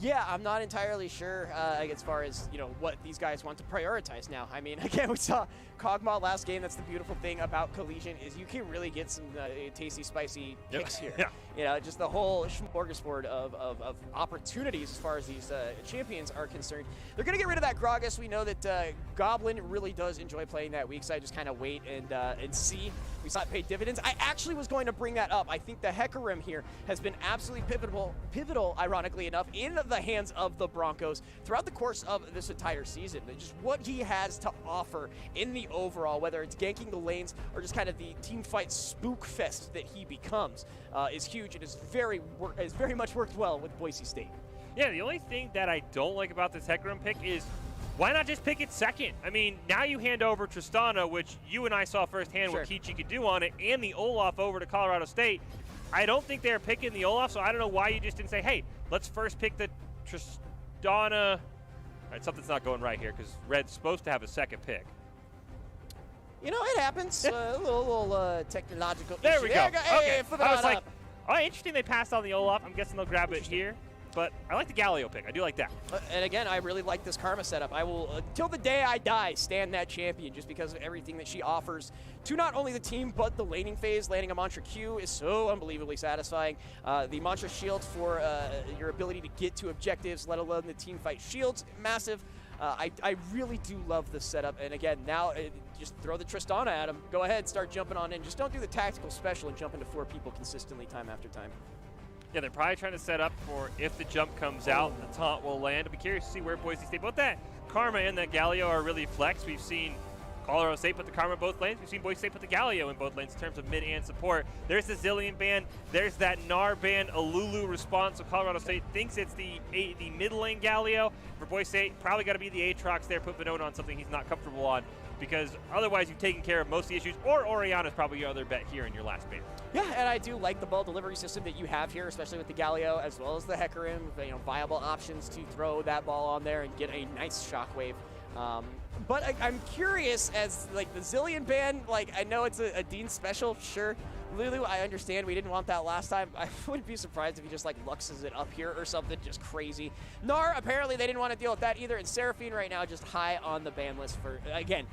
Yeah, I'm not entirely sure as far as, you know, what these guys want to prioritize now. I mean, again, we saw Kog'Maw last game. That's the beautiful thing about Collegian is you can really get some tasty, spicy picks here. Yeah. You know, just the whole smorgasbord of opportunities as far as these champions are concerned. They're going to get rid of that Gragas. We know that Goblin really does enjoy playing that weak side. Just kind of wait and see. We saw it pay dividends. I actually was going to bring that up. I think the Hecarim here has been absolutely pivotal, ironically enough, in the hands of the Broncos throughout the course of this entire season. Just what he has to offer in the overall, whether it's ganking the lanes or just kind of the team fight spook fest that he becomes, is huge and is very much worked well with Boise State. Yeah, the only thing that I don't like about this Hecarim pick is why not just pick it second? I mean, now you hand over Tristana, which you and I saw firsthand what Kichi could do on it, and the Olaf over to Colorado State. I don't think they're picking the Olaf, so I don't know why you just didn't say, hey, let's first pick the Tristana. All right, something's not going right here because Red's supposed to have a second pick. You know, it happens. A little technological There issue. we go. Hey, okay. flip it I was on like, up. oh, interesting they passed on the Olaf. I'm guessing they'll grab it here. but I like the Galio pick. I do like that. And again, I really like this Karma setup. I will, till the day I die, stand that champion just because of everything that she offers to not only the team, but the laning phase. Landing a Mantra Q is so unbelievably satisfying. The Mantra Shield for your ability to get to objectives, let alone the team fight shields, massive. I really do love this setup. And again, now just throw the Tristana at him. Go ahead, start jumping on in. Just don't do the tactical special and jump into 4 people consistently time after time. Yeah, they're probably trying to set up for if the jump comes out, the taunt will land. I'll be curious to see where Boise State, both that Karma and that Galio are really flexed. We've seen Colorado State put the Karma in both lanes. We've seen Boise State put the Galio in both lanes in terms of mid and support. There's the Zillion ban. There's that Gnar ban, Alulu response. So Colorado State thinks it's the mid lane Galio. For Boise State, probably got to be the Aatrox there. Put Venona on something he's not comfortable on, because otherwise you've taken care of most of the issues. Or Orianna's probably your other bet here in your last ban. Yeah, and I do like the ball delivery system that you have here, especially with the Galio as well as the Hecarim. Viable options to throw that ball on there and get a nice shockwave. But I'm curious, as like the Zillion ban, like I know it's a Dean special, sure. Lulu, I understand we didn't want that last time. I wouldn't be surprised if he just like luxes it up here or something just crazy. Gnar, apparently they didn't want to deal with that either, and Seraphine right now just high on the ban list for, again,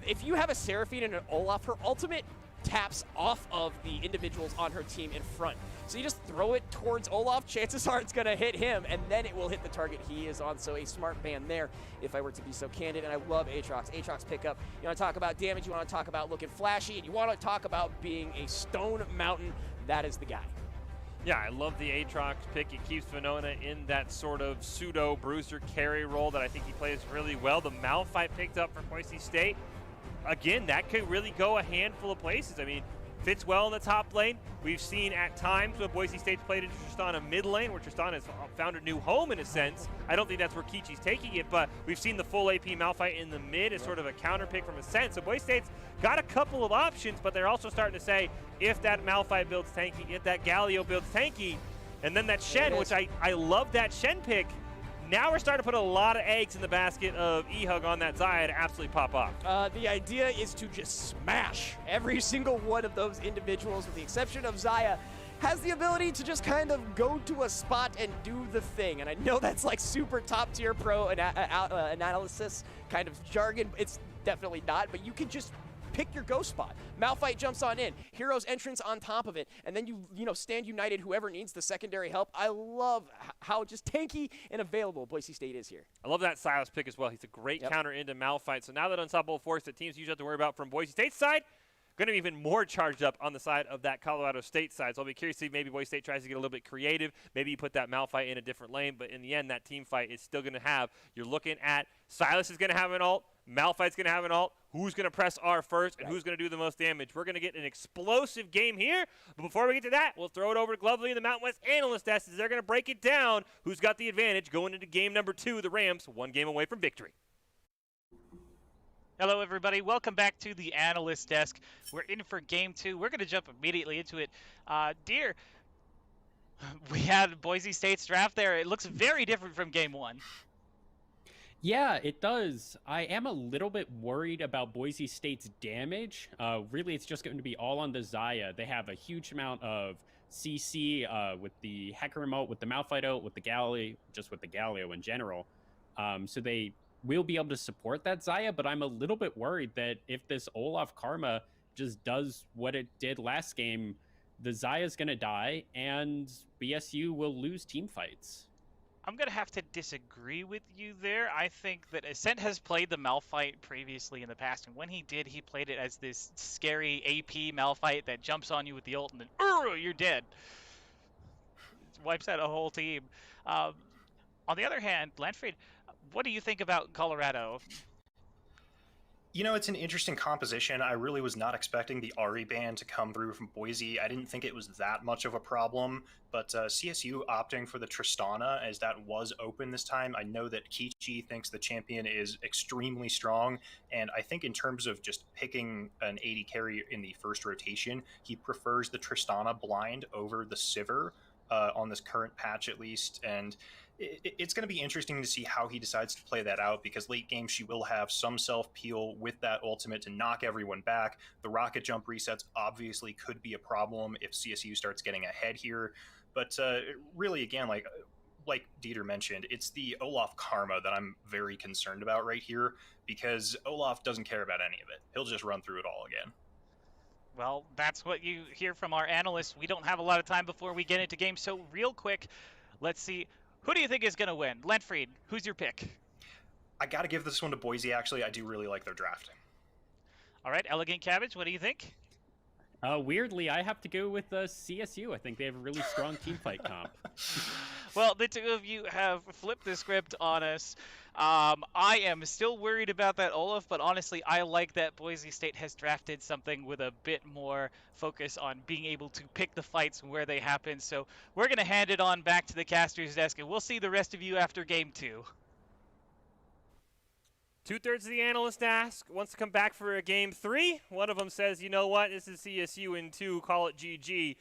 if you have a Seraphine and an Olaf, her ultimate taps off of the individuals on her team in front. So you just throw it towards Olaf, chances are it's going to hit him, and then it will hit the target he is on. So a smart ban there, if I were to be so candid. And I love Aatrox. Aatrox pickup. You want to talk about damage, you want to talk about looking flashy, and you want to talk about being a stone mountain. That is the guy. Yeah, I love the Aatrox pick. It keeps Venona in that sort of pseudo bruiser carry role that I think he plays really well. The Malphite picked up for Boise State. Again, that could really go a handful of places. I mean, fits well in the top lane. We've seen at times when Boise State's played into Tristana mid lane, where Tristana has found a new home in a sense. I don't think that's where Kichi's taking it, but we've seen the full AP Malphite in the mid as sort of a counter pick from a sense. So Boise State's got a couple of options, but they're also starting to say, if that Malphite builds tanky, if that Galio builds tanky, and then that Shen, which I love that Shen pick. Now we're starting to put a lot of eggs in the basket of E-Hug on that Xayah to absolutely pop off. The idea is to just smash every single one of those individuals, with the exception of Xayah, has the ability to just kind of go to a spot and do the thing. And I know that's like super top tier pro analysis kind of jargon. It's definitely not, but you can just pick your go spot. Malphite jumps on in, Hero's entrance on top of it, and then you stand united whoever needs the secondary help. I love how just tanky and available Boise State is here. I love that Silas pick as well. He's a great counter into Malphite. So now that unstoppable force that teams usually have to worry about from Boise State's side, going to be even more charged up on the side of that Colorado State side. So I'll be curious to see maybe Boise State tries to get a little bit creative. Maybe you put that Malphite in a different lane, but in the end, that team fight is still going to have, you're looking at Silas is going to have an ult, Malphite's going to have an ult, who's going to press R first, and who's going to do the most damage. We're going to get an explosive game here, but before we get to that, we'll throw it over to Glovely and the Mountain West analyst desk as they're going to break it down. Who's got the advantage going into game number 2, the Rams, one game away from victory. Hello, everybody. Welcome back to the analyst desk. We're in for game 2. We're going to jump immediately into it. Dear, we had Boise State's draft there. It looks very different from game 1. Yeah, it does. I am a little bit worried about Boise State's damage. Really, it's just going to be all on the Xayah. They have a huge amount of CC with the Hecarim ult, with the Malphite ult, with the Galio, just with the Galio in general. So they will be able to support that Xayah, but I'm a little bit worried that if this Olaf Karma just does what it did last game, the Xayah's going to die, and BSU will lose team fights. I'm going to have to disagree with you there. I think that Ascent has played the Malphite previously in the past, and when he did, he played it as this scary AP Malphite that jumps on you with the ult, and then you're dead. It wipes out a whole team. On the other hand, Lanfried, what do you think about Colorado? It's an interesting composition. I really was not expecting the Ari ban to come through from Boise. I didn't think it was that much of a problem, but CSU opting for the Tristana, as that was open this time. I know that Kichi thinks the champion is extremely strong, and I think in terms of just picking an 80 carry in the first rotation, he prefers the Tristana blind over the Sivir on this current patch at least, and it's going to be interesting to see how he decides to play that out, because late game she will have some self-peel with that ultimate to knock everyone back. The rocket jump resets obviously could be a problem if CSU starts getting ahead here. But really, again, like like Dieter mentioned, it's the Olaf karma that I'm very concerned about right here, because Olaf doesn't care about any of it. He'll just run through it all again. Well, that's what you hear from our analysts. We don't have a lot of time before we get into games, so real quick, let's see. Who do you think is going to win? Lentfried, who's your pick? I got to give this one to Boise, actually. I do really like their draft. All right, Elegant Cabbage, what do you think? Weirdly, I have to go with CSU. I think they have a really strong team fight comp. Well, the two of you have flipped the script on us. I am still worried about that Olaf, but honestly, I like that Boise State has drafted something with a bit more focus on being able to pick the fights where they happen. So we're going to hand it on back to the caster's desk, and we'll see the rest of you after game 2. 2/3 of the analyst wants to come back for a game 3. One of them says, you know what, this is CSU in 2, call it GG.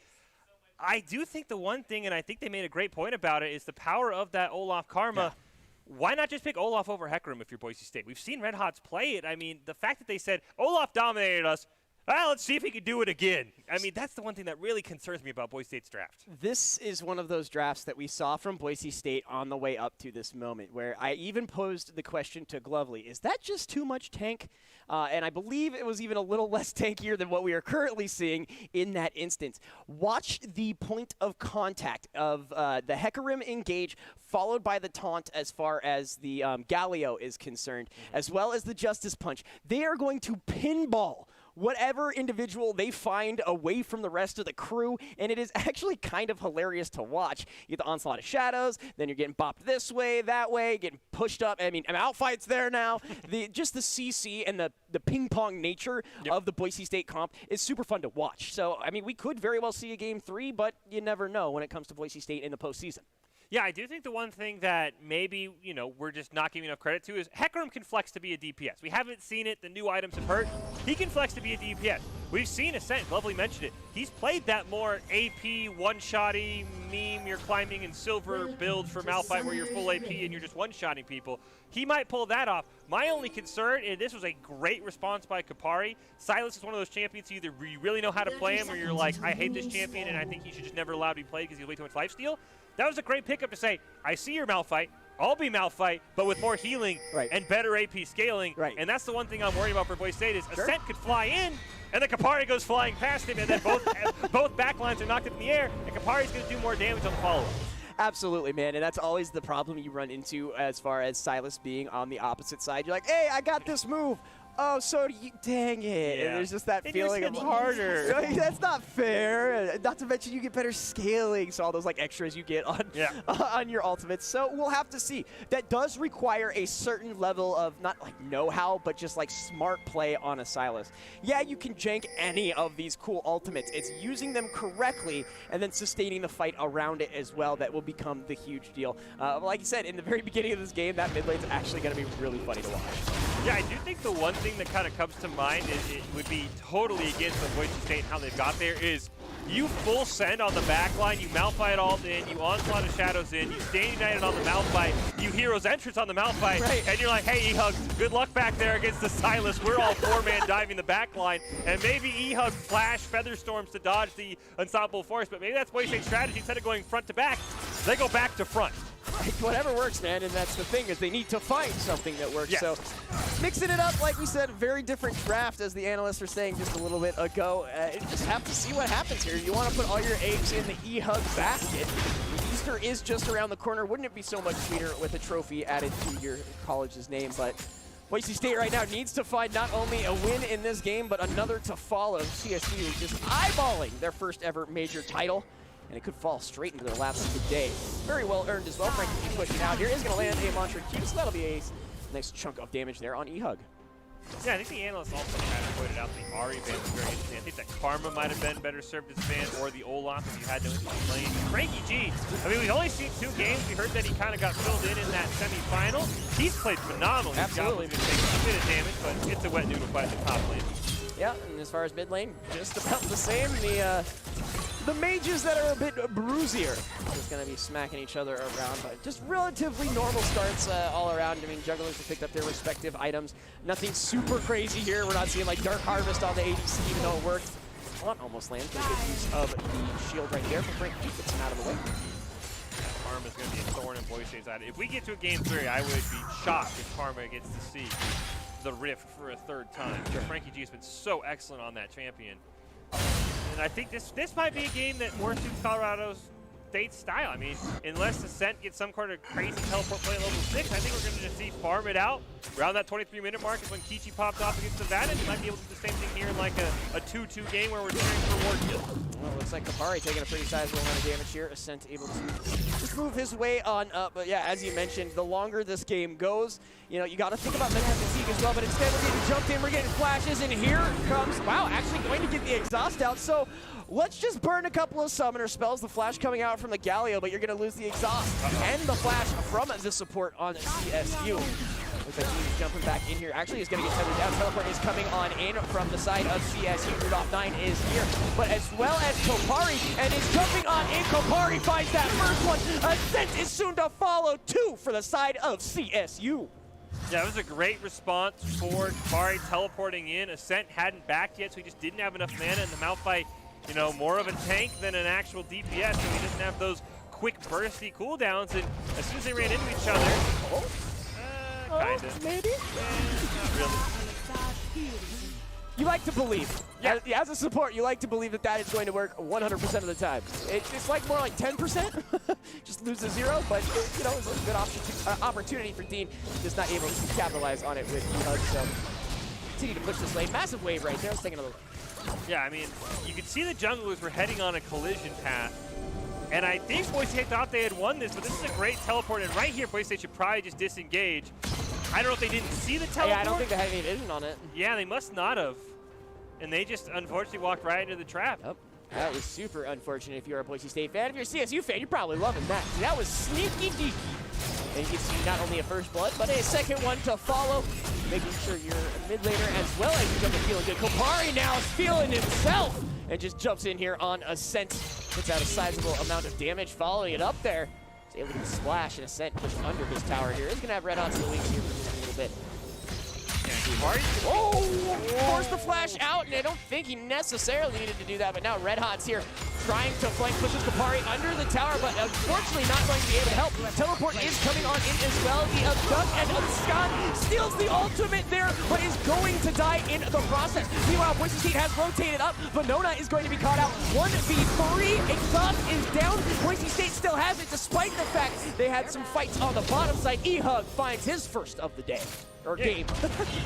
I do think the one thing, and I think they made a great point about it, is the power of that Olaf karma. Yeah. Why not just pick Olaf over Hecarim if you're Boise State? We've seen Red Hots play it. I mean, the fact that they said, Olaf dominated us, let's see if he can do it again. I mean, that's the one thing that really concerns me about Boise State's draft. This is one of those drafts that we saw from Boise State on the way up to this moment, where I even posed the question to Glovely, is that just too much tank? And I believe it was even a little less tankier than what we are currently seeing in that instance. Watch the point of contact of the Hecarim engage, followed by the taunt as far as the Galio is concerned, as well as the Justice Punch. They are going to pinball whatever individual they find away from the rest of the crew, and it is actually kind of hilarious to watch. You get the Onslaught of Shadows, then you're getting bopped this way, that way, getting pushed up. I mean, outfights there now. Just the CC and the ping-pong nature of the Boise State comp is super fun to watch. So, I mean, we could very well see a game 3, but you never know when it comes to Boise State in the postseason. Yeah, I do think the one thing that maybe, we're just not giving enough credit to is Hecarim can flex to be a DPS. We haven't seen it. The new items have hurt. He can flex to be a DPS. We've seen Ascent. Lovely mentioned it. He's played that more AP, one-shotty, meme, you're climbing in silver build for Malphite where you're full AP and you're just one-shotting people. He might pull that off. My only concern, and this was a great response by Kapari, Silas is one of those champions either you really know how to play him or you're like, I hate this champion and I think he should just never allowed to be played because he's way too much lifesteal. That was a great pickup to say, I see your Malphite, I'll be Malphite, but with more healing and better AP scaling. And that's the one thing I'm worried about for Boise State is Ascent could fly in, and then Kapari goes flying past him, and then both backlines are knocked up in the air, and Kapari's going to do more damage on the follow-up. Absolutely, man, and that's always the problem you run into as far as Silas being on the opposite side. You're like, hey, I got this move. Oh, so do you, dang it. And there's just that feeling of harder. That's not fair. Not to mention you get better scaling, so all those extras you get on on your ultimates. So we'll have to see. That does require a certain level of not know-how, but just smart play on a Silas. Yeah, you can jank any of these cool ultimates. It's using them correctly and then sustaining the fight around it as well that will become the huge deal. Like you said, in the very beginning of this game, that mid lane's actually going to be really funny to watch. Yeah, I do think the one thing that kind of comes to mind is it would be totally against the Boise State and how they've got there is you full send on the back line, you Malphite ult in, you Onslaught of Shadows in, you stay united on the Malphite, you Hero's Entrance on the Malphite, and you're like, hey, E-Hug, good luck back there against the Silas. We're all four-man diving the back line, and maybe E-Hug flash Featherstorms to dodge the Unstoppable Force, but maybe that's Boise State's strategy. Instead of going front to back, they go back to front. Whatever works, man, and that's the thing is they need to find something that works. So mixing it up, like we said, very different draft as the analysts were saying just a little bit ago. Just have to see what happens here. You want to put all your eggs in the E-Hug basket. Easter is just around the corner. Wouldn't it be so much sweeter with a trophy added to your college's name? But Boise State right now needs to find not only a win in this game, but another to follow. CSU is just eyeballing their first ever major title, and it could fall straight into their laps today. Very well earned as well. Frankie keep pushing out here. Is going to land a Mantra Q, so that'll be a nice chunk of damage there on E-Hug. Yeah, I think the analysts also kind of pointed out the Ari ban was very interesting. I think that Karma might have been better served as a ban, or the Olaf if you had no interest in playing. Frankie G, I mean, we've only seen 2 games. We heard that he kind of got filled in that semifinal. He's played phenomenally. Absolutely. He's going to take a bit of damage, but it's a wet noodle fight in the top lane. Yeah, and as far as mid lane, just about the same. The mages that are a bit bruisier just going to be smacking each other around, but just relatively normal starts all around. I mean, jugglers have picked up their respective items. Nothing super crazy here. We're not seeing Dark Harvest on the ADC, even though it worked. Taunt almost lands. Good use of the shield right there, but Frank gets him out of the way. Karma is going to be a thorn in Boise State's side. If we get to a game 3, I would be shocked if Karma gets to see the Rift for a 3rd time. Sure. Frankie G has been so excellent on that champion. And I think this might be a game that more suits Colorado State's style. I mean, unless Ascent gets some kind of crazy teleport play at level 6, I think we're going to just see farm it out. Around that 23-minute mark is when Kichi popped off against Savannah. You might be able to do the same thing here in like a 2-2 game where we're cheering for more kills. Well, looks like Kapari taking a pretty sizable amount of damage here. Ascent able to just move his way on up. But yeah, as you mentioned, the longer this game goes, you know, you got to think about mental fatigue as well. But instead, we're getting jumped in, we're getting flashes, and here comes, wow, actually going to get the exhaust out. So let's just burn a couple of summoner spells. The flash coming out from the Galio, but you're going to lose the exhaust and the flash from the support on CSU. Looks like he's jumping back in here. Actually, he's going to get tethered down. Teleport is coming on in from the side of CSU. Rudolph 9 is here, but as well as Kopari, and is jumping on in. Kopari finds that first one. Ascent is soon to follow, 2 for the side of CSU. Yeah, it was a great response for Kopari teleporting in. Ascent hadn't backed yet, so he just didn't have enough mana, and the Malphite, you know, more of a tank than an actual DPS, so he doesn't have those quick bursty cooldowns, and as soon as they ran into each other, kind of. Maybe? Not really. You like to believe. Yeah. As a support, you like to believe that that is going to work 100% of the time. It's like more like 10%. Just lose a 0, but you know, it's a good opportunity for Dean. Just not able to capitalize on it with E-Hug, so continue to push this lane. Massive wave right there. Let's take another look. Yeah, I mean, you could see the junglers were heading on a collision path. And I think Boise State thought they had won this, but this is a great teleport. And right here, Boise State should probably just disengage. I don't know if they didn't see the teleport. Yeah, I don't think they had any vision on it. Yeah, they must not have. And they just unfortunately walked right into the trap. Yep. That was super unfortunate if you're a Boise State fan. If you're a CSU fan, you're probably loving that. That was sneaky deaky. And you can see not only a first blood, but a second one to follow. Making sure you're a mid laner as well as you're feeling good. Kopari now is feeling himself and just jumps in here on Ascent. Puts out a sizable amount of damage following it up there. He's able to get a splash and Ascent pushed under his tower here. He's going to have Red Hot to the wings here for just a little bit. Oh! Forced the flash out, and I don't think he necessarily needed to do that, but now Red Hot's here trying to flank, pushes Kopari under the tower, but unfortunately not going to be able to help. Teleport is coming on in as well. The Abduct and Abscond steals the ultimate there, but is going to die in the process. Meanwhile, Boise State has rotated up. Venona is going to be caught out. 1v3. Exhaust is down. Boise State still has it, despite the fact they had some fights on the bottom side. E-Hug finds his first of the day. Or game.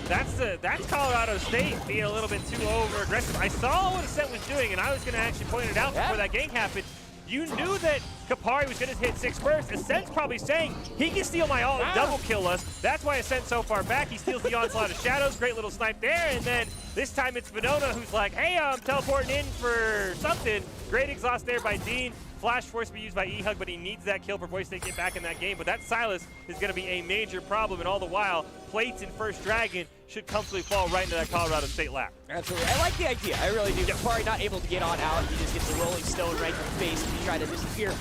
That's Colorado State being a little bit too over aggressive. I saw what Ascent was doing, and I was going to actually point it out before that gank happened. You knew that Kopari was going to hit 6 bursts. Ascent's probably saying he can steal my ult and double kill us. That's why Ascent's so far back. He steals the Onslaught of Shadows. Great little snipe there. And then this time it's Venona who's like, hey, I'm teleporting in for something. Great exhaust there by Dean. Flash force to be used by E-Hug, but he needs that kill for Boise State to get back in that game. But that Silas is going to be a major problem, and all the while, plates in First Dragon should comfortably fall right into that Colorado State lap. Absolutely. I like the idea. I really do. Kopari not able to get on out. He just gets the Rolling Stone right in the face and try to disappear.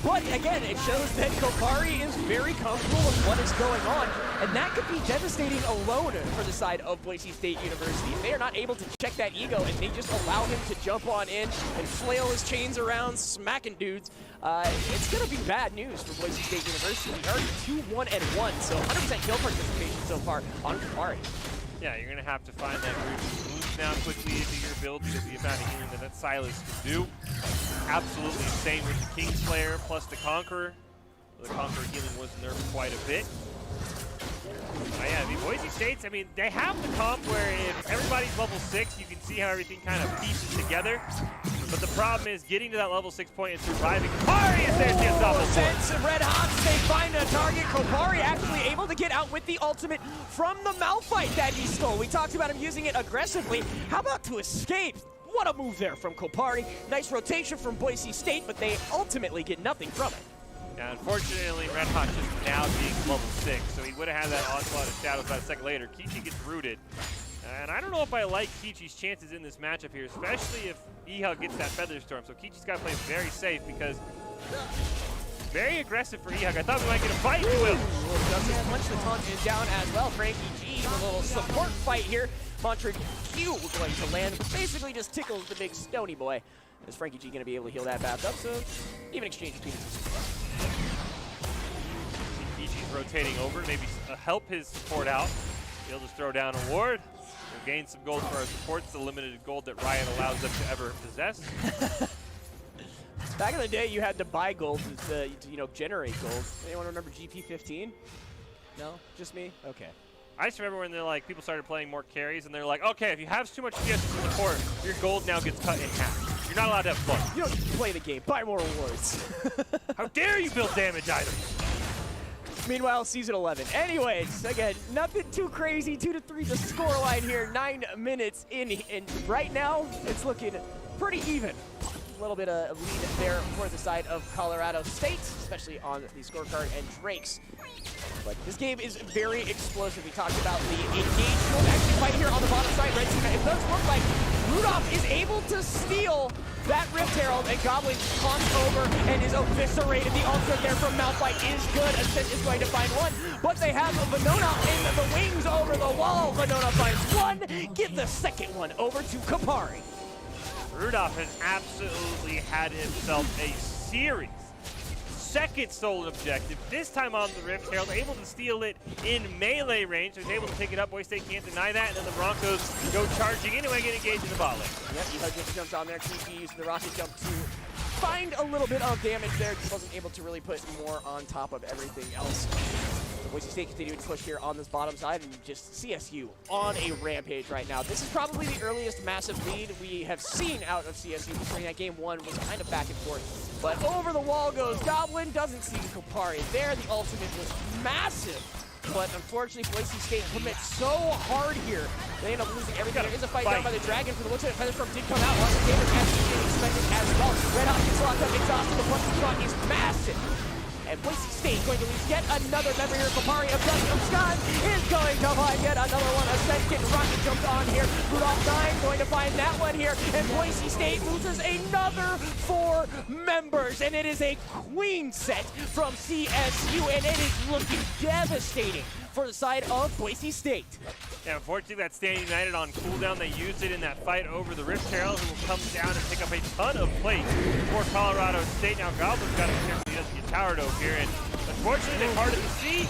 But again, it shows that Kopari is very comfortable with what is going on, and that could be devastating alone for the side of Boise State University. If they are not able to check that ego and they just allow him to jump on in and flail his chains around, smacking dudes, it's going to be bad news for Boise State University. They are 2-1-1, so 100% kill participation so far on Kopari. Yeah, you're going to have to find that route to move now quickly into your build because the amount of healing that Silas can do. Absolutely insane with the Kingslayer plus the Conqueror. The Conqueror healing was nerfed quite a bit. Yeah, I mean, Boise State's, I mean, they have the comp where if everybody's level 6, you can see how everything kind of pieces together. But the problem is getting to that level 6 point and surviving. Kopari is there, Sense and Red Hots, they find a target. Kopari actually able to get out with the ultimate from the Malphite that he stole. We talked about him using it aggressively. How about to escape? What a move there from Kopari. Nice rotation from Boise State, but they ultimately get nothing from it. Now, unfortunately, Red Hot just now being level 6, so he would have had that Onslaught of Shadows about a second later. Kichi gets rooted. And I don't know if I like Kichi's chances in this matchup here, especially if E-Hug gets that Feather Storm. So Kichi's got to play very safe because very aggressive for E-Hug. I thought we might get a fight. We will. Justice Punch the taunt is down as well. Frankie G, a little support fight here. Montreux Q going to land, but basically just tickles the big stony boy. Is Frankie G going to be able to heal that back up? So even exchange between them. rotating over to maybe help his support out. He'll just throw down a ward. We'll gain some gold for our supports, the limited gold that Riot allows them to ever possess. Back in the day, you had to buy gold to generate gold. Anyone remember GP15? No? Just me? Okay. I just remember when they're like, people started playing more carries, and they're like, okay, if you have too much CS support, your gold now gets cut in half. You're not allowed to have fun. You don't play the game. Buy more rewards. How dare you build damage items? Meanwhile, season 11. Anyways, again, nothing too crazy. 2-3 the scoreline here. 9 minutes in, and right now it's looking pretty even. A little bit of lead there for the side of Colorado State, especially on the scorecard and Drake's. But this game is very explosive. We talked about the engagement actually fight here on the bottom side. Red team. It does look like Rudolph is able to steal that Rift Herald, and Goblin taunts over and is eviscerated. The ultimate there from Malphite is good. Ascent is going to find one, but they have Venona in the wings over the wall. Venona finds one. Give the second one over to Kapari. Rudolph has absolutely had himself a series. Second stolen objective, this time on the Rift Herald, able to steal it in melee range. He's able to pick it up. Boise State can't deny that, and then the Broncos go charging anyway, get engaged in the bot lane. Yep, Ehud just jumps on there. TP using the rocket jump to find a little bit of damage there. Just wasn't able to really put more on top of everything else. So Boise State continuing to push here on this bottom side, and just CSU on a rampage right now. This is probably the earliest massive lead we have seen out of CSU, considering that game one was kind of back and forth. But over the wall goes Goblin, doesn't see Kopari there. The ultimate was massive, but unfortunately Boise State commits so hard here. They end up losing everything. There is a fight down by the Dragon for the looks of it. Featherstorm did come out. Lots of damage as expected as well. Red Hawk gets locked up, exhausted. The punch shot is massive. And Boise State going to lose yet another member here. Kopari of Scott is going to find yet another one. Ascent getting rocket jumped on here. Rudolph 9 going to find that one here. And Boise State loses another 4 members. And it is a queen set from CSU. And it is looking devastating for the side of Boise State. Yeah, unfortunately that Stand United on cooldown. They used it in that fight over the Rift Herald, who will come down and pick up a ton of plates for Colorado State. Now Goblin's got to be careful he doesn't get towered over here, and unfortunately they parted the sea.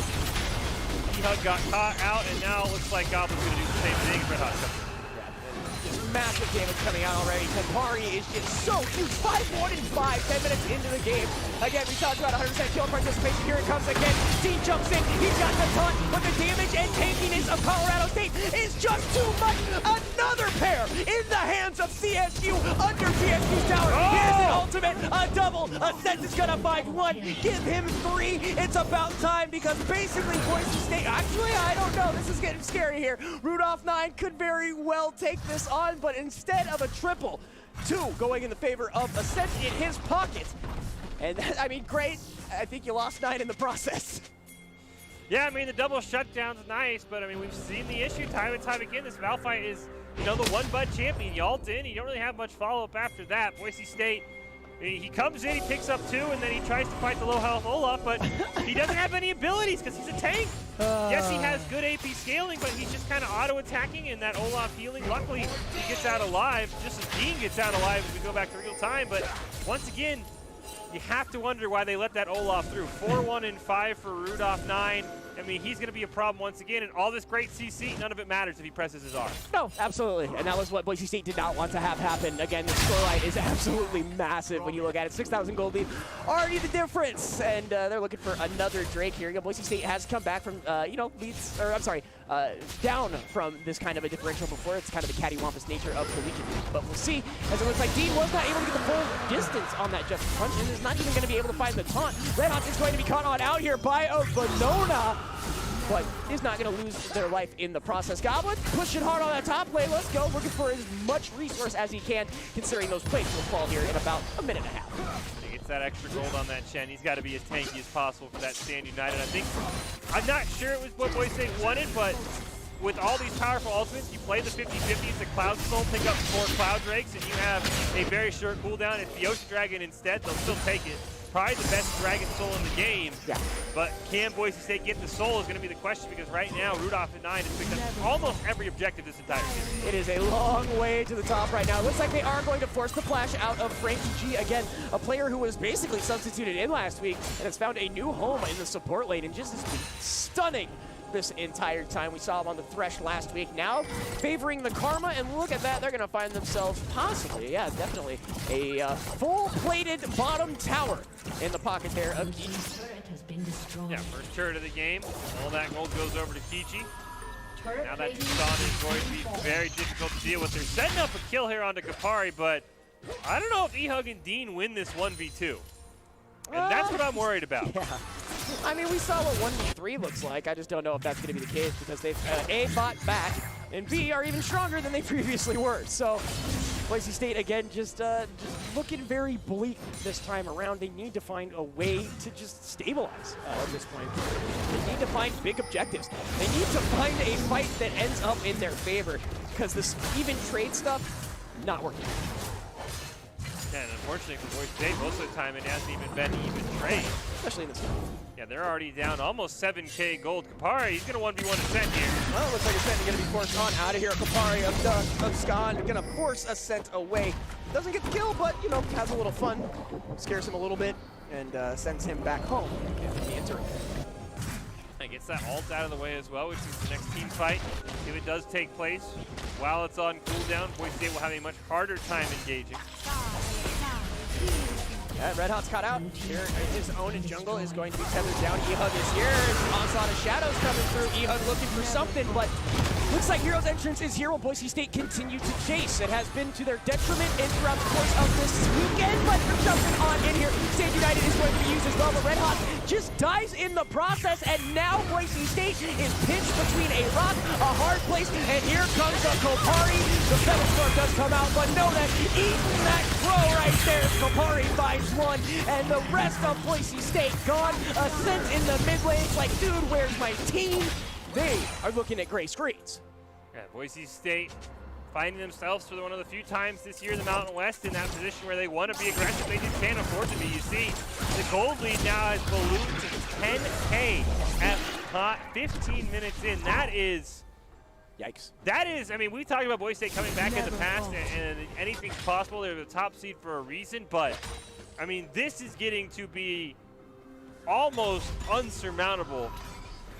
Ehud got caught out, and now it looks like Goblin's going to do the same thing. Red Hot comes in. Massive damage coming out already. Kapari is just so huge. 5-1 in 10 minutes into the game. Again, we talked about 100% kill participation. Here it comes again. C jumps in. He's got the taunt, but the damage and tankiness of Colorado State is just too much. Another pair in the hands of CSU under CSU's tower. Here's an ultimate, a double. Ascent is going to find one. Give him 3. It's about time, because basically Boise State, actually, I don't know. This is getting scary here. Rudolph 9 could very well take this on, but instead of a triple, 2 going in the favor of Ascent in his pocket. And that, I mean, great. I think you lost 9 in the process. Yeah, I mean, the double shutdown's nice, but I mean, we've seen the issue time and time again. This Malphite is, the one-bud champion. You ult in, you don't really have much follow-up after that. Boise State, he comes in, he picks up 2, and then he tries to fight the low-health Olaf, but he doesn't have any abilities because he's a tank. Yes, he has good AP scaling, but he's just kind of auto-attacking, and that Olaf healing, luckily, he gets out alive, just as Dean gets out alive as we go back to real time. But once again, you have to wonder why they let that Olaf through. 4-1 and 5 for Rudolph 9. I mean, he's going to be a problem once again, and all this great CC, none of it matters if he presses his R. No, absolutely, and that was what Boise State did not want to have happen. Again, the scoreline is absolutely massive when you look at it. 6,000 gold lead, already the difference, and they're looking for another Drake here. Boise State has come back from, leads, or I'm sorry, down from this kind of a differential before. It's kind of the cattywampus nature of collegiate league, but we'll see, as it looks like Dean was not able to get the full distance on that just punch, and is not even going to be able to find the taunt. Red Hawk is going to be caught on out here by a Venona, but is not going to lose their life in the process. Goblin pushing hard on that top lane. Let's go, looking for as much resource as he can, considering those plates will fall here in about a minute and a half. He gets that extra gold on that Chen. He's got to be as tanky as possible for that Stand United. I'm not sure it was what Boise State wanted, but with all these powerful ultimates, you play the 50-50, it's a Cloud Soul, pick up 4 Cloud Drakes, and you have a very short cooldown. It's the Ocean Dragon instead, they'll still take it. probably the best Dragon Soul in the game. Yeah. But can Boise State get the soul is going to be the question, because right now Rudolph at 9 has picked up almost every objective this entire series. It is a long way to the top right now. It looks like they are going to force the flash out of Frankie G. Again, a player who was basically substituted in last week and has found a new home in the support lane and just has been stunning this entire time. We saw him on the Thresh last week. Now favoring the Karma, and look at that, they're going to find themselves possibly, yeah, definitely, a full-plated bottom tower in the pocket there of Kichi. Yeah, first turret of the game. All that gold goes over to Kichi. Now that Tucson is going to be very difficult to deal with. They're setting up a kill here onto Kapari, but I don't know if Ehug and Dean win this 1v2. And that's what I'm worried about. Yeah. I mean, we saw what 1v3 looks like. I just don't know if that's going to be the case, because they've A, fought back, and B, are even stronger than they previously were. So Boise State, again, just looking very bleak this time around. They need to find a way to just stabilize at this point. They need to find big objectives. They need to find a fight that ends up in their favor, because this even trade stuff, not working. Yeah, and unfortunately for Boise State, most of the time it hasn't even been even trade. Especially in this game. Yeah, they're already down almost 7K gold. Kapari, he's going to 1v1 Ascent here. Well, it looks like Ascent is going to be forced on out of here. Kapari of Skan going to force Ascent away. Doesn't get the kill, but, you know, has a little fun. Scares him a little bit and sends him back home in the interim. And gets that ult out of the way as well, which is the next team fight. If it does take place while it's on cooldown, Boise State will have a much harder time engaging. Red Hot's caught out. Here, his own jungle is going to be tethered down. Ehug is here. Onslaught of Shadows coming through. Ehug looking for something, but looks like Hero's entrance is here while Boise State continue to chase. It has been to their detriment and throughout the course of this weekend, but they're jumping on in here. Stand United is going to be used as well, but Red Hot just dies in the process, and now Boise State is pinched between a rock, a hard place, and here comes the Kopari. The Feather Storm does come out, but know that eating that crow right there, Kopari finds one, and the rest of Boise State gone. Ascent in the mid lane. It's like, dude, where's my team? They are looking at gray screens. Yeah, Boise State finding themselves for one of the few times this year in the Mountain West in that position where they want to be aggressive. They just can't afford to be. You see, the gold lead now has ballooned to 10K at 15 minutes in. That is... Yikes. That is, I mean, we talked about Boise State coming back in the past, and anything's possible. They're the top seed for a reason, but, I mean, this is getting to be almost unsurmountable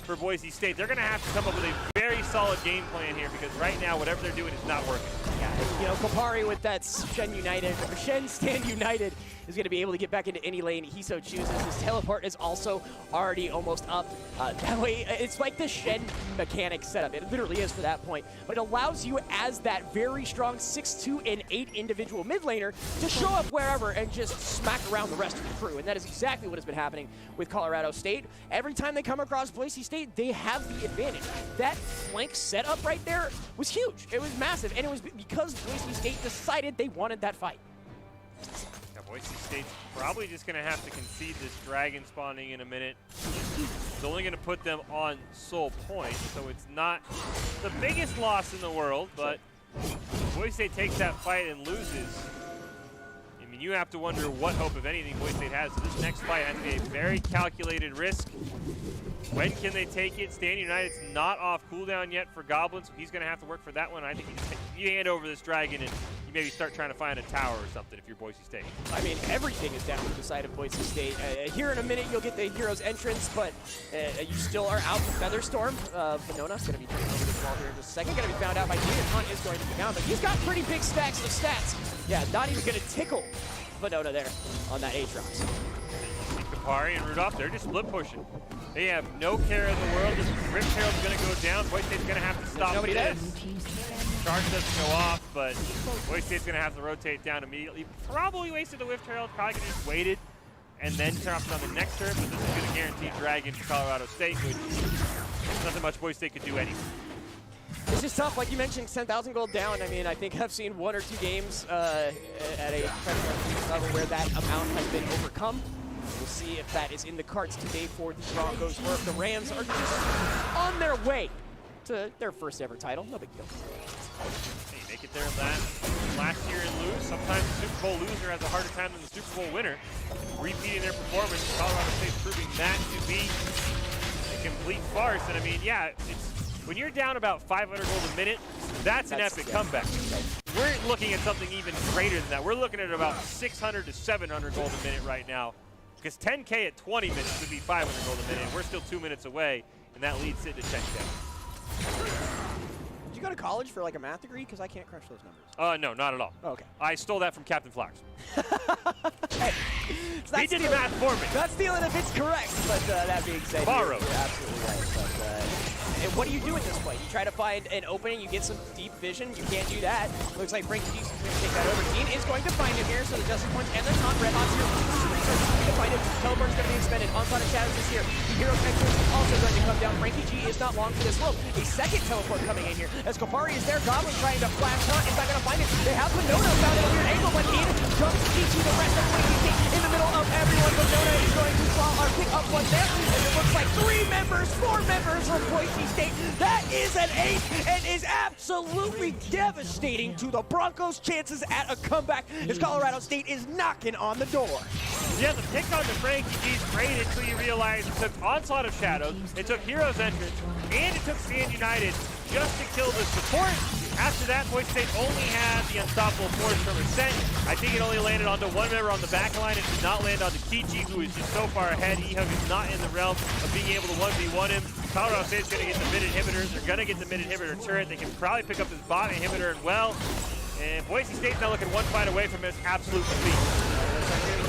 for Boise State. They're going to have to come up with a very solid game plan here, because right now, whatever they're doing is not working. Yeah, you know, Kopari with that Shen Stand United is going to be able to get back into any lane he so chooses. His teleport is also already almost up. That way, it's like the Shen mechanic setup. It literally is for that point. But it allows you, as that very strong 6'2" and 8 individual mid laner, to show up wherever and just smack around the rest of the crew. And that is exactly what has been happening with Colorado State. Every time they come across Boise State, they have the advantage. That flank setup right there was huge. It was massive. And it was because Boise State decided they wanted that fight. Boise State's probably just going to have to concede this dragon spawning in a minute. It's only going to put them on soul point, so it's not the biggest loss in the world, but Boise State takes that fight and loses. I mean, you have to wonder what hope, if anything, Boise State has. So this next fight has to be a very calculated risk. When can they take it? Stand United's not off cooldown yet for Goblin, so he's going to have to work for that one. I think you hand over this dragon and you maybe start trying to find a tower or something if you're Boise State. I mean, everything is down to the side of Boise State. Here in a minute, you'll get the Hero's entrance, but you still are out with Featherstorm. Venona's going to be turning over the ball here in just a second. Going to be found out by Demon Hunt is going to be down, but he's got pretty big stacks of stats. Yeah, not even going to tickle Venona there on that Aatrox. Kapari and Rudolph, they're just split pushing. They have no care in the world. This Rift Herald's going to go down. Boise State's going to have to stop nobody this. There. Charge doesn't go off, but Boise State's going to have to rotate down immediately. Probably wasted the Rift Herald. Probably could have just waited and then turn off on the next turn, but this is going to guarantee Dragon for Colorado State, which nothing much Boise State could do anyway. It's just tough, like you mentioned, 10,000 gold down. I mean, I think I've seen 1 or 2 games at a level where that amount has been overcome. We'll see if that is in the cards today for the Broncos, or if the Rams are just on their way to their first ever title. No big deal. Hey, make it there last year and lose. Sometimes it's super Bowl loser has a harder time than the Super Bowl winner. Repeating their performance, Colorado State proving that to be a complete farce. And I mean, yeah, it's when you're down about 500 gold a minute, that's an epic comeback. We're looking at something even greater than that. We're looking at about 600 to 700 gold a minute right now. Because 10K at 20 minutes would be 500 gold a minute. We're still 2 minutes away, and that leads it to 10K. Did you go to college for like a math degree? Because I can't crunch those numbers. No, not at all. Oh, okay. I stole that from Captain Flowers. Hey, he did the math for me. Not stealing if it's correct, but that being said, Borrowed. You're absolutely right. But, and what do you do at this point? You try to find an opening, you get some deep vision, you can't do that. Looks like Frankie G's going to take that over. Dean is going to find him here, so the Justice Points and the Tom Red Hawks here. To find him. Teleport's going to be expended. Onslaught of Shadows is here. The Hero Connector is also going to come down. Frankie G is not long for this rope. A second teleport coming in here. As Kopari is there, Goblin trying to flash hunt. Is not going to find it. They have Winona found at a weird angle, but in comes Kichi, the rest of Frankie G in the middle of everyone. Winona is going to pick up one there. And it looks like 4 members from Boise State. That is an 8 and is absolutely devastating to the Broncos' chances at a comeback as Colorado State is knocking on the door. Yeah, the pick on the Frankie G is great until you realize it took Onslaught of Shadows, it took Heroes Entrance, and it took Stand United just to kill the support. After that, Boise State only had the Unstoppable Force from Ascent. I think it only landed onto one member on the back line. It did not land onto Kichi, who is just so far ahead. Ehug is not in the realm of being able to 1v1 him. Colorado State's going to get the mid inhibitors. They're going to get the mid inhibitor turret. They can probably pick up his bot inhibitor as well. And Boise State's now looking one fight away from his absolute defeat.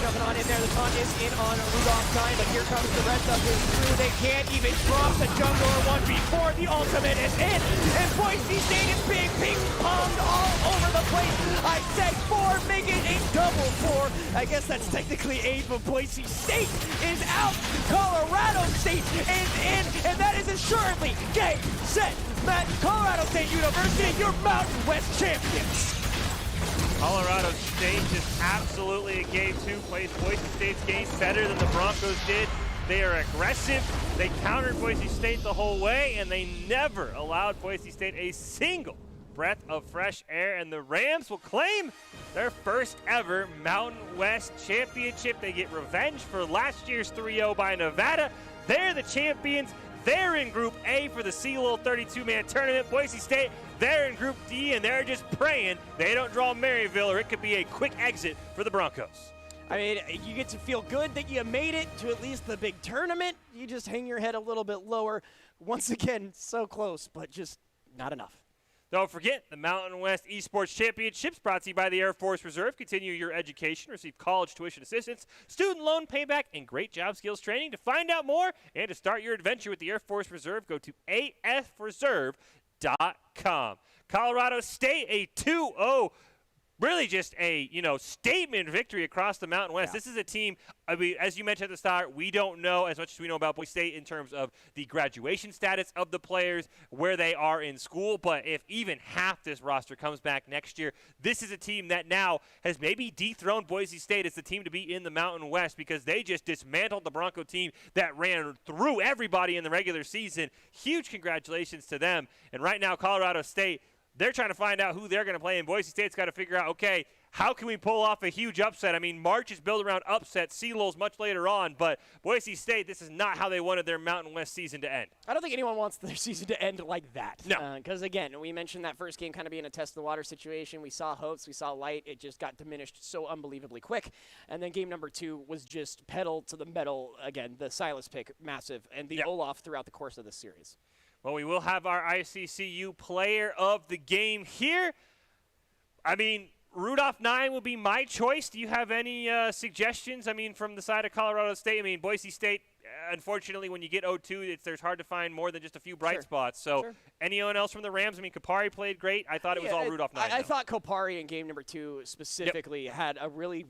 Jumping on in there, the taunt is in on Rudolph 9, but here comes the rest of his crew. They can't even drop the jungler one before the ultimate is in, and Boise State is being ping-ponged all over the place. I said 4, make it a double 4. I guess that's technically 8, but Boise State is out. Colorado State is in, and that is assuredly game, set, match. Colorado State University, your Mountain West champions. Colorado State just absolutely in game 2 plays Boise State's game better than the Broncos did. They are aggressive. They countered Boise State the whole way, and they never allowed Boise State a single breath of fresh air. And the Rams will claim their first ever Mountain West championship. They get revenge for last year's 3-0 by Nevada. They're the champions. They're in Group A for the CLOL 32-man tournament. Boise State, they're in Group D, and they're just praying they don't draw Maryville, or it could be a quick exit for the Broncos. I mean, you get to feel good that you made it to at least the big tournament. You just hang your head a little bit lower. Once again, so close, but just not enough. Don't forget, the Mountain West Esports Championships brought to you by the Air Force Reserve. Continue your education, receive college tuition assistance, student loan payback, and great job skills training. To find out more and to start your adventure with the Air Force Reserve, go to afreserve.com. Colorado State, a 2-0. Really just a, statement victory across the Mountain West. Yeah. This is a team, I mean, as you mentioned at the start, we don't know as much as we know about Boise State in terms of the graduation status of the players, where they are in school. But if even half this roster comes back next year, this is a team that now has maybe dethroned Boise State as the team to be in the Mountain West, because they just dismantled the Bronco team that ran through everybody in the regular season. Huge congratulations to them. And right now, Colorado State, they're trying to find out who they're going to play, and Boise State's got to figure out, okay, how can we pull off a huge upset? I mean, March is built around upset. CLOL's much later on, but Boise State, this is not how they wanted their Mountain West season to end. I don't think anyone wants their season to end like that. No. Because, again, we mentioned that first game kind of being a test of the water situation. We saw hopes. We saw light. It just got diminished so unbelievably quick. And then game number 2 was just pedal to the metal. Again, the Silas pick, massive, and the Olaf throughout the course of this series. Well, we will have our ICCU player of the game here. I mean, Rudolph 9 will be my choice. Do you have any suggestions? I mean, from the side of Colorado State, I mean, Boise State, unfortunately, when you get 0-2, there's hard to find more than just a few bright spots. So anyone else from the Rams? I mean, Kopari played great. I thought it was all Rudolph 9. I thought Kopari in game number 2 specifically had a really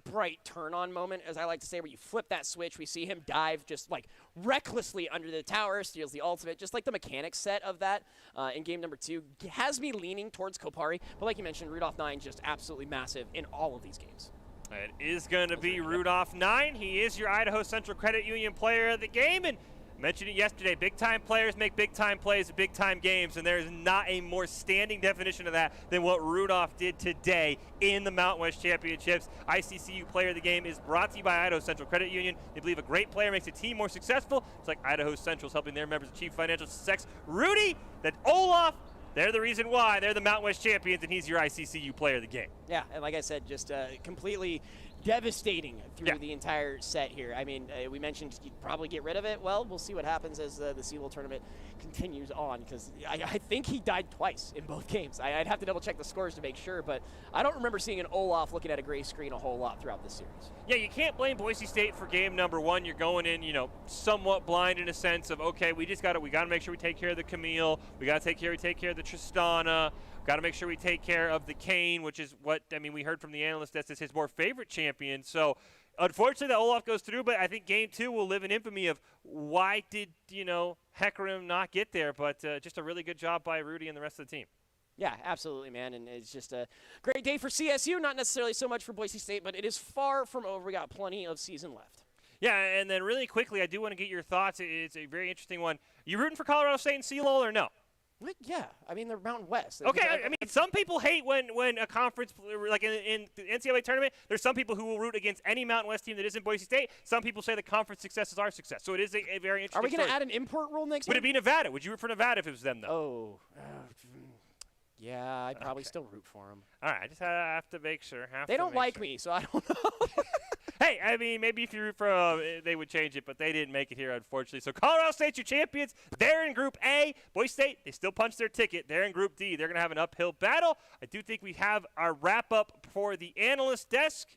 bright turn-on moment, as I like to say, where you flip that switch. We see him dive just recklessly under the tower, steals the ultimate. Just like the mechanics set of that in game number 2 has me leaning towards Kopari. But like you mentioned, Rudolph 9 just absolutely massive in all of these games. It is going to be Rudolph 9. He is your Idaho Central Credit Union player of the game. And Mentioned it yesterday, big-time players make big-time plays at big-time games, and there's not a more standing definition of that than what Rudolph did today in the Mountain West Championships. ICCU Player of the Game is brought to you by Idaho Central Credit Union. They believe a great player makes a team more successful. It's like Idaho Central is helping their members achieve financial success. Rudy, that Olaf, they're the reason why. They're the Mountain West champions, and he's your ICCU Player of the Game. Yeah, and like I said, just completely devastating through the entire set here. I mean, we mentioned you'd probably get rid of it. Well, we'll see what happens as the SeaWorld tournament continues on, because I think he died twice in both games. I'd have to double check the scores to make sure, but I don't remember seeing an Olaf looking at a gray screen a whole lot throughout this series. Yeah, you can't blame Boise State for game number one. You're going in, somewhat blind in a sense of, okay, we got to make sure we take care of the Camille. We got to take care of the Tristana. Got to make sure we take care of the Kane, which is what, we heard from the analyst, that's his more favorite champion. So, unfortunately, that Olaf goes through, but I think game two will live in infamy of why did, Hecarim not get there. But just a really good job by Rudy and the rest of the team. Yeah, absolutely, man, and it's just a great day for CSU, not necessarily so much for Boise State, but it is far from over. We got plenty of season left. Yeah, and then really quickly, I do want to get your thoughts. It's a very interesting one. You rooting for Colorado State and CLOL or no? Yeah, they're Mountain West. Okay, some people hate when a conference, like in the NCAA tournament, there's some people who will root against any Mountain West team that isn't Boise State. Some people say the conference success is our success. So it is a very interesting Are we going to story. add an import rule next Would year? it be Nevada? Would you root for Nevada if it was them, though? Yeah, I'd probably still root for them. All right, I just have to make sure. They don't like me, so I don't know. Hey, maybe if you root for they would change it, but they didn't make it here, unfortunately. So Colorado State's your champions. They're in Group A. Boise State, they still punched their ticket. They're in Group D. They're going to have an uphill battle. I do think we have our wrap-up for the analyst desk.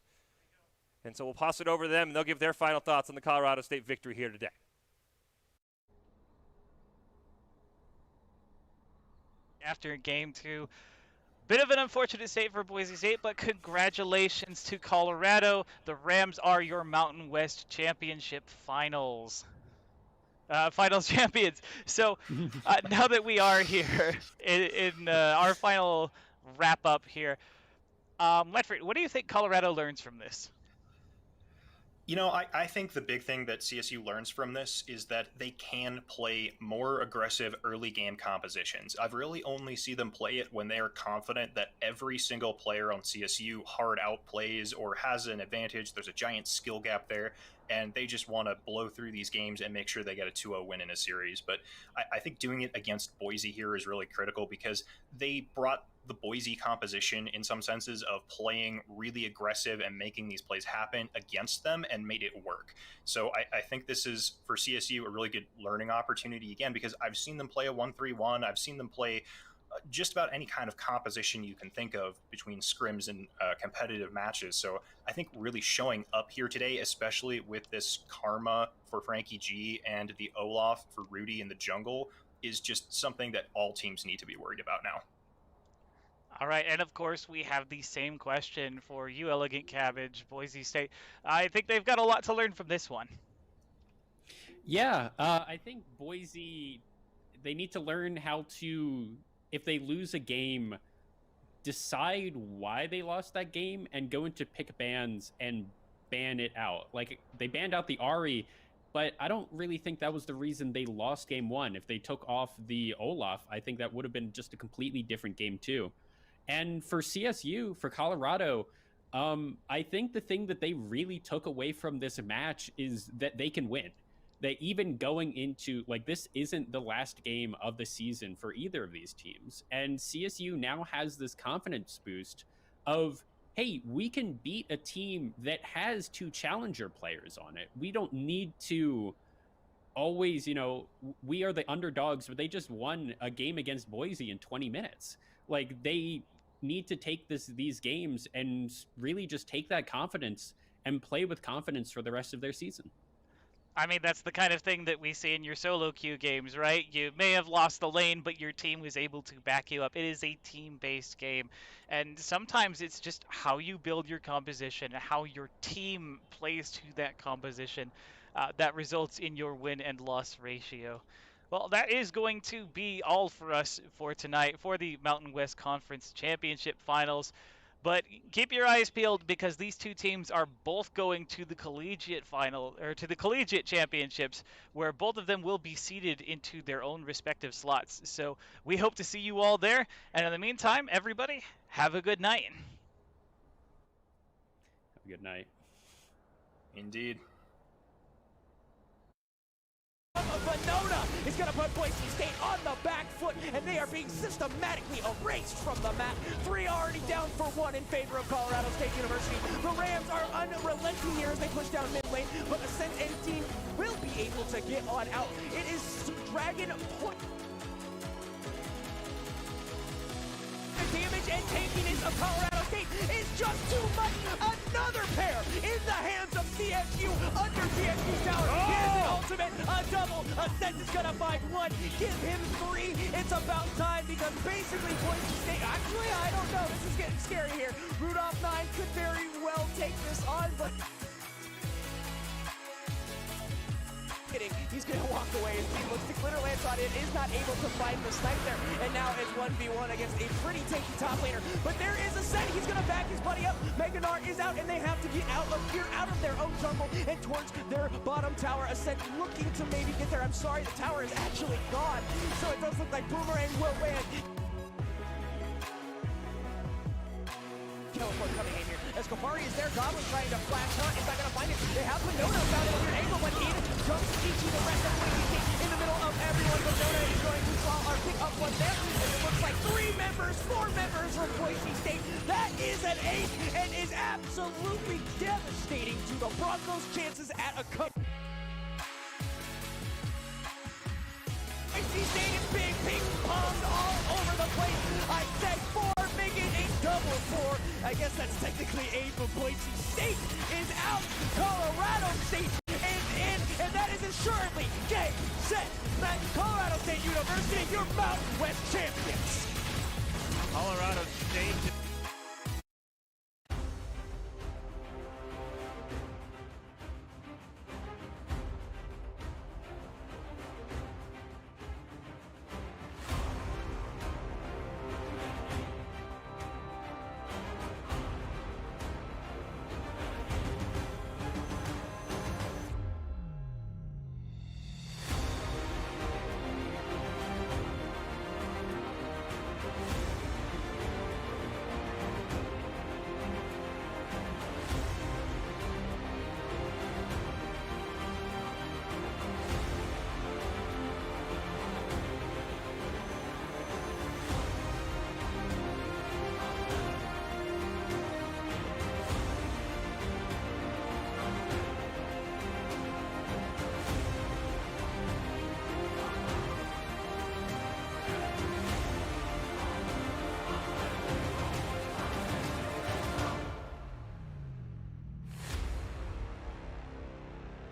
And so we'll pass it over to them, and they'll give their final thoughts on the Colorado State victory here today. After game two, bit of an unfortunate state for Boise State, but congratulations to Colorado. The Rams are your Mountain West Championship finals champions. So now that we are here in our final wrap-up here, Ledford, what do you think Colorado learns from this? I think the big thing that CSU learns from this is that they can play more aggressive early game compositions. I've really only seen them play it when they are confident that every single player on CSU hard outplays or has an advantage. There's a giant skill gap there, and they just want to blow through these games and make sure they get a 2-0 win in a series. But I think doing it against Boise here is really critical because they brought the Boise composition in some senses of playing really aggressive and making these plays happen against them and made it work. So I think this is, for CSU, a really good learning opportunity again, because I've seen them play a 1-3-1. I've seen them play just about any kind of composition you can think of between scrims and competitive matches. So I think really showing up here today, especially with this karma for Frankie G and the Olaf for Rudy in the jungle, is just something that all teams need to be worried about now. All right, and of course we have the same question for you, Elegant Cabbage, Boise State. I think they've got a lot to learn from this one. Yeah, I think Boise, they need to learn how to, if they lose a game, decide why they lost that game and go into pick bans and ban it out. Like, they banned out the Ari, but I don't really think that was the reason they lost game one. If they took off the Olaf, I think that would have been just a completely different game too. And for CSU, for Colorado, I think the thing that they really took away from this match is that they can win. That even going into, like, this isn't the last game of the season for either of these teams. And CSU now has this confidence boost of, hey, we can beat a team that has two challenger players on it. We don't need to always, we are the underdogs, but they just won a game against Boise in 20 minutes. Like, they need to take these games and really just take that confidence and play with confidence for the rest of their season. I mean, that's the kind of thing that we see in your solo queue games, right? You may have lost the lane, but your team was able to back you up. It is a team-based game, and sometimes it's just how you build your composition, how your team plays to that composition, that results in your win and loss ratio. Well, that is going to be all for us for tonight for the Mountain West Conference Championship Finals. But keep your eyes peeled because these two teams are both going to the collegiate final, or to the collegiate championships, where both of them will be seeded into their own respective slots. So we hope to see you all there. And in the meantime, everybody, have a good night. Have a good night. Indeed. Venona is going to put Boise State on the back foot, and they are being systematically erased from the map. 3 already down for 1 in favor of Colorado State University. The Rams are unrelenting here as they push down mid lane, but Ascent and team will be able to get on out. It is Dragon Point. The damage and tankiness of Colorado State is just too much. Another pair in the hands of CSU under CSU's tower. Here's an ultimate, a double. Ascent is gonna find 1. Give him 3. It's about time because basically Boise State, actually, I don't know. This is getting scary here. Rudolph 9 could very well take this on, but he's going to walk away. His team looks to clear Lance on it, is not able to find the snipe there, and now it's 1v1 against a pretty tanky top laner. But there is Ascent. He's going to back his buddy up. Meganar is out, and they have to get out of here, out of their own jungle, and towards their bottom tower. Ascent looking to maybe get there. I'm sorry, the tower is actually gone, so it does look like Boomerang will win. Teleport coming in here. Escofari is there. Goblin trying to flash hunt. Is not going to find it. They have Venona found it on your angle, but in jumps Ichi, the rest of Boise State in the middle of everyone. Venona is going to draw or pick up one there. And it looks like 4 members from Boise State. That is an 8 and is absolutely devastating to the Broncos' chances at a cup. Boise State is being ping-ponged all over the place. I said 4, making a double 4. I guess that's technically 8, but Boise State is out. Colorado State is in, and that is assuredly game, set, match. Colorado State University, your Mountain West champions. Colorado State